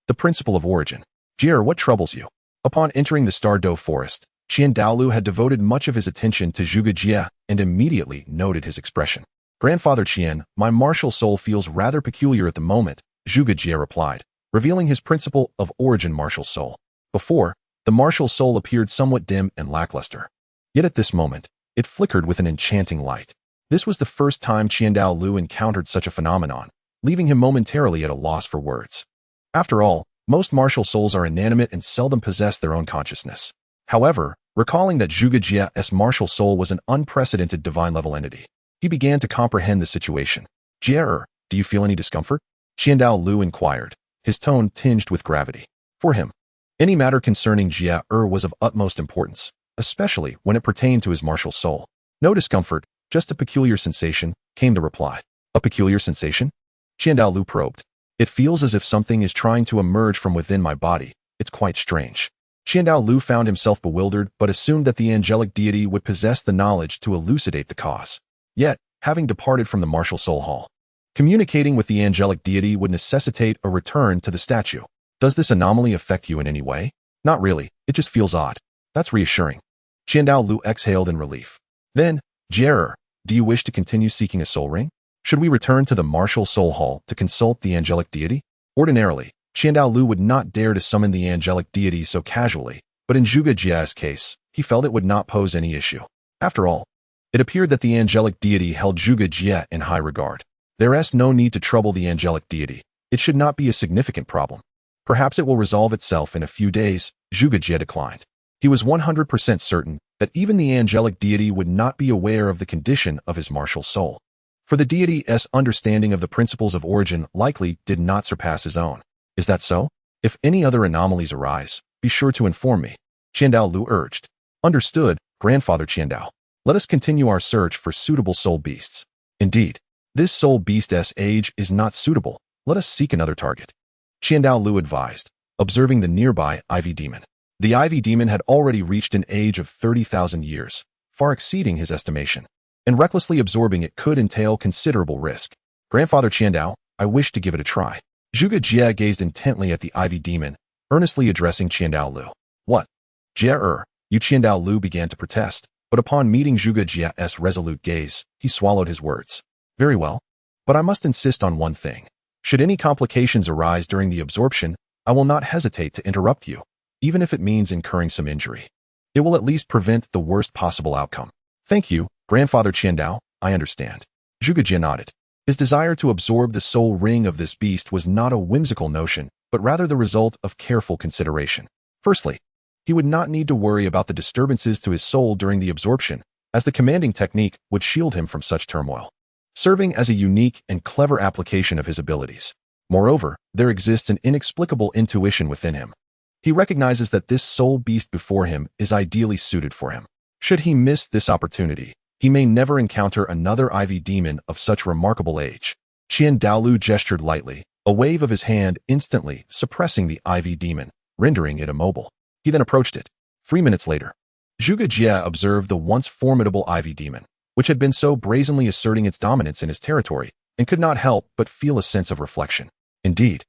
The principle of origin. Jie, what troubles you? Upon entering the Stardew Forest, Qian Douluo had devoted much of his attention to Zhuge Jie and immediately noted his expression. Grandfather Qian, my martial soul feels rather peculiar at the moment, Zhuge Jie replied, revealing his principle of origin martial soul. Before, the martial soul appeared somewhat dim and lackluster. Yet at this moment, it flickered with an enchanting light. This was the first time Qian Douluo encountered such a phenomenon, leaving him momentarily at a loss for words. After all, most martial souls are inanimate and seldom possess their own consciousness. However, recalling that Zhuge Jie's martial soul was an unprecedented divine-level entity, he began to comprehend the situation. Jie, do you feel any discomfort? Qian Douluo inquired, his tone tinged with gravity. For him, any matter concerning Jie was of utmost importance, especially when it pertained to his martial soul. No discomfort, just a peculiar sensation, came the reply. A peculiar sensation? Douluo probed. It feels as if something is trying to emerge from within my body. It's quite strange. Douluo found himself bewildered but assumed that the angelic deity would possess the knowledge to elucidate the cause. Yet, having departed from the martial soul hall, communicating with the angelic deity would necessitate a return to the statue. Does this anomaly affect you in any way? Not really, it just feels odd. That's reassuring. Douluo exhaled in relief. Then, Jie, do you wish to continue seeking a soul ring? Should we return to the martial soul hall to consult the angelic deity? Ordinarily, Douluo would not dare to summon the angelic deity so casually, but in Zhuge Jie's case, he felt it would not pose any issue. After all, it appeared that the angelic deity held Zhuge Jie in high regard. There is no need to trouble the angelic deity. It should not be a significant problem. Perhaps it will resolve itself in a few days, Zhuge Jie declined. He was 100% certain that even the angelic deity would not be aware of the condition of his martial soul. For the deity's understanding of the principles of origin likely did not surpass his own. Is that so? If any other anomalies arise, be sure to inform me, Douluo urged. Understood, Grandfather Douluo. Let us continue our search for suitable soul beasts. Indeed, this soul beast's age is not suitable. Let us seek another target, Douluo advised, observing the nearby ivy demon. The ivy demon had already reached an age of 30,000 years, far exceeding his estimation, and recklessly absorbing it could entail considerable risk. Grandfather Douluo, I wish to give it a try. Zhuge Jie gazed intently at the ivy demon, earnestly addressing Douluo. What? Jie, you Douluo began to protest, but upon meeting Zhuge Jie's resolute gaze, he swallowed his words. Very well, but I must insist on one thing. Should any complications arise during the absorption, I will not hesitate to interrupt you, even if it means incurring some injury. It will at least prevent the worst possible outcome. Thank you, Grandfather Douluo, I understand. Zhuge Jie nodded. His desire to absorb the soul ring of this beast was not a whimsical notion, but rather the result of careful consideration. Firstly, he would not need to worry about the disturbances to his soul during the absorption, as the commanding technique would shield him from such turmoil, serving as a unique and clever application of his abilities. Moreover, there exists an inexplicable intuition within him. He recognizes that this soul beast before him is ideally suited for him. Should he miss this opportunity, he may never encounter another ivy demon of such remarkable age. Douluo gestured lightly, a wave of his hand instantly suppressing the ivy demon, rendering it immobile. He then approached it. 3 minutes later, Zhuge Jie observed the once formidable ivy demon, which had been so brazenly asserting its dominance in his territory, and could not help but feel a sense of reflection. Indeed,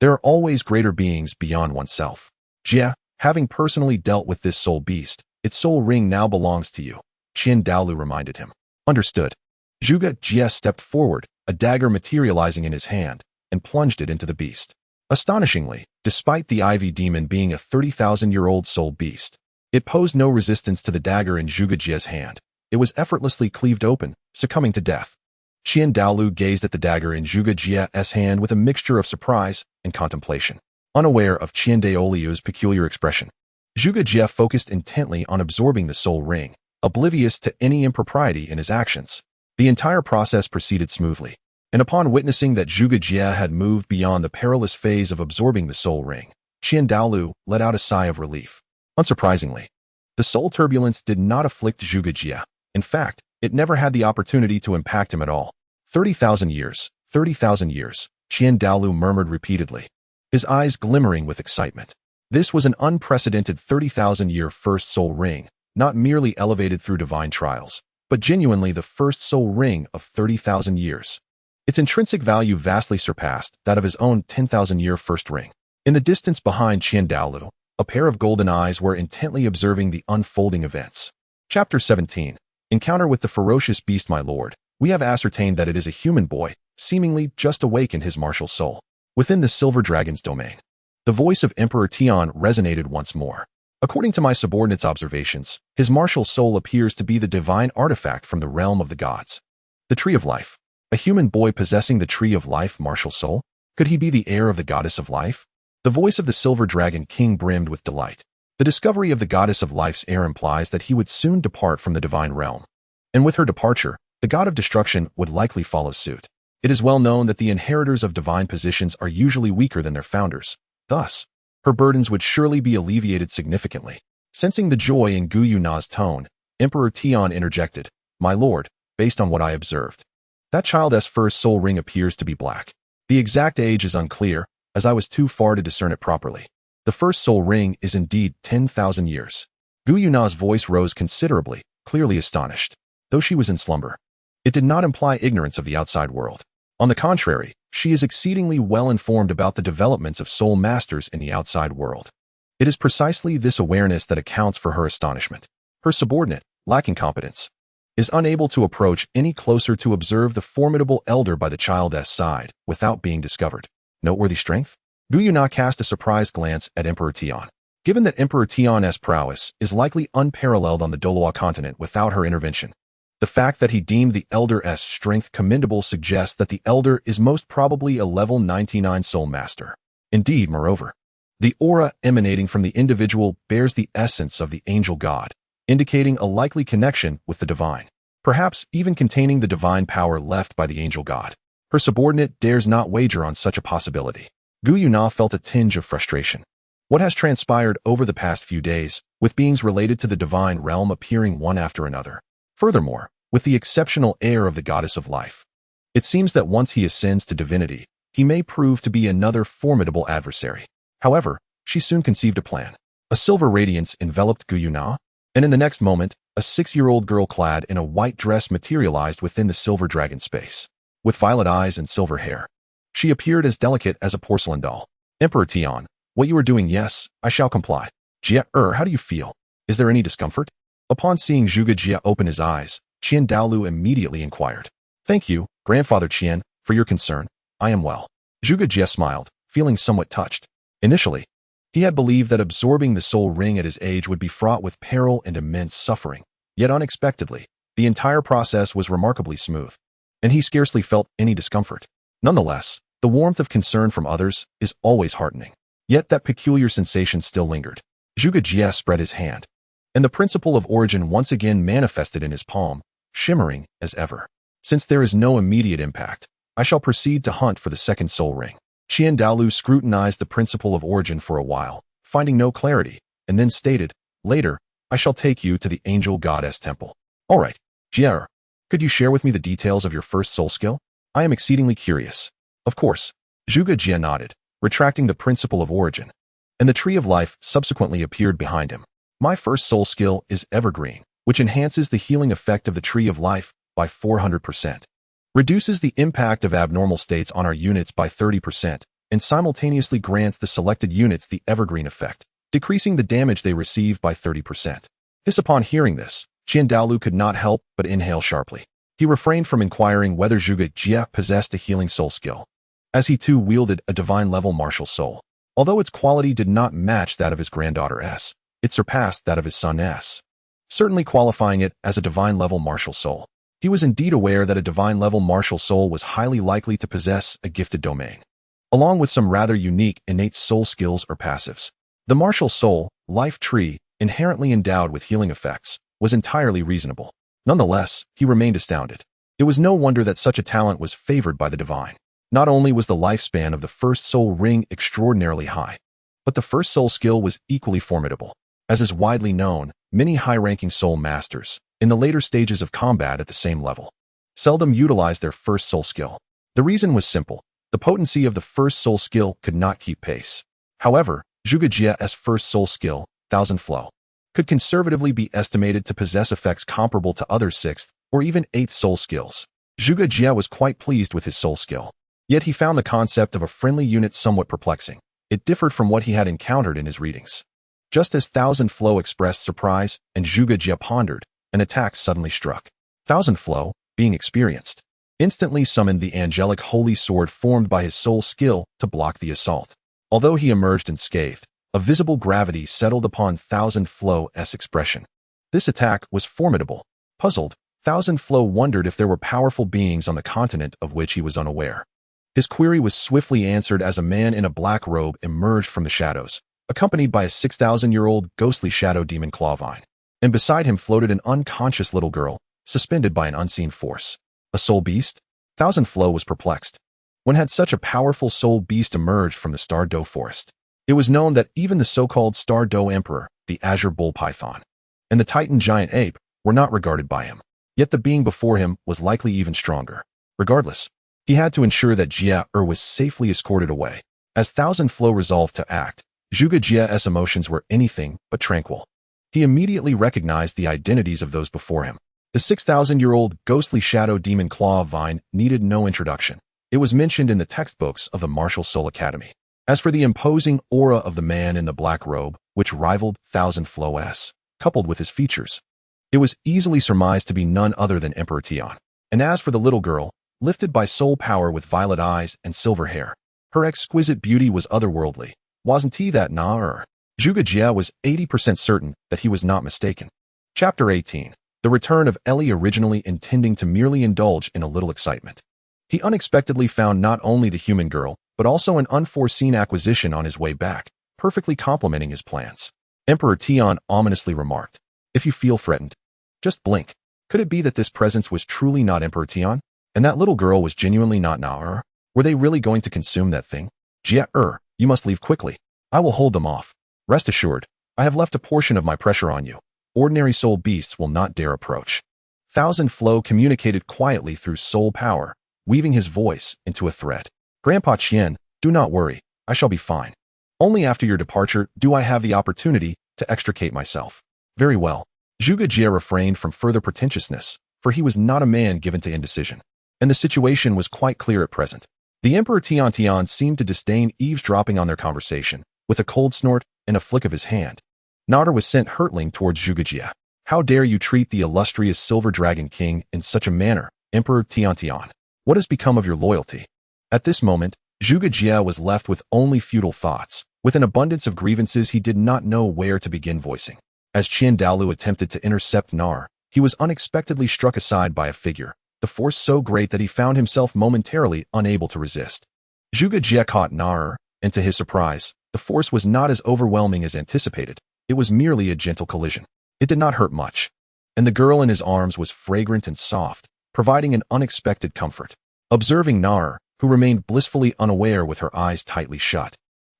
there are always greater beings beyond oneself. Jie, having personally dealt with this soul beast, its soul ring now belongs to you, Douluo reminded him. Understood. Zhuge Jie stepped forward, a dagger materializing in his hand, and plunged it into the beast. Astonishingly, despite the ivy demon being a 30,000-year-old soul beast, it posed no resistance to the dagger in Zhuge Jie's hand. It was effortlessly cleaved open, succumbing to death. Douluo gazed at the dagger in Zhuge Jie's hand with a mixture of surprise and contemplation, unaware of Douluo's peculiar expression. Zhuge Jie focused intently on absorbing the soul ring, oblivious to any impropriety in his actions. The entire process proceeded smoothly, and upon witnessing that Zhuge Jie had moved beyond the perilous phase of absorbing the soul ring, Douluo let out a sigh of relief. Unsurprisingly, the soul turbulence did not afflict Zhuge Jie. In fact, it never had the opportunity to impact him at all. 30,000 years, 30,000 years, Douluo murmured repeatedly, his eyes glimmering with excitement. This was an unprecedented 30,000-year first soul ring, not merely elevated through divine trials, but genuinely the first soul ring of 30,000 years. Its intrinsic value vastly surpassed that of his own 10,000-year first ring. In the distance behind Douluo, a pair of golden eyes were intently observing the unfolding events. Chapter 17. Encounter with the ferocious beast. My lord, we have ascertained that it is a human boy, seemingly just awakened his martial soul, within the silver dragon's domain. The voice of Emperor Tian resonated once more. According to my subordinate's observations, his martial soul appears to be the divine artifact from the realm of the gods. The Tree of Life. A human boy possessing the Tree of Life martial soul? Could he be the heir of the Goddess of Life? The voice of the Silver Dragon King brimmed with delight. The discovery of the Goddess of Life's heir implies that he would soon depart from the divine realm. And with her departure, the God of Destruction would likely follow suit. It is well known that the inheritors of divine positions are usually weaker than their founders. Thus, her burdens would surely be alleviated significantly. Sensing the joy in Gu Yuna's tone, Emperor Tian interjected, My lord, based on what I observed, that child's first soul ring appears to be black. The exact age is unclear, as I was too far to discern it properly. The first soul ring is indeed 10,000 years. Gu Yuna's voice rose considerably, clearly astonished. Though she was in slumber, it did not imply ignorance of the outside world. On the contrary, she is exceedingly well informed about the developments of soul masters in the outside world. It is precisely this awareness that accounts for her astonishment. Her subordinate, lacking competence, is unable to approach any closer to observe the formidable elder by the child's side without being discovered. Noteworthy strength? Gu Yuna cast a surprised glance at Emperor Tian. Given that Emperor Tian's prowess is likely unparalleled on the Douluo Continent without her intervention, the fact that he deemed the elder's strength commendable suggests that the elder is most probably a level 99 soul master. Indeed, moreover, the aura emanating from the individual bears the essence of the angel god, indicating a likely connection with the divine, perhaps even containing the divine power left by the angel god. Her subordinate dares not wager on such a possibility. Gu Yuna felt a tinge of frustration. What has transpired over the past few days, with beings related to the divine realm appearing one after another? Furthermore, with the exceptional air of the goddess of life, it seems that once he ascends to divinity, he may prove to be another formidable adversary. However, she soon conceived a plan. A silver radiance enveloped Gu Yuna, and in the next moment, a 6-year-old girl clad in a white dress materialized within the silver dragon space. With violet eyes and silver hair, she appeared as delicate as a porcelain doll. Emperor Tian, what you are doing, yes, I shall comply. Jie, how do you feel? Is there any discomfort? Upon seeing Zhuge Jie open his eyes, Qian Douluo immediately inquired. Thank you, Grandfather Qian, for your concern. I am well. Zhuge Jie smiled, feeling somewhat touched. Initially, he had believed that absorbing the soul ring at his age would be fraught with peril and immense suffering. Yet unexpectedly, the entire process was remarkably smooth, and he scarcely felt any discomfort. Nonetheless, the warmth of concern from others is always heartening. Yet that peculiar sensation still lingered. Zhuge Jie spread his hand, and the principle of origin once again manifested in his palm, shimmering as ever. Since there is no immediate impact, I shall proceed to hunt for the second soul ring. Qian Douluo scrutinized the principle of origin for a while, finding no clarity, and then stated, later, I shall take you to the angel goddess temple. All right, Jie, could you share with me the details of your first soul skill? I am exceedingly curious. Of course. Zhuge Jie nodded, retracting the principle of origin, and the tree of life subsequently appeared behind him. My first soul skill is evergreen, which enhances the healing effect of the tree of life by 400%, reduces the impact of abnormal states on our units by 30%, and simultaneously grants the selected units the evergreen effect, decreasing the damage they receive by 30%. Upon hearing this, Qian Douluo could not help but inhale sharply. He refrained from inquiring whether Zhuge Jie possessed a healing soul skill, as he too wielded a divine-level martial soul. Although its quality did not match that of his granddaughter S, it surpassed that of his son S, certainly qualifying it as a divine-level martial soul. He was indeed aware that a divine-level martial soul was highly likely to possess a gifted domain, along with some rather unique innate soul skills or passives. The martial soul, life tree, inherently endowed with healing effects, was entirely reasonable. Nonetheless, he remained astounded. It was no wonder that such a talent was favored by the divine. Not only was the lifespan of the first soul ring extraordinarily high, but the first soul skill was equally formidable. As is widely known, many high-ranking soul masters, in the later stages of combat at the same level, seldom utilized their first soul skill. The reason was simple. The potency of the first soul skill could not keep pace. However, Zhuge Jie's first soul skill, Thousand Flow, could conservatively be estimated to possess effects comparable to other 6th or even 8th soul skills. Zhuge Jie was quite pleased with his soul skill. Yet he found the concept of a friendly unit somewhat perplexing. It differed from what he had encountered in his readings. Just as Thousand Flow expressed surprise and Zhuge Jie pondered, an attack suddenly struck. Thousand Flow, being experienced, instantly summoned the angelic holy sword formed by his soul skill to block the assault. Although he emerged unscathed, a visible gravity settled upon Thousand Flow's expression. This attack was formidable. Puzzled, Thousand Flow wondered if there were powerful beings on the continent of which he was unaware. His query was swiftly answered as a man in a black robe emerged from the shadows, accompanied by a 6,000-year-old ghostly shadow demon Clawvine, and beside him floated an unconscious little girl, suspended by an unseen force. A soul beast? Thousand Flow was perplexed. When had such a powerful soul beast emerged from the Star Doe forest? It was known that even the so-called Star Doe Emperor, the Azure Bull Python, and the Titan Giant Ape were not regarded by him. Yet the being before him was likely even stronger. Regardless, he had to ensure that Jie was safely escorted away. As Thousand Flow resolved to act, Zhuge Jie's emotions were anything but tranquil. He immediately recognized the identities of those before him. The 6,000-year-old ghostly shadow demon Claw Vine needed no introduction. It was mentioned in the textbooks of the Martial Soul Academy. As for the imposing aura of the man in the black robe, which rivaled Thousand Flow's, coupled with his features, it was easily surmised to be none other than Emperor Tian. And as for the little girl, lifted by soul power with violet eyes and silver hair, her exquisite beauty was otherworldly. Wasn't he that Na? Zhuge Jie was 80% certain that he was not mistaken. Chapter 18. The return of Ellie. Originally intending to merely indulge in a little excitement, he unexpectedly found not only the human girl, but also an unforeseen acquisition on his way back, perfectly complementing his plans. Emperor Tian ominously remarked, "If you feel threatened, just blink." Could it be that this presence was truly not Emperor Tian, and that little girl was genuinely not Na? Were they really going to consume that thing? Jie, you must leave quickly. I will hold them off. Rest assured, I have left a portion of my pressure on you. Ordinary soul beasts will not dare approach. Thousand Flow communicated quietly through soul power, weaving his voice into a thread. Grandpa Qian, do not worry, I shall be fine. Only after your departure do I have the opportunity to extricate myself. Very well. Zhuge Jie refrained from further pretentiousness, for he was not a man given to indecision, and the situation was quite clear at present. The Emperor Tian seemed to disdain eavesdropping on their conversation. With a cold snort and a flick of his hand, Nader was sent hurtling towards Zhuge Jie. How dare you treat the illustrious Silver Dragon King in such a manner, Emperor Tian? What has become of your loyalty? At this moment, Zhuge Jie was left with only futile thoughts. With an abundance of grievances he did not know where to begin voicing. As Douluo attempted to intercept Nar, he was unexpectedly struck aside by a figure, the force so great that he found himself momentarily unable to resist. Zhuge Jie caught Nar, and to his surprise, the force was not as overwhelming as anticipated. It was merely a gentle collision. It did not hurt much, and the girl in his arms was fragrant and soft, providing an unexpected comfort. Observing Nar, who remained blissfully unaware with her eyes tightly shut,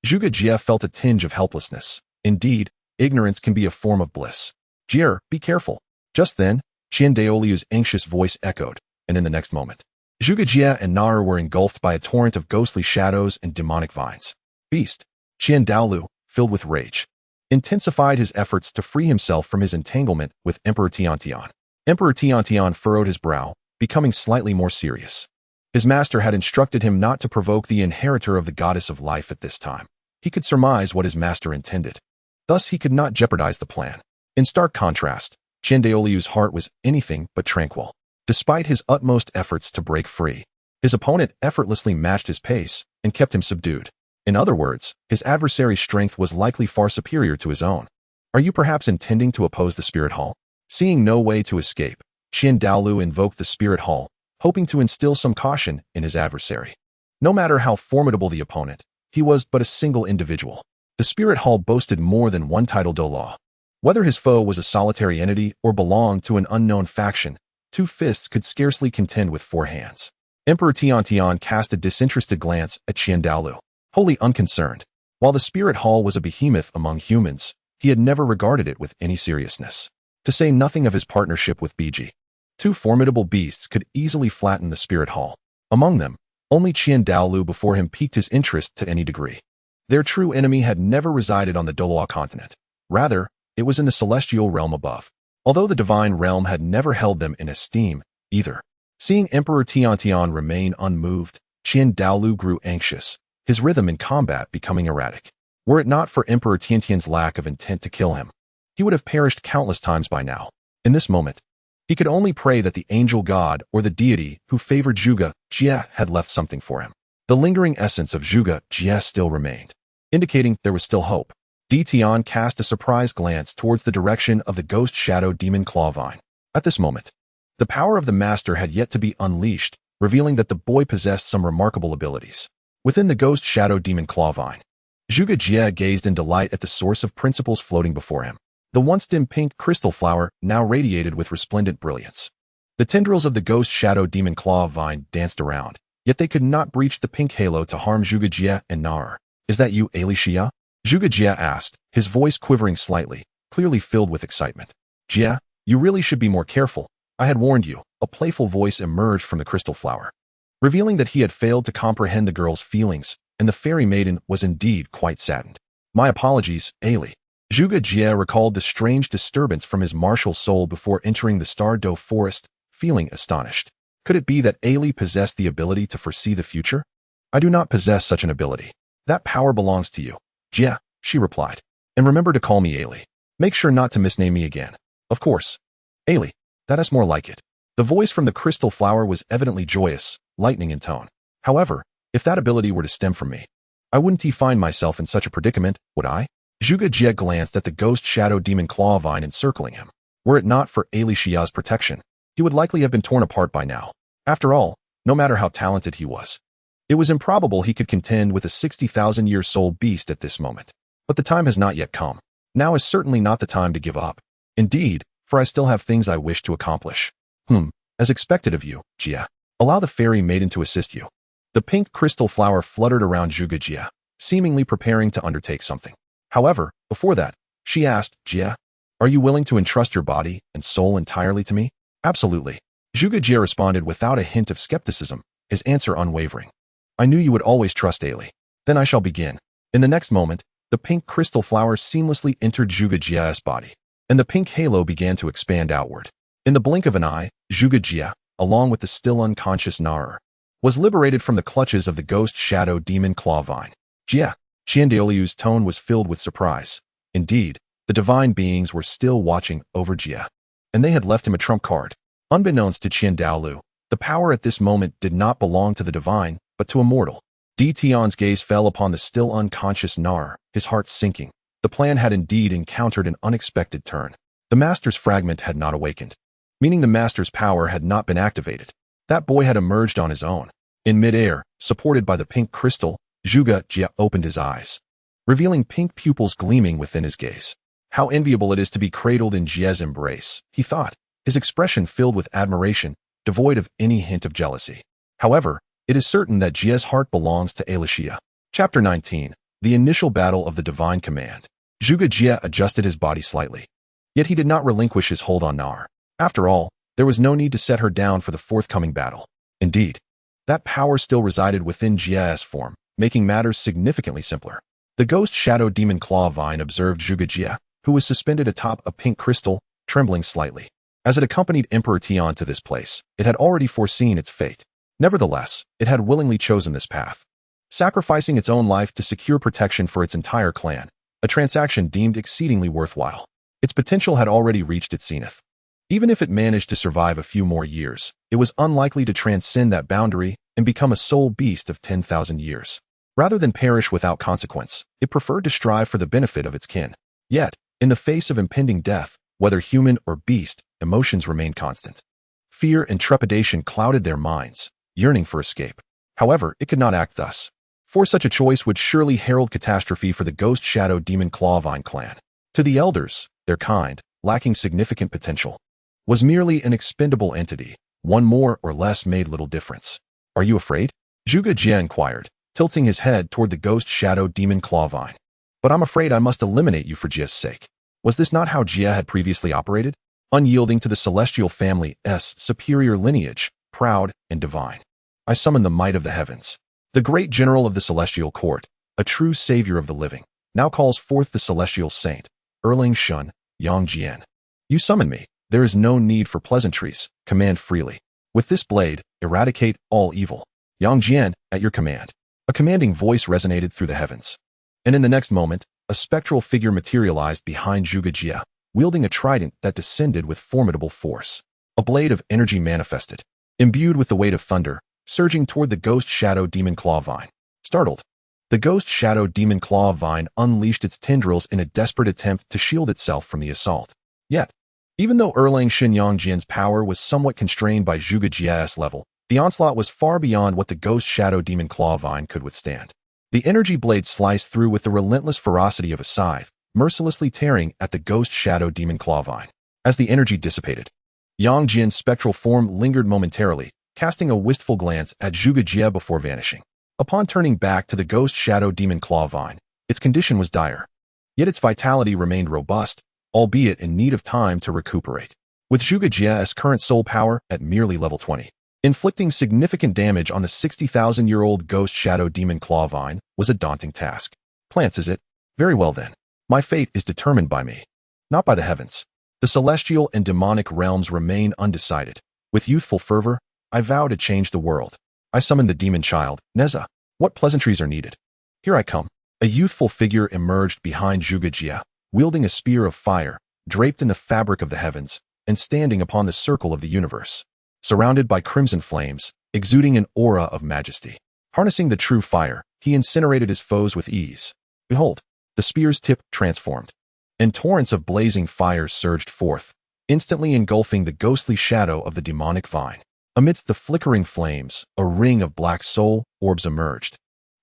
Zhuge Jie felt a tinge of helplessness. Indeed, ignorance can be a form of bliss. Jie, be careful. Just then, Douluo's anxious voice echoed, and in the next moment, Zhuge Jie and Nar were engulfed by a torrent of ghostly shadows and demonic vines. Beast. Douluo, filled with rage, intensified his efforts to free himself from his entanglement with Emperor Tian. Emperor Tian furrowed his brow, becoming slightly more serious. His master had instructed him not to provoke the inheritor of the goddess of life at this time. He could surmise what his master intended. Thus he could not jeopardize the plan. In stark contrast, Douluo's heart was anything but tranquil. Despite his utmost efforts to break free, his opponent effortlessly matched his pace and kept him subdued. In other words, his adversary's strength was likely far superior to his own. Are you perhaps intending to oppose the Spirit Hall? Seeing no way to escape, Douluo invoked the Spirit Hall, hoping to instill some caution in his adversary. No matter how formidable the opponent, he was but a single individual. The Spirit Hall boasted more than one title Douluo. Whether his foe was a solitary entity or belonged to an unknown faction, two fists could scarcely contend with four hands. Emperor Tian cast a disinterested glance at Douluo, wholly unconcerned. While the Spirit Hall was a behemoth among humans, he had never regarded it with any seriousness. To say nothing of his partnership with BG. Two formidable beasts could easily flatten the Spirit Hall. Among them, only Douluo before him piqued his interest to any degree. Their true enemy had never resided on the Douluo Continent. Rather, it was in the celestial realm above. Although the divine realm had never held them in esteem, either. Seeing Emperor Tian remain unmoved, Douluo grew anxious, his rhythm in combat becoming erratic. Were it not for Emperor Tian's lack of intent to kill him, he would have perished countless times by now. In this moment, he could only pray that the angel god or the deity who favored Zhuge Jie had left something for him. The lingering essence of Zhuge Jie still remained, indicating there was still hope. Tian cast a surprised glance towards the direction of the ghost shadow demon Clawvine. At this moment, the power of the master had yet to be unleashed, revealing that the boy possessed some remarkable abilities. Within the ghost shadow demon Clawvine, Zhuge Jie gazed in delight at the source of principles floating before him. The once dim pink crystal flower now radiated with resplendent brilliance. The tendrils of the ghost shadow demon Clawvine danced around, yet they could not breach the pink halo to harm Zhuge Jie and Nar. Is that you, Elysia? Zhuge Jie asked, his voice quivering slightly, clearly filled with excitement. Jie, you really should be more careful. I had warned you. A playful voice emerged from the crystal flower, revealing that he had failed to comprehend the girl's feelings, and the fairy maiden was indeed quite saddened. My apologies, Ailey. Zhuge Jie recalled the strange disturbance from his martial soul before entering the Stardow forest, feeling astonished. Could it be that Ailey possessed the ability to foresee the future? I do not possess such an ability. That power belongs to you. Jie, she replied. And remember to call me Ailey. Make sure not to misname me again. Of course. Ailey, that is more like it. The voice from the crystal flower was evidently joyous, lightning in tone. However, if that ability were to stem from me, I wouldn't find myself in such a predicament, would I? Zhuge Jie glanced at the ghost shadow demon claw vine encircling him. Were it not for Elysia's protection, he would likely have been torn apart by now. After all, no matter how talented he was, it was improbable he could contend with a 60,000-year soul beast at this moment. But the time has not yet come. Now is certainly not the time to give up. Indeed, for I still have things I wish to accomplish. As expected of you, Jie. Allow the fairy maiden to assist you. The pink crystal flower fluttered around Zhuge Jie, seemingly preparing to undertake something. However, before that, she asked, Jie, are you willing to entrust your body and soul entirely to me? Absolutely. Zhuge Jie responded without a hint of skepticism, his answer unwavering. I knew you would always trust Ailey. Then I shall begin. In the next moment, the pink crystal flower seamlessly entered Zhuge Jie's body, and the pink halo began to expand outward. In the blink of an eye, Zhuge Jie, along with the still unconscious Narer, was liberated from the clutches of the ghost shadow demon claw vine. Jie, Qian Daoliu's tone was filled with surprise. Indeed, the divine beings were still watching over Jie, and they had left him a trump card. Unbeknownst to Qian Daoliu, the power at this moment did not belong to the divine, but to a mortal. Tion's gaze fell upon the still unconscious Narer, his heart sinking. The plan had indeed encountered an unexpected turn. The Master's fragment had not awakened, meaning the Master's power had not been activated. That boy had emerged on his own. In midair, supported by the pink crystal, Zhuge Jie opened his eyes, revealing pink pupils gleaming within his gaze. How enviable it is to be cradled in Jie's embrace, he thought, his expression filled with admiration, devoid of any hint of jealousy. However, it is certain that Jie's heart belongs to Elysia. Chapter 19. The Initial Battle of the Divine Command. Zhuge Jie adjusted his body slightly. Yet he did not relinquish his hold on Narer. After all, there was no need to set her down for the forthcoming battle. Indeed, that power still resided within Jie's form, making matters significantly simpler. The ghost shadow demon claw vine observed Zhuge Jie, who was suspended atop a pink crystal, trembling slightly. As it accompanied Emperor Tian to this place, it had already foreseen its fate. Nevertheless, it had willingly chosen this path, sacrificing its own life to secure protection for its entire clan, a transaction deemed exceedingly worthwhile. Its potential had already reached its zenith. Even if it managed to survive a few more years, it was unlikely to transcend that boundary and become a soul beast of 10,000 years. Rather than perish without consequence, it preferred to strive for the benefit of its kin. Yet, in the face of impending death, whether human or beast, emotions remained constant. Fear and trepidation clouded their minds, yearning for escape. However, it could not act thus, for such a choice would surely herald catastrophe for the ghost shadow demon clawvine clan. To the elders, their kind, lacking significant potential, was merely an expendable entity. One more or less made little difference. Are you afraid? Zhuge Jie inquired, tilting his head toward the ghost shadow demon clawvine. But I'm afraid I must eliminate you for Jie's sake. Was this not how Jie had previously operated? Unyielding to the celestial family's superior lineage, proud and divine. I summon the might of the heavens. The great general of the celestial court, a true savior of the living, now calls forth the celestial saint, Erlang Shun, Yang. You summon me. There is no need for pleasantries. Command freely. With this blade, eradicate all evil. Yang, at your command. A commanding voice resonated through the heavens. And in the next moment, a spectral figure materialized behind Zhuge Jie, wielding a trident that descended with formidable force. A blade of energy manifested, imbued with the weight of thunder, surging toward the ghost shadow demon clawvine. Startled, the ghost shadow demon clawvine unleashed its tendrils in a desperate attempt to shield itself from the assault. Yet, even though Erlang Shen Yangjian's power was somewhat constrained by Zhuge Jie's level, the onslaught was far beyond what the ghost shadow demon clawvine could withstand. The energy blade sliced through with the relentless ferocity of a scythe, mercilessly tearing at the ghost shadow demon clawvine. As the energy dissipated, Yangjian's spectral form lingered momentarily, casting a wistful glance at Zhuge Jie before vanishing. Upon turning back to the ghost shadow demon clawvine, its condition was dire. Yet its vitality remained robust, albeit in need of time to recuperate. with Zhuge Jie's current soul power at merely level 20. Inflicting significant damage on the 60,000-year-old ghost shadow demon claw vine was a daunting task. Plants, is it? Very well then. My fate is determined by me, not by the heavens. The celestial and demonic realms remain undecided. With youthful fervor, I vow to change the world. I summon the demon child, Nezha. What pleasantries are needed? Here I come. A youthful figure emerged behind Zhuge Jie, wielding a spear of fire, draped in the fabric of the heavens, and standing upon the circle of the universe. Surrounded by crimson flames, exuding an aura of majesty. Harnessing the true fire, he incinerated his foes with ease. Behold, the spear's tip transformed, and torrents of blazing fire surged forth, instantly engulfing the ghostly shadow of the demonic vine. Amidst the flickering flames, a ring of black soul orbs emerged,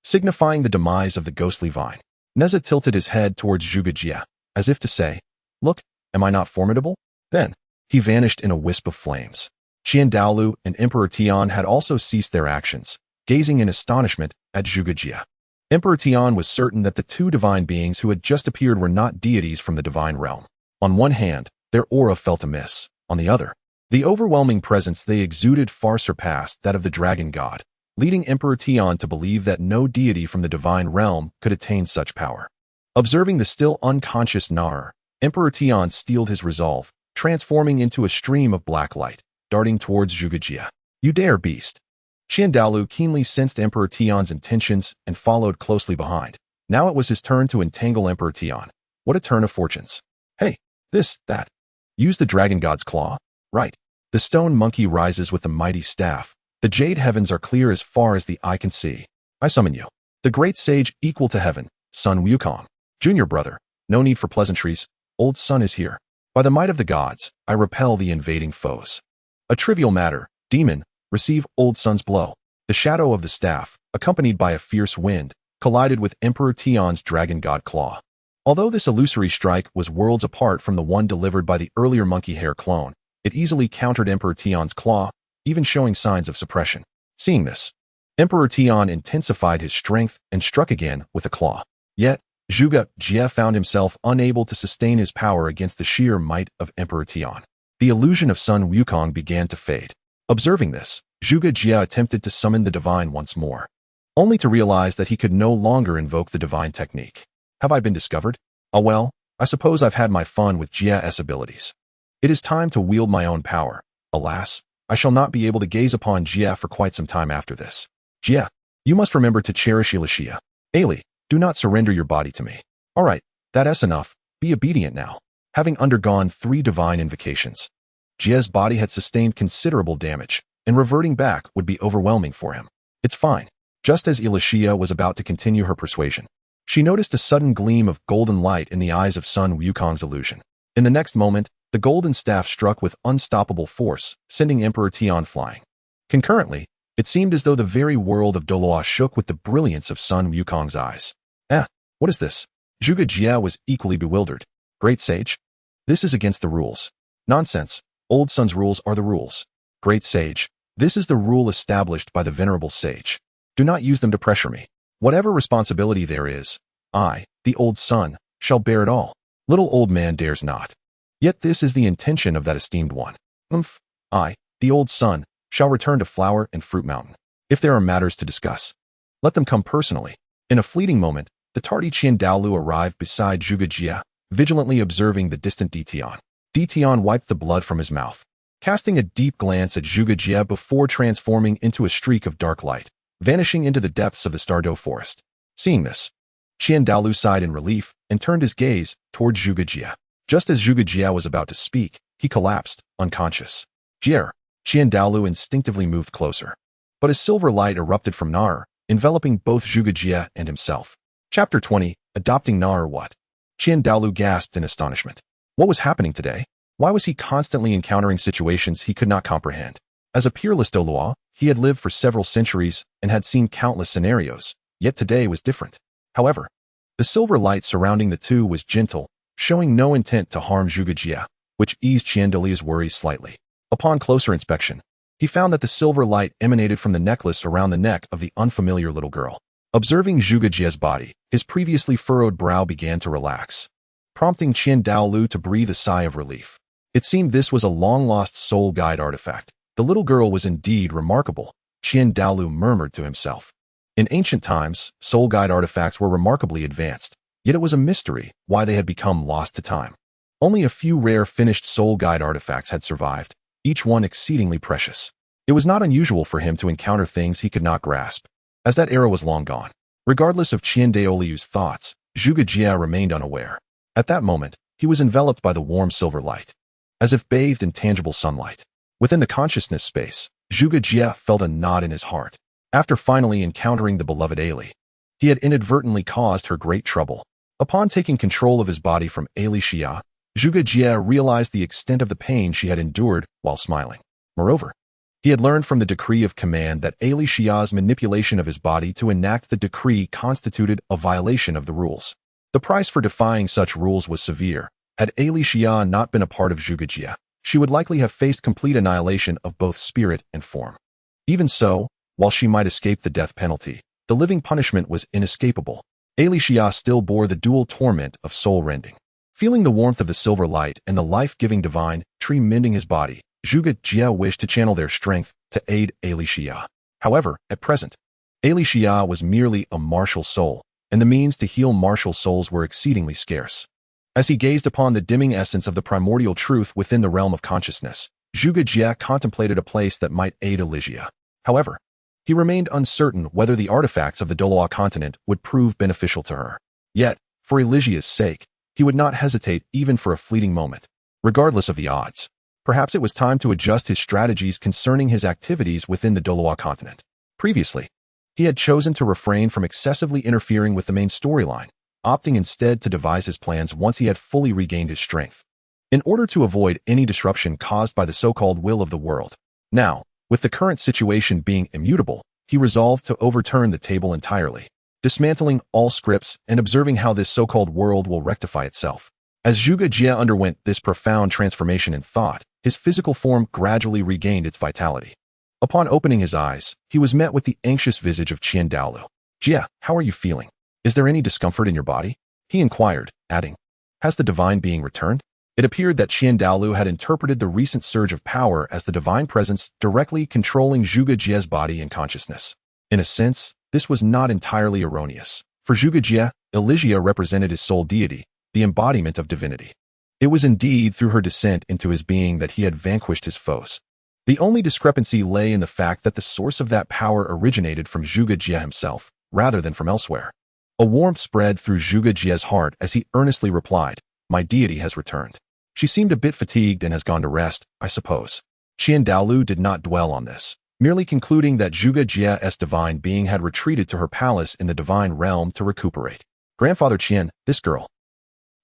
signifying the demise of the ghostly vine. Nezha tilted his head towards Zhuge Jie, as if to say, "Look, am I not formidable?" Then, he vanished in a wisp of flames. Qian Douluo and Emperor Tian had also ceased their actions, gazing in astonishment at Zhuge Jie. Emperor Tian was certain that the two divine beings who had just appeared were not deities from the divine realm. On one hand, their aura felt amiss. On the other, the overwhelming presence they exuded far surpassed that of the dragon god, leading Emperor Tian to believe that no deity from the divine realm could attain such power. Observing the still unconscious Nar, Emperor Tian steeled his resolve, transforming into a stream of black light, darting towards Zhuge Jie. "You dare, beast!" Qian Douluo keenly sensed Emperor Tian's intentions and followed closely behind. Now it was his turn to entangle Emperor Tian. What a turn of fortunes. "Hey, this, that. Use the dragon god's claw." "Right." The stone monkey rises with the mighty staff. The jade heavens are clear as far as the eye can see. "I summon you. The great sage equal to heaven, Sun Wukong. Junior brother, no need for pleasantries. Old Sun is here. By the might of the gods, I repel the invading foes." A trivial matter. Demon, receive Old Sun's blow. The shadow of the staff, accompanied by a fierce wind, collided with Emperor Tian's dragon god claw. Although this illusory strike was worlds apart from the one delivered by the earlier monkey hair clone, it easily countered Emperor Tian's claw, even showing signs of suppression. Seeing this, Emperor Tian intensified his strength and struck again with a claw. Yet, Zhuge Jie found himself unable to sustain his power against the sheer might of Emperor Tian. The illusion of Sun Wukong began to fade. Observing this, Zhuge Jie attempted to summon the divine once more, only to realize that he could no longer invoke the divine technique. Have I been discovered? Oh well, I suppose I've had my fun with Jie's abilities. It is time to wield my own power. Alas, I shall not be able to gaze upon Jie for quite some time after this. Jie, you must remember to cherish Elysia. Ailey, do not surrender your body to me. All right, that's enough. Be obedient now. Having undergone 3 divine invocations, Jie's body had sustained considerable damage, and reverting back would be overwhelming for him. It's fine. Just as Elysia was about to continue her persuasion, she noticed a sudden gleam of golden light in the eyes of Sun Wukong's illusion. In the next moment, the golden staff struck with unstoppable force, sending Emperor Tian flying. Concurrently, it seemed as though the very world of Douluo shook with the brilliance of Sun Wukong's eyes. What is this? Zhuge Jie was equally bewildered. Great sage? This is against the rules. Nonsense. Old Sun's rules are the rules. Great sage, this is the rule established by the venerable sage. Do not use them to pressure me. Whatever responsibility there is, I, the old Sun, shall bear it all. Little old man dares not. Yet this is the intention of that esteemed one. I, the old Sun, shall return to Flower and Fruit Mountain. If there are matters to discuss, let them come personally. In a fleeting moment, the tardy Qian Douluo arrived beside Zhuge Jie, vigilantly observing the distant Deities. Deities wiped the blood from his mouth, casting a deep glance at Zhuge Jie before transforming into a streak of dark light, vanishing into the depths of the Stardew forest. Seeing this, Qian Douluo sighed in relief and turned his gaze toward Zhuge Jie. Just as Zhuge Jie was about to speak, he collapsed, unconscious. Qian Douluo instinctively moved closer, but a silver light erupted from Nar, enveloping both Zhuge Jie and himself. Chapter 20, Adopting Nar. What? Qian Douluo gasped in astonishment. What was happening today? Why was he constantly encountering situations he could not comprehend? As a peerless Douluo, he had lived for several centuries and had seen countless scenarios, yet today was different. However, the silver light surrounding the two was gentle, showing no intent to harm Zhuge Jie, which eased Qian Douluo's worries slightly. Upon closer inspection, he found that the silver light emanated from the necklace around the neck of the unfamiliar little girl. Observing Zhuge Jie's body, his previously furrowed brow began to relax, prompting Qian Douluo to breathe a sigh of relief. It seemed this was a long-lost soul guide artifact. The little girl was indeed remarkable, Douluo murmured to himself. In ancient times, soul guide artifacts were remarkably advanced, yet it was a mystery why they had become lost to time. Only a few rare finished soul guide artifacts had survived, each one exceedingly precious. It was not unusual for him to encounter things he could not grasp, as that era was long gone. Regardless of Douluo's thoughts, Zhuge Jie remained unaware. At that moment, he was enveloped by the warm silver light, as if bathed in tangible sunlight. Within the consciousness space, Zhuge Jie felt a knot in his heart. After finally encountering the beloved Ely, he had inadvertently caused her great trouble. Upon taking control of his body from Elysia, Zhuge Jie realized the extent of the pain she had endured while smiling. Moreover, he had learned from the decree of command that Elysia's manipulation of his body to enact the decree constituted a violation of the rules. The price for defying such rules was severe. Had Elysia not been a part of Zhuge Jie, she would likely have faced complete annihilation of both spirit and form. Even so, while she might escape the death penalty, the living punishment was inescapable. Elysia still bore the dual torment of soul-rending. Feeling the warmth of the silver light and the life-giving divine tree mending his body, Zhuge Jie wished to channel their strength to aid Elysia. However, at present, Elysia was merely a martial soul, and the means to heal martial souls were exceedingly scarce. As he gazed upon the dimming essence of the primordial truth within the realm of consciousness, Zhuge Jie contemplated a place that might aid Elysia. However, he remained uncertain whether the artifacts of the Douluo Continent would prove beneficial to her. Yet, for Elysia's sake, he would not hesitate even for a fleeting moment, regardless of the odds. Perhaps it was time to adjust his strategies concerning his activities within the Douluo Continent. Previously, he had chosen to refrain from excessively interfering with the main storyline, opting instead to devise his plans once he had fully regained his strength, in order to avoid any disruption caused by the so-called will of the world. Now, with the current situation being immutable, he resolved to overturn the table entirely, dismantling all scripts and observing how this so-called world will rectify itself. As Zhuge Jie underwent this profound transformation in thought, his physical form gradually regained its vitality. Upon opening his eyes, he was met with the anxious visage of Douluo. "Jie, how are you feeling? Is there any discomfort in your body?" he inquired, adding, "Has the divine being returned?" It appeared that Douluo had interpreted the recent surge of power as the divine presence directly controlling Zhuge Jie's body and consciousness. In a sense, this was not entirely erroneous. For Zhuge Jie, Elysia represented his soul deity, the embodiment of divinity. It was indeed through her descent into his being that he had vanquished his foes. The only discrepancy lay in the fact that the source of that power originated from Zhuge Jie himself, rather than from elsewhere. A warmth spread through Zhuge Jie's heart as he earnestly replied, "My deity has returned. She seemed a bit fatigued and has gone to rest, I suppose." Douluo did not dwell on this, merely concluding that Zhuge Jie's divine being had retreated to her palace in the divine realm to recuperate. "Grandfather Qian, this girl."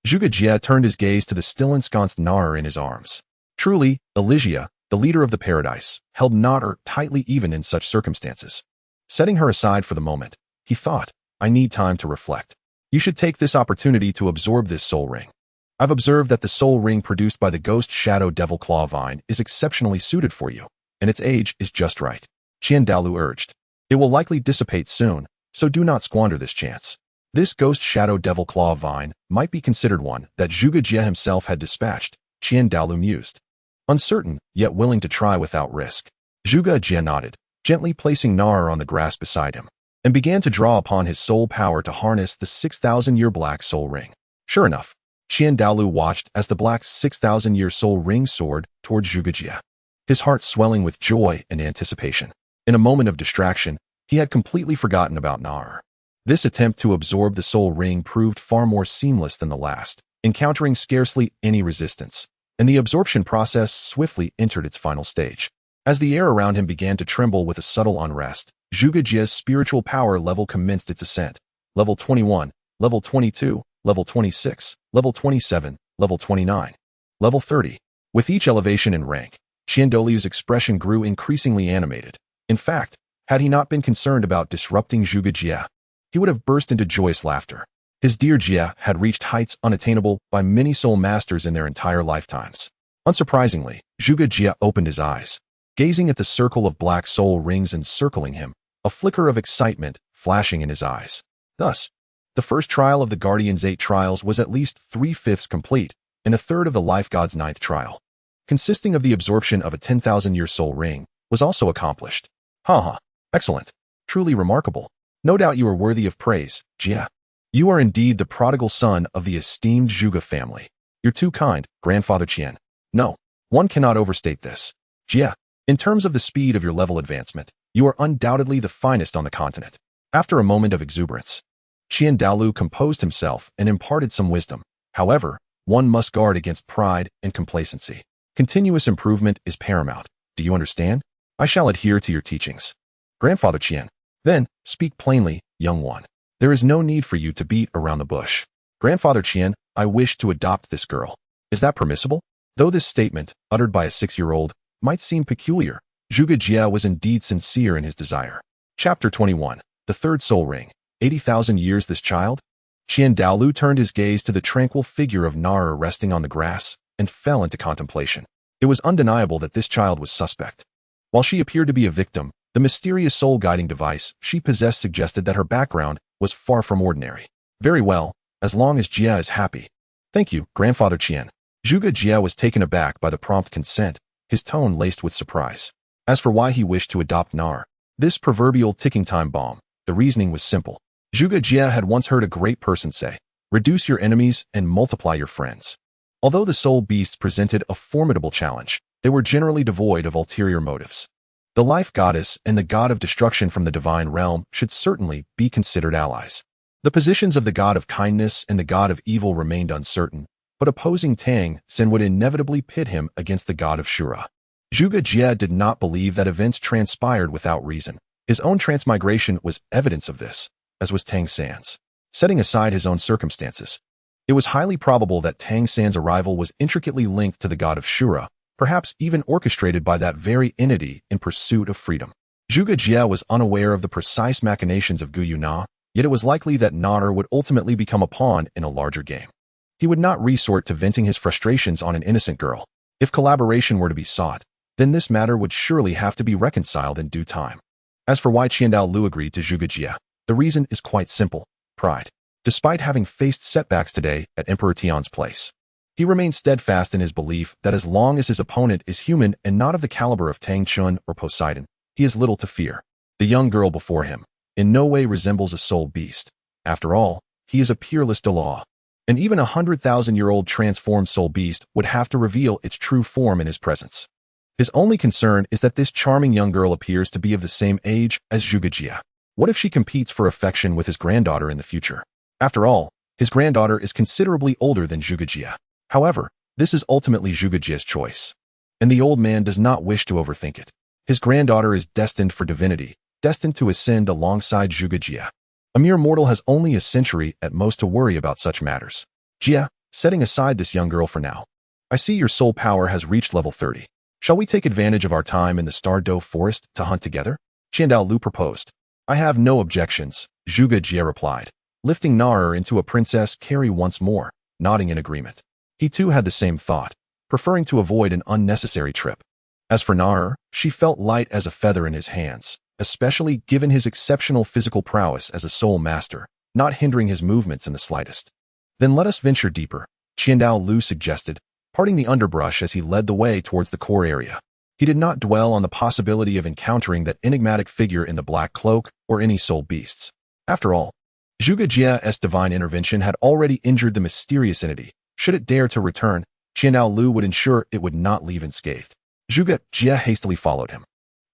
Zhuge Jie turned his gaze to the still ensconced Nar in his arms. Truly, Elysia, the leader of the paradise, held Nar tightly even in such circumstances. Setting her aside for the moment, he thought, "I need time to reflect. You should take this opportunity to absorb this soul ring. I've observed that the soul ring produced by the ghost shadow devil claw vine is exceptionally suited for you, and its age is just right." Douluo urged. "It will likely dissipate soon, so do not squander this chance." This ghost shadow devil claw vine might be considered one that Zhuge Jie himself had dispatched, Douluo mused. Uncertain, yet willing to try without risk, Zhuge Jie nodded, gently placing Nar on the grass beside him, and began to draw upon his soul power to harness the 6,000-year black soul ring. Sure enough, Douluo watched as the black 6,000-year soul ring soared toward Zhuge Jie, his heart swelling with joy and anticipation. In a moment of distraction, he had completely forgotten about Nar. This attempt to absorb the soul ring proved far more seamless than the last, encountering scarcely any resistance, and the absorption process swiftly entered its final stage. As the air around him began to tremble with a subtle unrest, Zhuge Jie's spiritual power level commenced its ascent. Level 21, Level 22, Level 26, Level 27, Level 29, Level 30. With each elevation in rank, Douluo's expression grew increasingly animated. In fact, had he not been concerned about disrupting Zhuge Jie, he would have burst into joyous laughter. His dear Jie had reached heights unattainable by many soul masters in their entire lifetimes. Unsurprisingly, Zhuge Jie opened his eyes, gazing at the circle of black soul rings encircling him, a flicker of excitement flashing in his eyes. Thus, the first trial of the Guardian's 8 trials was at least 3/5 complete, and a third of the Life God's 9th trial. consisting of the absorption of a 10,000-year soul ring, was also accomplished. Haha, excellent. Truly remarkable. No doubt you are worthy of praise, Jie. You are indeed the prodigal son of the esteemed Zhuge family. You're too kind, Grandfather Qian. No, one cannot overstate this. Jie, in terms of the speed of your level advancement, you are undoubtedly the finest on the continent. After a moment of exuberance, Qian Douluo composed himself and imparted some wisdom. However, one must guard against pride and complacency. Continuous improvement is paramount. Do you understand? I shall adhere to your teachings. Grandfather Qian. Then, speak plainly, young one. There is no need for you to beat around the bush. Grandfather Qian, I wish to adopt this girl. Is that permissible? Though this statement, uttered by a 6-year-old, might seem peculiar, Zhuge Jie was indeed sincere in his desire. Chapter 21. The Third Soul Ring. 80,000 years this child? Qian Douluo turned his gaze to the tranquil figure of Nara resting on the grass and fell into contemplation. It was undeniable that this child was suspect. While she appeared to be a victim, the mysterious soul-guiding device she possessed suggested that her background was far from ordinary. Very well, as long as Jie is happy. Thank you, Grandfather Qian. Zhuge Jie was taken aback by the prompt consent, his tone laced with surprise. As for why he wished to adopt Nar, this proverbial ticking time bomb, the reasoning was simple. Zhuge Jie had once heard a great person say, reduce your enemies and multiply your friends. Although the soul beasts presented a formidable challenge, they were generally devoid of ulterior motives. The life goddess and the god of destruction from the divine realm should certainly be considered allies. The positions of the god of kindness and the god of evil remained uncertain, but opposing Tang Sen would inevitably pit him against the god of Shura. Zhuge Jie did not believe that events transpired without reason. His own transmigration was evidence of this, as was Tang San's. Setting aside his own circumstances, it was highly probable that Tang San's arrival was intricately linked to the god of Shura, perhaps even orchestrated by that very entity in pursuit of freedom. Zhuge Jie was unaware of the precise machinations of Guyu Na, yet it was likely that Nader would ultimately become a pawn in a larger game. He would not resort to venting his frustrations on an innocent girl. If collaboration were to be sought, then this matter would surely have to be reconciled in due time. As for why Qian Douluo agreed to Zhuge Jie, the reason is quite simple: pride. Despite having faced setbacks today at Emperor Tian's place, he remained steadfast in his belief that as long as his opponent is human and not of the caliber of Tang Chun or Poseidon, he has little to fear. The young girl before him in no way resembles a soul beast. After all, he is a peerless Douluo, and even a 100,000-year-old transformed soul beast would have to reveal its true form in his presence. His only concern is that this charming young girl appears to be of the same age as Zhuge Jie. What if she competes for affection with his granddaughter in the future? After all, his granddaughter is considerably older than Zhuge Jie. However, this is ultimately Zhuge Jie's choice, and the old man does not wish to overthink it. His granddaughter is destined for divinity, destined to ascend alongside Zhuge Jie. A mere mortal has only a century at most to worry about such matters. Jie, setting aside this young girl for now, I see your soul power has reached level 30. Shall we take advantage of our time in the Star Doe Forest to hunt together? Qian Douluo proposed. I have no objections, Zhuge Jie replied, lifting Narer into a princess carry once more, nodding in agreement. He too had the same thought, preferring to avoid an unnecessary trip. As for Narer, she felt light as a feather in his hands, especially given his exceptional physical prowess as a soul master, not hindering his movements in the slightest. Then let us venture deeper, Qian Douluo suggested, parting the underbrush as he led the way towards the core area. He did not dwell on the possibility of encountering that enigmatic figure in the black cloak or any soul beasts. After all, Zhuge Jie's divine intervention had already injured the mysterious entity. Should it dare to return, Qian Douluo would ensure it would not leave unscathed. Zhuge Jie hastily followed him.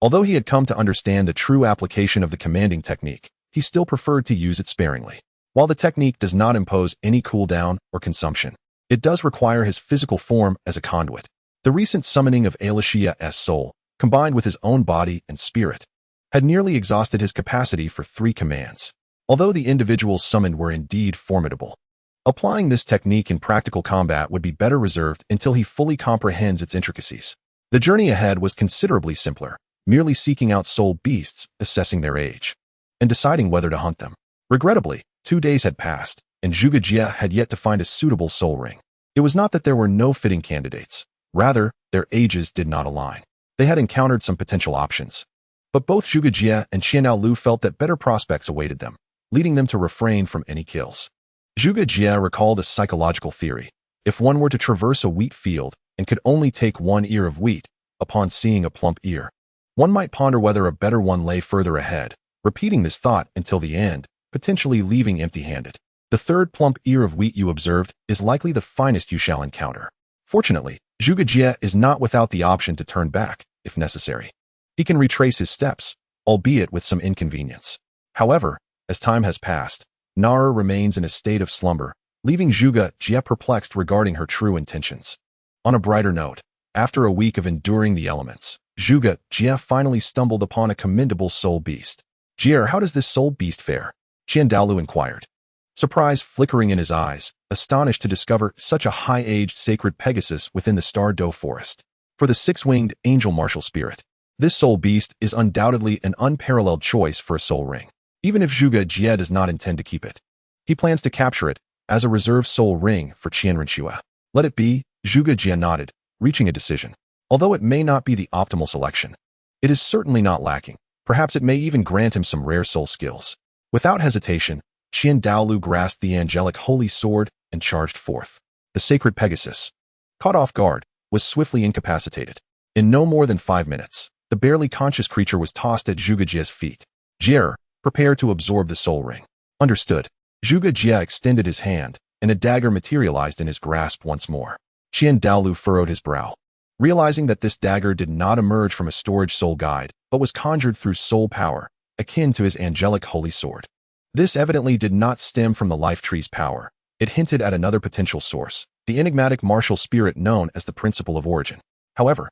Although he had come to understand the true application of the commanding technique, he still preferred to use it sparingly. While the technique does not impose any cooldown or consumption, it does require his physical form as a conduit. The recent summoning of Elysia's soul, combined with his own body and spirit, had nearly exhausted his capacity for 3 commands. Although the individuals summoned were indeed formidable, applying this technique in practical combat would be better reserved until he fully comprehends its intricacies. The journey ahead was considerably simpler, merely seeking out soul beasts, assessing their age, and deciding whether to hunt them. Regrettably, 2 days had passed, and Zhuge Jie had yet to find a suitable soul ring. It was not that there were no fitting candidates. Rather, their ages did not align. They had encountered some potential options, but both Zhuge Jie and Qian Douluo felt that better prospects awaited them, leading them to refrain from any kills. Zhuge Jie recalled a psychological theory. If one were to traverse a wheat field, and could only take one ear of wheat upon seeing a plump ear. One might ponder whether a better one lay further ahead, repeating this thought until the end, potentially leaving empty-handed. The third plump ear of wheat you observed is likely the finest you shall encounter. Fortunately, Zhuge Jie is not without the option to turn back, if necessary. He can retrace his steps, albeit with some inconvenience. However, as time has passed, Nara remains in a state of slumber, leaving Zhuge Jie perplexed regarding her true intentions. On a brighter note, after a week of enduring the elements, Zhuge Jie finally stumbled upon a commendable soul beast. "Jie, how does this soul beast fare?" Qian Daolu inquired, surprise flickering in his eyes, astonished to discover such a high-aged sacred Pegasus within the Star Doe forest. For the six-winged angel martial spirit, this soul beast is undoubtedly an unparalleled choice for a soul ring, even if Zhuge Jie does not intend to keep it. He plans to capture it as a reserve soul ring for Qian Renxue. Let it be, Zhuge Jie nodded, reaching a decision. Although it may not be the optimal selection, it is certainly not lacking. Perhaps it may even grant him some rare soul skills. Without hesitation, Qian Daolu grasped the angelic holy sword and charged forth. The sacred Pegasus, caught off guard, was swiftly incapacitated. In no more than 5 minutes, the barely conscious creature was tossed at Zhuge Jie's feet. "Jie, prepare to absorb the soul ring." Understood. Zhuge Jie extended his hand, and a dagger materialized in his grasp once more. Qian Daolu furrowed his brow, realizing that this dagger did not emerge from a storage soul guide, but was conjured through soul power, akin to his angelic holy sword. This evidently did not stem from the life tree's power. It hinted at another potential source, the enigmatic martial spirit known as the principle of origin. However,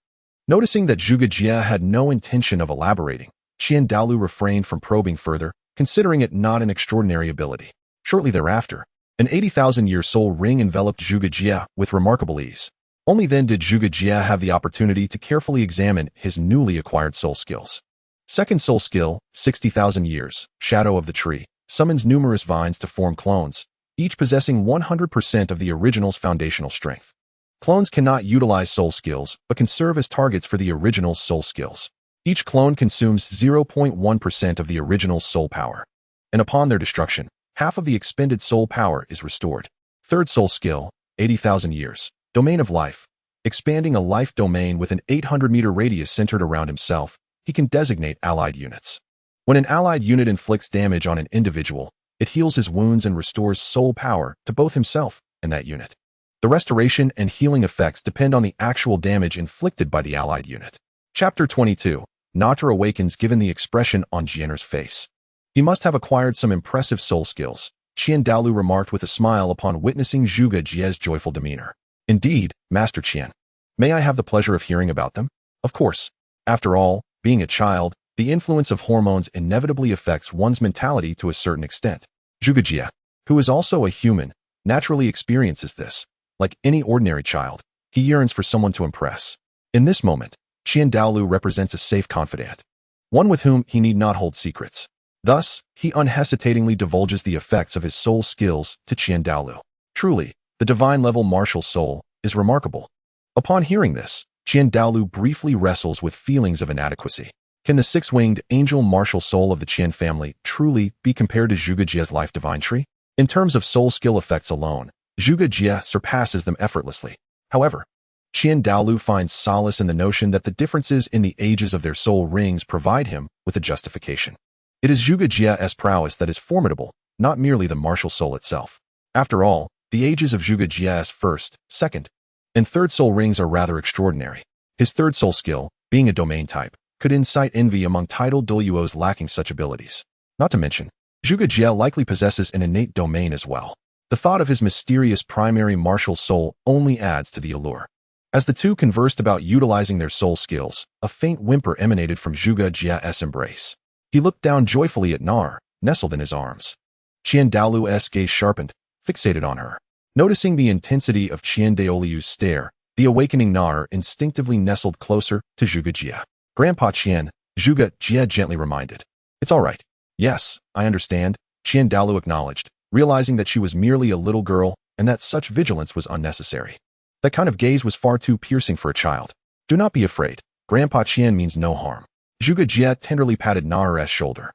noticing that Zhuge Jie had no intention of elaborating, Qian Daolu refrained from probing further, considering it not an extraordinary ability. Shortly thereafter, an 80,000-year soul ring enveloped Zhuge Jie with remarkable ease. Only then did Zhuge Jie have the opportunity to carefully examine his newly acquired soul skills. Second soul skill, 60,000 years, Shadow of the Tree, summons numerous vines to form clones, each possessing 100% of the original's foundational strength. Clones cannot utilize soul skills, but can serve as targets for the original's soul skills. Each clone consumes 0.1% of the original's soul power, and upon their destruction, half of the expended soul power is restored. Third soul skill, 80,000 years, Domain of Life. Expanding a life domain with an 800-meter radius centered around himself, he can designate allied units. When an allied unit inflicts damage on an individual, it heals his wounds and restores soul power to both himself and that unit. The restoration and healing effects depend on the actual damage inflicted by the allied unit. Chapter 22. Natra awakens given the expression on Jian'er's face. He must have acquired some impressive soul skills, Qian Daolu remarked with a smile upon witnessing Zhuge Jie's joyful demeanor. Indeed, Master Qian. May I have the pleasure of hearing about them? Of course. After all, being a child, the influence of hormones inevitably affects one's mentality to a certain extent. Zhuge Jie, who is also a human, naturally experiences this. Like any ordinary child, he yearns for someone to impress. In this moment, Qian Daolu represents a safe confidant, one with whom he need not hold secrets. Thus, he unhesitatingly divulges the effects of his soul skills to Qian Daolu. Truly, the divine-level martial soul is remarkable. Upon hearing this, Qian Daolu briefly wrestles with feelings of inadequacy. Can the six-winged angel martial soul of the Qian family truly be compared to Zhuge Jie's life divine tree? In terms of soul skill effects alone, Zhuge Jie surpasses them effortlessly. However, Qian Daolu finds solace in the notion that the differences in the ages of their soul rings provide him with a justification. It is Zhuge Jie's prowess that is formidable, not merely the martial soul itself. After all, the ages of Zhuge Jie's first, second, and third soul rings are rather extraordinary. His third soul skill, being a domain type, could incite envy among titled Douluos lacking such abilities. Not to mention, Zhuge Jie likely possesses an innate domain as well. The thought of his mysterious primary martial soul only adds to the allure. As the two conversed about utilizing their soul skills, a faint whimper emanated from Zhuge Jie's embrace. He looked down joyfully at Nar, nestled in his arms. Qian Daolu's gaze sharpened, fixated on her. Noticing the intensity of Qian Daolu's stare, the awakening Nar instinctively nestled closer to Zhuge Jie. Grandpa Qian, Zhuge Jie gently reminded. It's all right. Yes, I understand, Qian Daolu acknowledged, realizing that she was merely a little girl and that such vigilance was unnecessary. That kind of gaze was far too piercing for a child. Do not be afraid. Grandpa Qian means no harm. Zhuge Jie tenderly patted Nar's shoulder.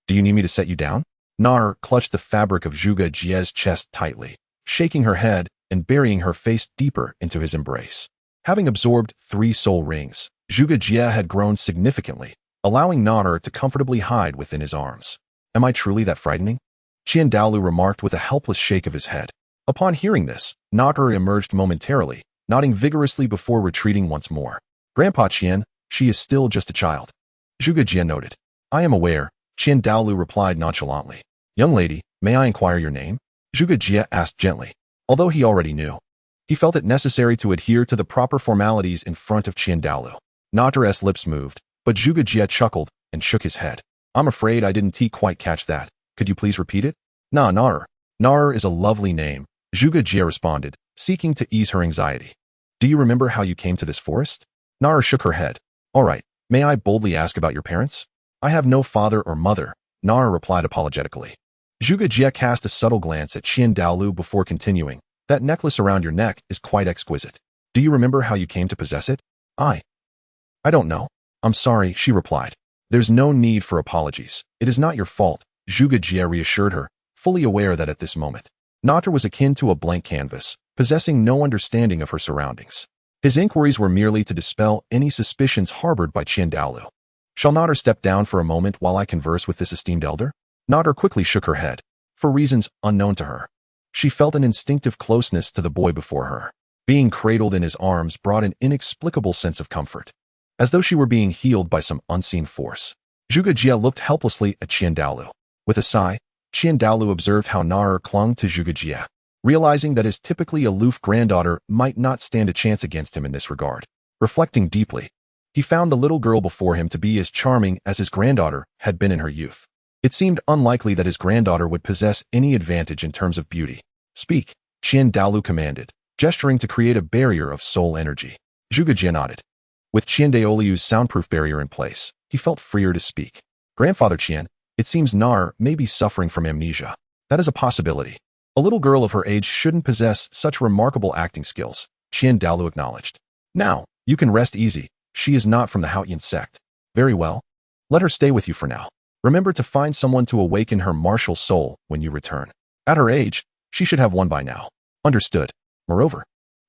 Do you need me to set you down? Nar clutched the fabric of Zhuge Jie's chest tightly, shaking her head and burying her face deeper into his embrace. Having absorbed 3 soul rings, Zhuge Jie had grown significantly, allowing Nader to comfortably hide within his arms. Am I truly that frightening? Qian Daolu remarked with a helpless shake of his head. Upon hearing this, Nader emerged momentarily, nodding vigorously before retreating once more. Grandpa Qian, she is still just a child. Zhuge Jie noted. I am aware, Qian Daolu replied nonchalantly. Young lady, may I inquire your name? Zhuge Jie asked gently. Although he already knew, he felt it necessary to adhere to the proper formalities in front of Qian Daolu. Nader's lips moved, but Zhuge Jie chuckled and shook his head. I'm afraid I didn't quite catch that. Could you please repeat it? Nah, Nader. Nader is a lovely name, Zhuge Jie responded, seeking to ease her anxiety. Do you remember how you came to this forest? Nader shook her head. All right, may I boldly ask about your parents? I have no father or mother, Nader replied apologetically. Zhuge Jie cast a subtle glance at Qian Daolu before continuing. That necklace around your neck is quite exquisite. Do you remember how you came to possess it? I don't know. I'm sorry, she replied. There's no need for apologies. It is not your fault, Zhuge Jie reassured her, fully aware that at this moment, Nader was akin to a blank canvas, possessing no understanding of her surroundings. His inquiries were merely to dispel any suspicions harbored by Qian Daolu. Shall Nader step down for a moment while I converse with this esteemed elder? Nader quickly shook her head, for reasons unknown to her. She felt an instinctive closeness to the boy before her. Being cradled in his arms brought an inexplicable sense of comfort, as though she were being healed by some unseen force. Zhuge Jie looked helplessly at Qian Daolu. With a sigh, Qian Daolu observed how Nader clung to Zhuge Jie, realizing that his typically aloof granddaughter might not stand a chance against him in this regard. Reflecting deeply, he found the little girl before him to be as charming as his granddaughter had been in her youth. It seemed unlikely that his granddaughter would possess any advantage in terms of beauty. Speak, Qian Daolu commanded, gesturing to create a barrier of soul energy. Zhuge Jie nodded. With Qian Daolu's soundproof barrier in place, he felt freer to speak. Grandfather Qian, it seems Nader may be suffering from amnesia. That is a possibility. A little girl of her age shouldn't possess such remarkable acting skills, Qian Daolu acknowledged. Now, you can rest easy. She is not from the Haotian sect. Very well. Let her stay with you for now. Remember to find someone to awaken her martial soul when you return. At her age, she should have one by now. Understood. Moreover,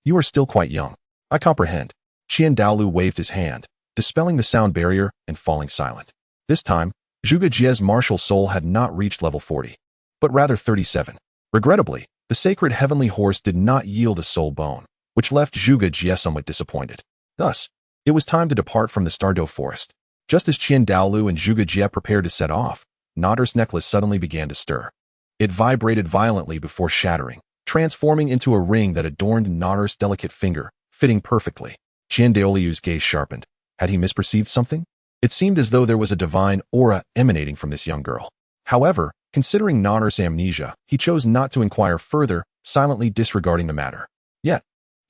you are still quite young. I comprehend. Qian Daolu waved his hand, dispelling the sound barrier and falling silent. This time, Zhuge Jie's martial soul had not reached level 40, but rather 37. Regrettably, the sacred heavenly horse did not yield a soul bone, which left Zhuge Jie somewhat disappointed. Thus, it was time to depart from the Stardow Forest. Just as Qian Daolu and Zhuge Jie prepared to set off, Nader's necklace suddenly began to stir. It vibrated violently before shattering, transforming into a ring that adorned Nader's delicate finger, fitting perfectly. Qian Daolu's gaze sharpened. Had he misperceived something? It seemed as though there was a divine aura emanating from this young girl. However, considering Nader's amnesia, he chose not to inquire further, silently disregarding the matter. Yet,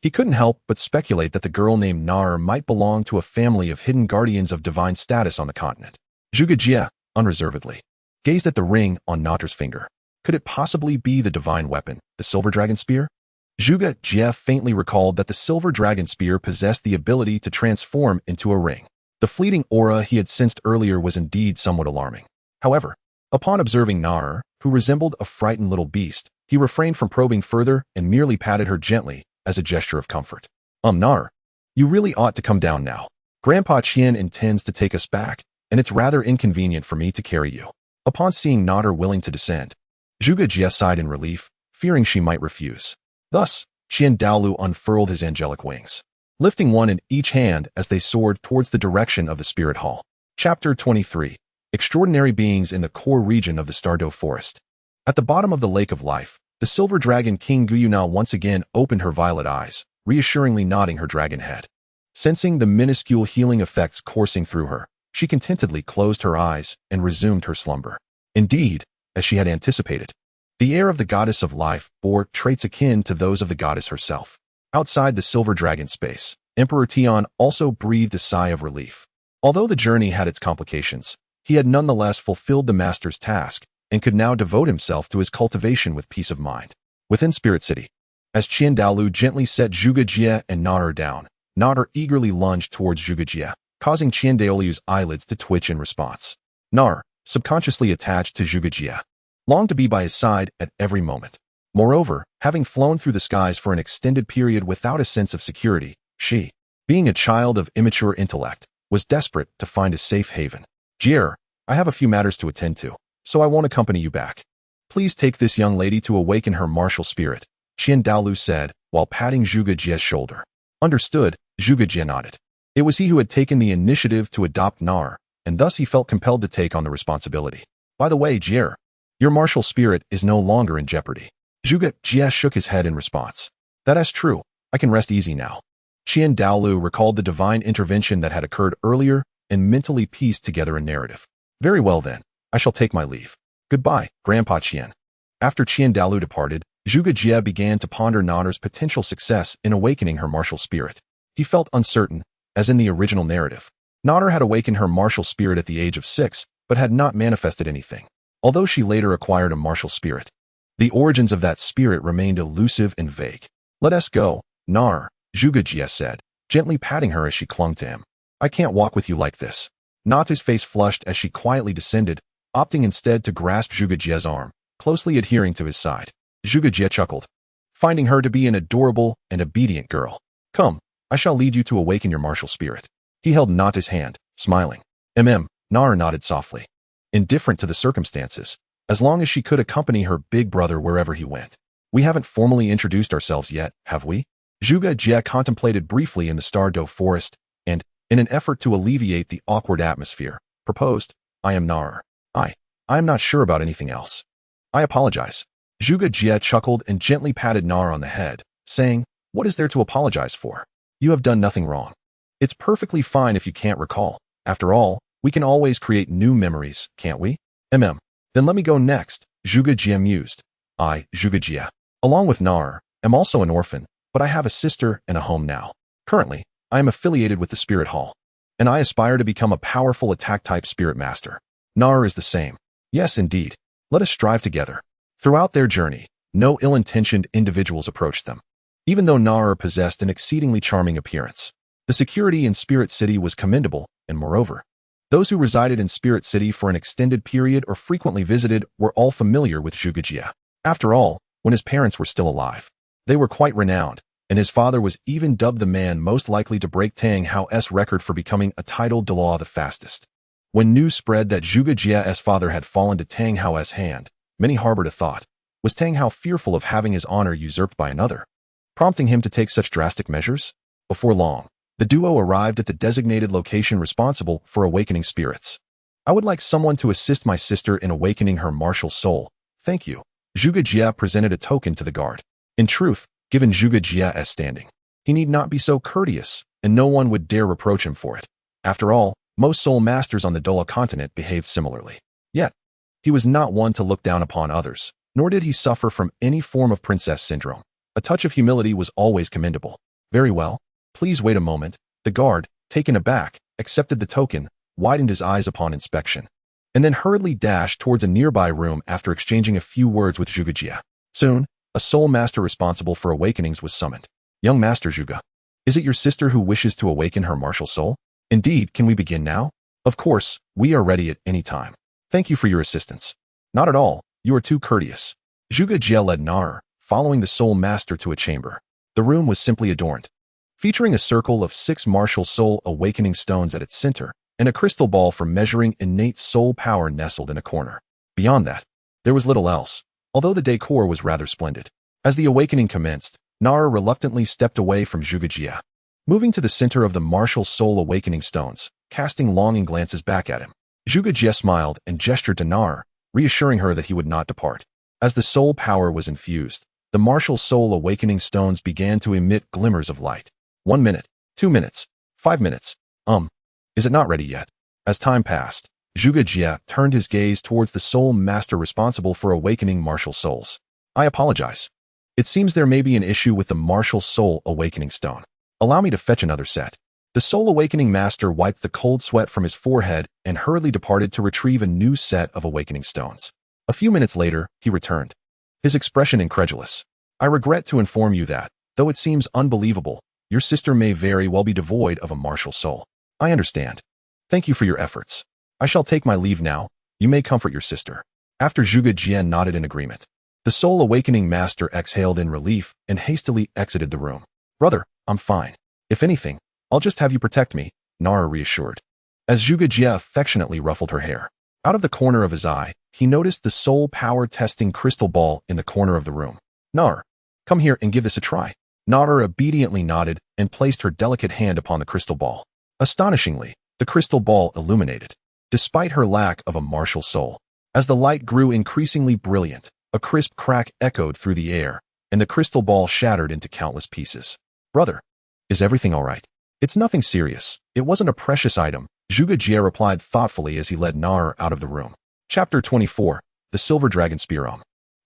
he couldn't help but speculate that the girl named Nader might belong to a family of hidden guardians of divine status on the continent. Zhuge Jie, unreservedly, gazed at the ring on Nader's finger. Could it possibly be the divine weapon, the Silver Dragon Spear? Zhuge Jie faintly recalled that the Silver Dragon Spear possessed the ability to transform into a ring. The fleeting aura he had sensed earlier was indeed somewhat alarming. However, upon observing Nader, who resembled a frightened little beast, he refrained from probing further and merely patted her gently as a gesture of comfort. Nader, you really ought to come down now. Grandpa Qian intends to take us back, and it's rather inconvenient for me to carry you. Upon seeing Nader willing to descend, Zhuge Jie sighed in relief, fearing she might refuse. Thus, Qian Daolu unfurled his angelic wings, lifting one in each hand as they soared towards the direction of the Spirit Hall. Chapter 23. Extraordinary Beings in the Core Region of the Stardow Forest. At the bottom of the Lake of Life, the Silver Dragon King Guyuna once again opened her violet eyes, reassuringly nodding her dragon head. Sensing the minuscule healing effects coursing through her, she contentedly closed her eyes and resumed her slumber. Indeed, as she had anticipated, the air of the Goddess of Life bore traits akin to those of the goddess herself. Outside the Silver Dragon space, Emperor Tian also breathed a sigh of relief. Although the journey had its complications, he had nonetheless fulfilled the master's task and could now devote himself to his cultivation with peace of mind. Within Spirit City, as Qian Daolu gently set Zhuge Jie and Nader down, Nader eagerly lunged towards Zhuge Jie, causing Qian Daolu's eyelids to twitch in response. Nader, subconsciously attached to Zhuge Jie, longed to be by his side at every moment. Moreover, having flown through the skies for an extended period without a sense of security, She, being a child of immature intellect, was desperate to find a safe haven. Jie, I have a few matters to attend to, so I won't accompany you back. Please take this young lady to awaken her martial spirit, Qian Daolu said, while patting Zhuge Jie's shoulder. Understood, Zhuge Jie nodded. It was he who had taken the initiative to adopt Nar, and thus he felt compelled to take on the responsibility. By the way, Jie, your martial spirit is no longer in jeopardy. Zhuge Jie shook his head in response. That is true, I can rest easy now. Qian Daolu recalled the divine intervention that had occurred earlier and mentally pieced together a narrative. Very well then, I shall take my leave. Goodbye, Grandpa Qian. After Qian Daolu departed, Zhuge Jie began to ponder Nar's potential success in awakening her martial spirit. He felt uncertain, as in the original narrative. Nar had awakened her martial spirit at the age of 6, but had not manifested anything, although she later acquired a martial spirit. The origins of that spirit remained elusive and vague. Let us go, Nar, Zhuge Jie said, gently patting her as she clung to him. I can't walk with you like this. Nata's face flushed as she quietly descended, opting instead to grasp Zhuge Jie's arm, closely adhering to his side. Zhuge Jie chuckled, finding her to be an adorable and obedient girl. Come, I shall lead you to awaken your martial spirit. He held Nata's hand, smiling. Nar nodded softly, indifferent to the circumstances, as long as she could accompany her big brother wherever he went. We haven't formally introduced ourselves yet, have we? Zhuge Jie contemplated briefly in the Star-Do forest, and, in an effort to alleviate the awkward atmosphere, proposed, I am Nar. I am not sure about anything else. I apologize. Zhuge Jie chuckled and gently patted Nar on the head, saying, what is there to apologize for? You have done nothing wrong. It's perfectly fine if you can't recall. After all, we can always create new memories, can't we? Then let me go next, Zhuge Jie mused. I, Zhuge Jie, along with Nar, am also an orphan, but I have a sister and a home now. Currently, I am affiliated with the Spirit Hall, and I aspire to become a powerful attack-type spirit master. Nar is the same. Yes, indeed. Let us strive together. Throughout their journey, no ill-intentioned individuals approached them. Even though Nar possessed an exceedingly charming appearance, the security in Spirit City was commendable, and moreover, those who resided in Spirit City for an extended period or frequently visited were all familiar with Zhuge Jie. After all, when his parents were still alive, they were quite renowned, and his father was even dubbed the man most likely to break Tang Hao's record for becoming a titled Douluo the fastest. When news spread that Zhuge Jie's father had fallen to Tang Hao's hand, many harbored a thought. Was Tang Hao fearful of having his honor usurped by another, prompting him to take such drastic measures? Before long, the duo arrived at the designated location responsible for awakening spirits. I would like someone to assist my sister in awakening her martial soul. Thank you. Zhuge Jie presented a token to the guard. In truth, given Zhuge Jie's standing, he need not be so courteous, and no one would dare reproach him for it. After all, most soul masters on the Douluo Continent behaved similarly. Yet, he was not one to look down upon others, nor did he suffer from any form of princess syndrome. A touch of humility was always commendable. Very well. Please wait a moment. The guard, taken aback, accepted the token, widened his eyes upon inspection, and then hurriedly dashed towards a nearby room after exchanging a few words with Zhuge Jie. Soon, a soul master responsible for awakenings was summoned. Young Master Zhuge, is it your sister who wishes to awaken her martial soul? Indeed, can we begin now? Of course, we are ready at any time. Thank you for your assistance. Not at all, you are too courteous. Zhuge Jie led Nar, following the soul master to a chamber. The room was simply adorned, featuring a circle of 6 martial soul awakening stones at its center, and a crystal ball for measuring innate soul power nestled in a corner. Beyond that, there was little else, although the decor was rather splendid. As the awakening commenced, Nar reluctantly stepped away from Zhuge Jie, moving to the center of the martial soul awakening stones, casting longing glances back at him. Zhuge Jie smiled and gestured to Nar, reassuring her that he would not depart. As the soul power was infused, the martial soul awakening stones began to emit glimmers of light. 1 minute, 2 minutes, 5 minutes. Is it not ready yet? As time passed, Zhuge Jie turned his gaze towards the soul master responsible for awakening martial souls. I apologize. It seems there may be an issue with the martial soul awakening stone. Allow me to fetch another set. The soul awakening master wiped the cold sweat from his forehead and hurriedly departed to retrieve a new set of awakening stones. A few minutes later, he returned, his expression incredulous. I regret to inform you that, though it seems unbelievable, your sister may very well be devoid of a martial soul. I understand. Thank you for your efforts. I shall take my leave now. You may comfort your sister. After Zhuge Jie nodded in agreement, the soul awakening master exhaled in relief and hastily exited the room. Brother, I'm fine. If anything, I'll just have you protect me, Nara reassured. As Zhuge Jie affectionately ruffled her hair. Out of the corner of his eye, he noticed the soul power testing crystal ball in the corner of the room. Nara, come here and give this a try. Nara obediently nodded and placed her delicate hand upon the crystal ball. Astonishingly, the crystal ball illuminated, despite her lack of a martial soul. As the light grew increasingly brilliant, a crisp crack echoed through the air, and the crystal ball shattered into countless pieces. Brother, is everything all right? It's nothing serious. It wasn't a precious item, Zhuge Jie replied thoughtfully as he led Nara out of the room. Chapter 24, The Silver Dragon Spear.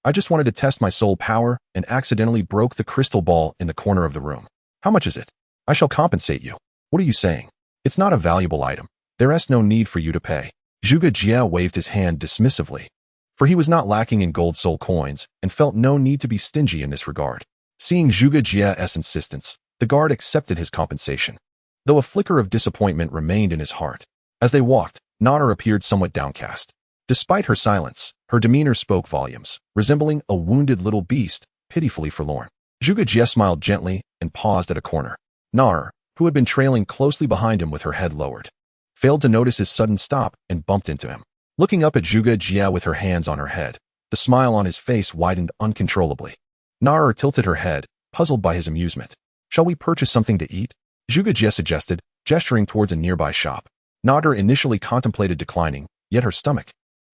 I just wanted to test my soul power and accidentally broke the crystal ball in the corner of the room. How much is it? I shall compensate you. What are you saying? It's not a valuable item. There's no need for you to pay. Zhuge Jie waved his hand dismissively, for he was not lacking in gold soul coins and felt no need to be stingy in this regard. Seeing Zhuge Jie's insistence, the guard accepted his compensation, though a flicker of disappointment remained in his heart. As they walked, Nara appeared somewhat downcast. Despite her silence, her demeanor spoke volumes, resembling a wounded little beast, pitifully forlorn. Zhuge Jie smiled gently and paused at a corner. Nara, who had been trailing closely behind him with her head lowered, failed to notice his sudden stop and bumped into him. Looking up at Zhuge Jie with her hands on her head, the smile on his face widened uncontrollably. Nara tilted her head, puzzled by his amusement. Shall we purchase something to eat? Zhuge Jie suggested, gesturing towards a nearby shop. Nara initially contemplated declining, yet her stomach,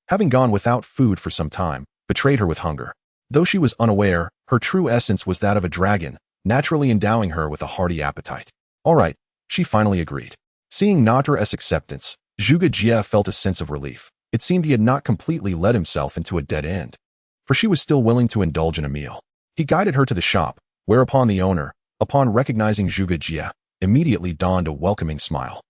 having gone without food for some time, betrayed her with hunger. Though she was unaware, her true essence was that of a dragon, naturally endowing her with a hearty appetite. All right, she finally agreed. Seeing Nara's acceptance, Zhuge Jie felt a sense of relief. It seemed he had not completely led himself into a dead end, for she was still willing to indulge in a meal. He guided her to the shop, whereupon the owner, upon recognizing Zhuge Jie, immediately donned a welcoming smile.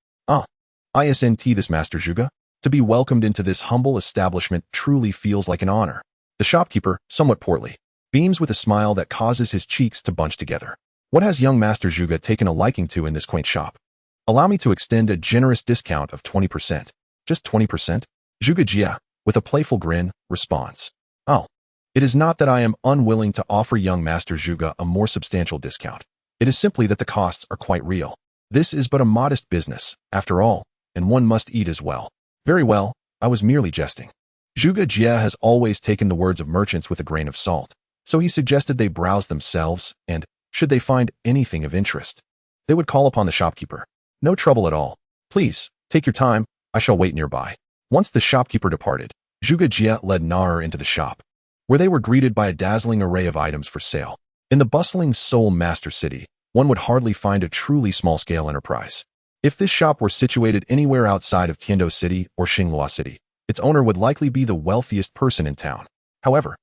Isn't this Master Zhuge? To be welcomed into this humble establishment truly feels like an honor. The shopkeeper, somewhat portly, beams with a smile that causes his cheeks to bunch together. What has young Master Zhuge taken a liking to in this quaint shop? Allow me to extend a generous discount of 20%. Just 20%? Zhuge Jie, with a playful grin, responds. Oh, it is not that I am unwilling to offer young Master Zhuge a more substantial discount. It is simply that the costs are quite real. This is but a modest business, after all, and one must eat as well. Very well, I was merely jesting. Zhuge Jie has always taken the words of merchants with a grain of salt, so he suggested they browse themselves and, should they find anything of interest, they would call upon the shopkeeper. No trouble at all. Please, take your time, I shall wait nearby. Once the shopkeeper departed, Zhuge Jie led Nara into the shop, where they were greeted by a dazzling array of items for sale. In the bustling Soul Master City, one would hardly find a truly small-scale enterprise. If this shop were situated anywhere outside of Tiando City or Xinghua City, its owner would likely be the wealthiest person in town. However,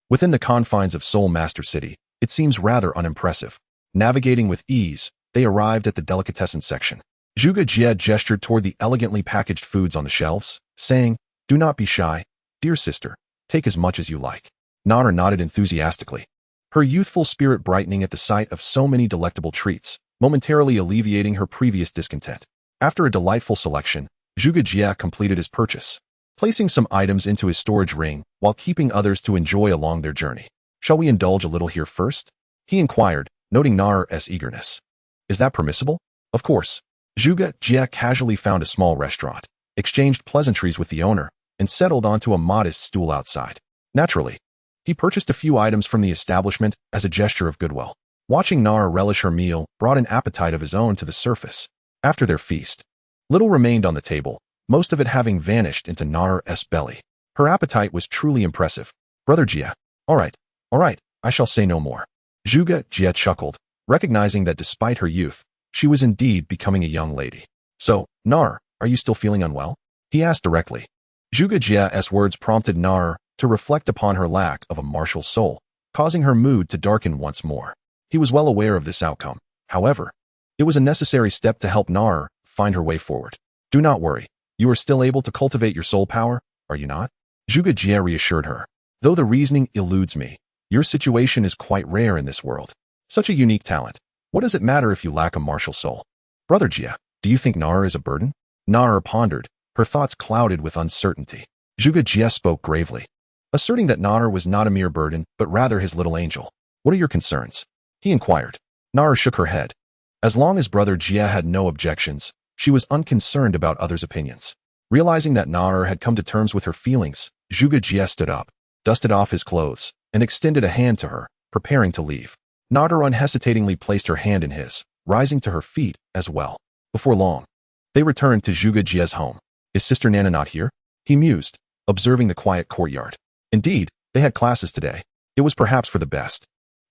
within the confines of Soul Master City, it seems rather unimpressive. Navigating with ease, they arrived at the delicatessen section. Zhuge Jie gestured toward the elegantly packaged foods on the shelves, saying, "Do not be shy, dear sister, take as much as you like." Nara nodded enthusiastically, her youthful spirit brightening at the sight of so many delectable treats, momentarily alleviating her previous discontent. After a delightful selection, Zhuge Jie completed his purchase, placing some items into his storage ring while keeping others to enjoy along their journey. Shall we indulge a little here first? He inquired, noting Nara's eagerness. Is that permissible? Of course. Zhuge Jie casually found a small restaurant, exchanged pleasantries with the owner, and settled onto a modest stool outside. Naturally, he purchased a few items from the establishment as a gesture of goodwill. Watching Nara relish her meal brought an appetite of his own to the surface. After their feast, little remained on the table, most of it having vanished into Nara's belly. Her appetite was truly impressive. Brother Jie, all right, I shall say no more. Zhuge Jie chuckled, recognizing that despite her youth, she was indeed becoming a young lady. So, Nara, are you still feeling unwell? He asked directly. Zhuge Jie's words prompted Nara to reflect upon her lack of a martial soul, causing her mood to darken once more. He was well aware of this outcome. However, it was a necessary step to help Nara find her way forward. Do not worry. You are still able to cultivate your soul power, are you not? Zhuge Jie reassured her. Though the reasoning eludes me, your situation is quite rare in this world. Such a unique talent. What does it matter if you lack a martial soul? Brother Jie, do you think Nara is a burden? Nara pondered, her thoughts clouded with uncertainty. Zhuge Jie spoke gravely, asserting that Nara was not a mere burden, but rather his little angel. What are your concerns? He inquired. Nara shook her head. As long as brother Jie had no objections, she was unconcerned about others' opinions. Realizing that Naur had come to terms with her feelings, Zhuge Jie stood up, dusted off his clothes, and extended a hand to her, preparing to leave. Naur unhesitatingly placed her hand in his, rising to her feet as well. Before long, they returned to Zhuge Jie's home. Is Sister Nana not here? He mused, observing the quiet courtyard. Indeed, they had classes today. It was perhaps for the best,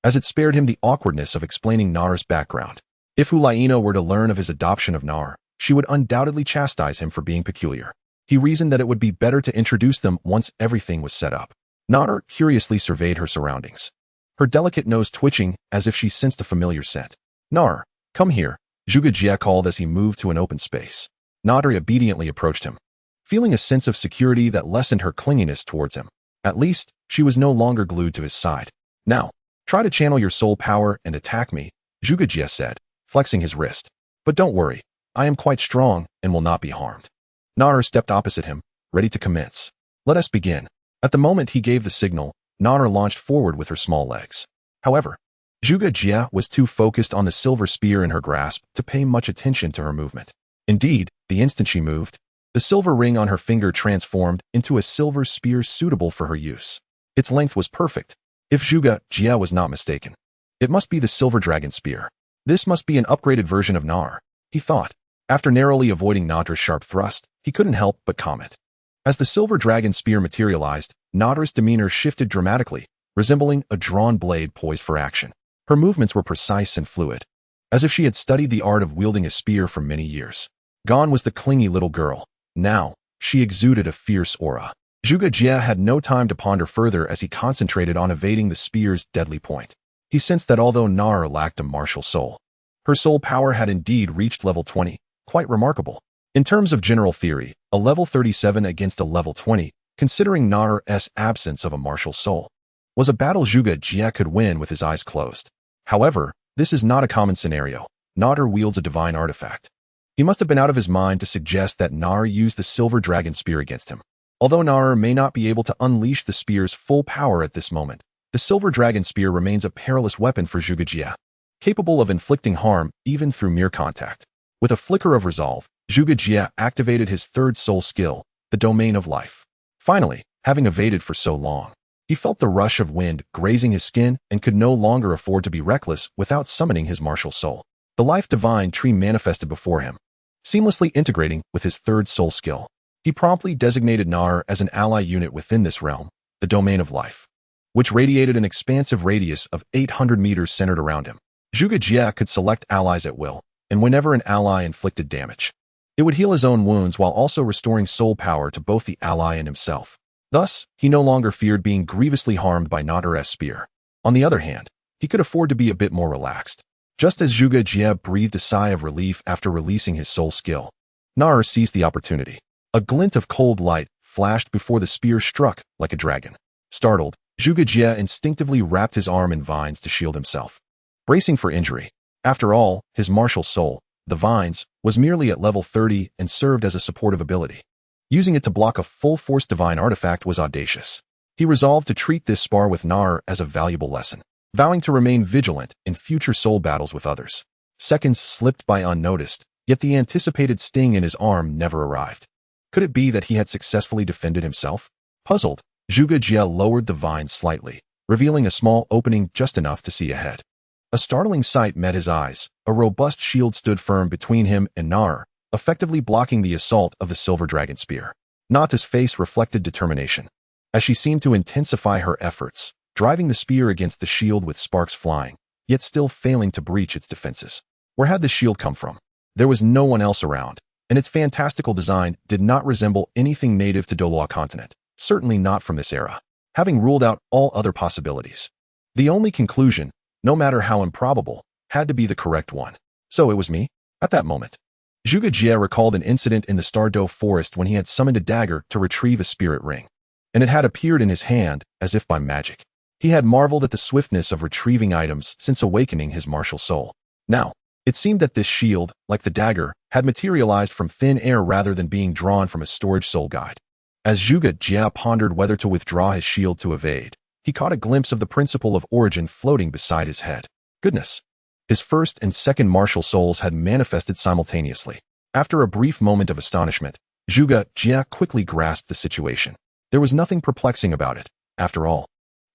as it spared him the awkwardness of explaining Naur's background. If Elysia were to learn of his adoption of Naur, she would undoubtedly chastise him for being peculiar. He reasoned that it would be better to introduce them once everything was set up. Naur curiously surveyed her surroundings, her delicate nose twitching as if she sensed a familiar scent. Naur, come here, Zhuge Jie called as he moved to an open space. Naur obediently approached him, feeling a sense of security that lessened her clinginess towards him. At least, she was no longer glued to his side. Now, try to channel your soul power and attack me, Zhuge Jie said, flexing his wrist. But don't worry, I am quite strong and will not be harmed. Naur stepped opposite him, ready to commence. Let us begin. At the moment he gave the signal, Naur launched forward with her small legs. However, Zhuge Jie was too focused on the silver spear in her grasp to pay much attention to her movement. Indeed, the instant she moved, the silver ring on her finger transformed into a silver spear suitable for her use. Its length was perfect. If Zhuge Jie was not mistaken, it must be the silver dragon spear. This must be an upgraded version of Naur, he thought. After narrowly avoiding Naur's sharp thrust, he couldn't help but comment. As the silver dragon spear materialized, Naur's demeanor shifted dramatically, resembling a drawn blade poised for action. Her movements were precise and fluid, as if she had studied the art of wielding a spear for many years. Gone was the clingy little girl. Now, she exuded a fierce aura. Zhuge Jie had no time to ponder further as he concentrated on evading the spear's deadly point. He sensed that although Naur lacked a martial soul, her soul power had indeed reached level 20, quite remarkable. In terms of general theory, a level 37 against a level 20, considering Naur's absence of a martial soul, was a battle Zhuge Jie could win with his eyes closed. However, this is not a common scenario. Naur wields a divine artifact. He must have been out of his mind to suggest that Naur used the silver dragon spear against him. Although Naur may not be able to unleash the spear's full power at this moment, the silver dragon spear remains a perilous weapon for Zhuge Jie, capable of inflicting harm even through mere contact. With a flicker of resolve, Zhuge Jie activated his third soul skill, the domain of life. Finally, having evaded for so long, he felt the rush of wind grazing his skin and could no longer afford to be reckless without summoning his martial soul. The life divine tree manifested before him, seamlessly integrating with his third soul skill. He promptly designated Naur as an ally unit within this realm, the domain of life, which radiated an expansive radius of 800 meters centered around him. Zhuge Jie could select allies at will, and whenever an ally inflicted damage, it would heal his own wounds while also restoring soul power to both the ally and himself. Thus, he no longer feared being grievously harmed by Naur's spear. On the other hand, he could afford to be a bit more relaxed. Just as Zhuge Jie breathed a sigh of relief after releasing his soul skill, Naur seized the opportunity. A glint of cold light flashed before the spear struck like a dragon. Startled, Zhuge Jie instinctively wrapped his arm in vines to shield himself, bracing for injury. After all, his martial soul, the vines, was merely at level 30 and served as a supportive ability. Using it to block a full-force divine artifact was audacious. He resolved to treat this spar with Naur as a valuable lesson, vowing to remain vigilant in future soul battles with others. Seconds slipped by unnoticed, yet the anticipated sting in his arm never arrived. Could it be that he had successfully defended himself? Puzzled, Zhuge Jie lowered the vine slightly, revealing a small opening just enough to see ahead. A startling sight met his eyes. A robust shield stood firm between him and Naur, effectively blocking the assault of the silver dragon spear. Nata's face reflected determination, as she seemed to intensify her efforts, driving the spear against the shield with sparks flying, yet still failing to breach its defenses. Where had the shield come from? There was no one else around, and its fantastical design did not resemble anything native to Douluo Continent, certainly not from this era. Having ruled out all other possibilities, the only conclusion, no matter how improbable, had to be the correct one. So it was me? At that moment, Zhuge Jie recalled an incident in the Stardow Forest when he had summoned a dagger to retrieve a spirit ring, and it had appeared in his hand as if by magic. He had marveled at the swiftness of retrieving items since awakening his martial soul. Now, it seemed that this shield, like the dagger, had materialized from thin air rather than being drawn from a storage soul guide. As Zhuge Jie pondered whether to withdraw his shield to evade, he caught a glimpse of the principle of origin floating beside his head. Goodness! His first and second martial souls had manifested simultaneously. After a brief moment of astonishment, Zhuge Jie quickly grasped the situation. There was nothing perplexing about it, after all.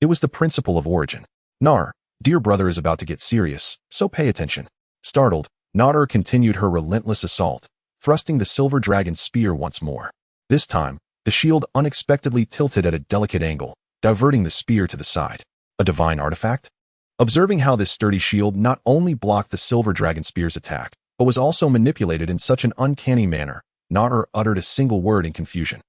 It was the principle of origin. Nar, dear brother is about to get serious, so pay attention. Startled, Nar continued her relentless assault, thrusting the silver dragon's spear once more. This time, the shield unexpectedly tilted at a delicate angle, diverting the spear to the side. A divine artifact? Observing how this sturdy shield not only blocked the silver dragon spear's attack, but was also manipulated in such an uncanny manner, Nar uttered a single word in confusion.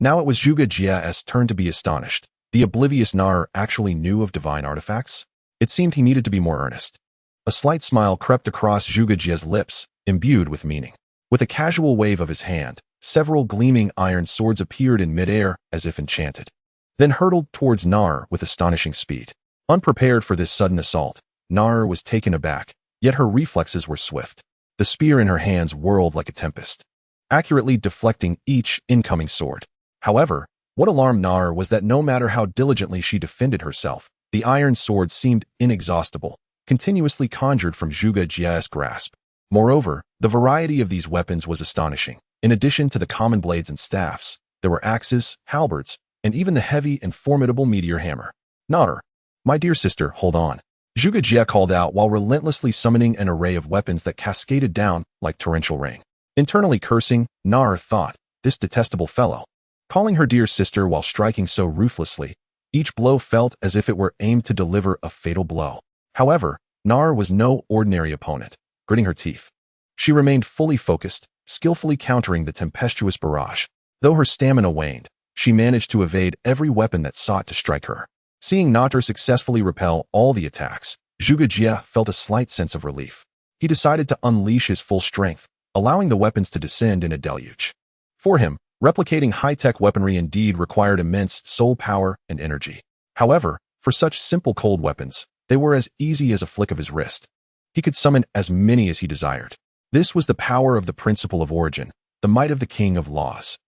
Now it was Zhuge Jie's turn to be astonished. The oblivious Nar actually knew of divine artifacts? It seemed he needed to be more earnest. A slight smile crept across Zhuge Jie's lips, imbued with meaning. With a casual wave of his hand, several gleaming iron swords appeared in midair as if enchanted, then hurtled towards Nar with astonishing speed. Unprepared for this sudden assault, Nar was taken aback, yet her reflexes were swift. The spear in her hands whirled like a tempest, accurately deflecting each incoming sword. However, what alarmed Nar was that no matter how diligently she defended herself, the iron sword seemed inexhaustible, continuously conjured from Zhuge Jie's grasp. Moreover, the variety of these weapons was astonishing. In addition to the common blades and staffs, there were axes, halberds, and even the heavy and formidable meteor hammer. Nar, my dear sister, hold on. Zhuge Jie called out while relentlessly summoning an array of weapons that cascaded down like torrential rain. Internally cursing, Nar thought, this detestable fellow. Calling her dear sister while striking so ruthlessly, each blow felt as if it were aimed to deliver a fatal blow. However, Nar was no ordinary opponent. Gritting her teeth, she remained fully focused, skillfully countering the tempestuous barrage. Though her stamina waned, she managed to evade every weapon that sought to strike her. Seeing Nar successfully repel all the attacks, Zhuge Jie felt a slight sense of relief. He decided to unleash his full strength, allowing the weapons to descend in a deluge. For him, replicating high-tech weaponry indeed required immense soul power and energy. However, for such simple cold weapons, they were as easy as a flick of his wrist. He could summon as many as he desired. This was the power of the principle of origin, the might of the king of laws.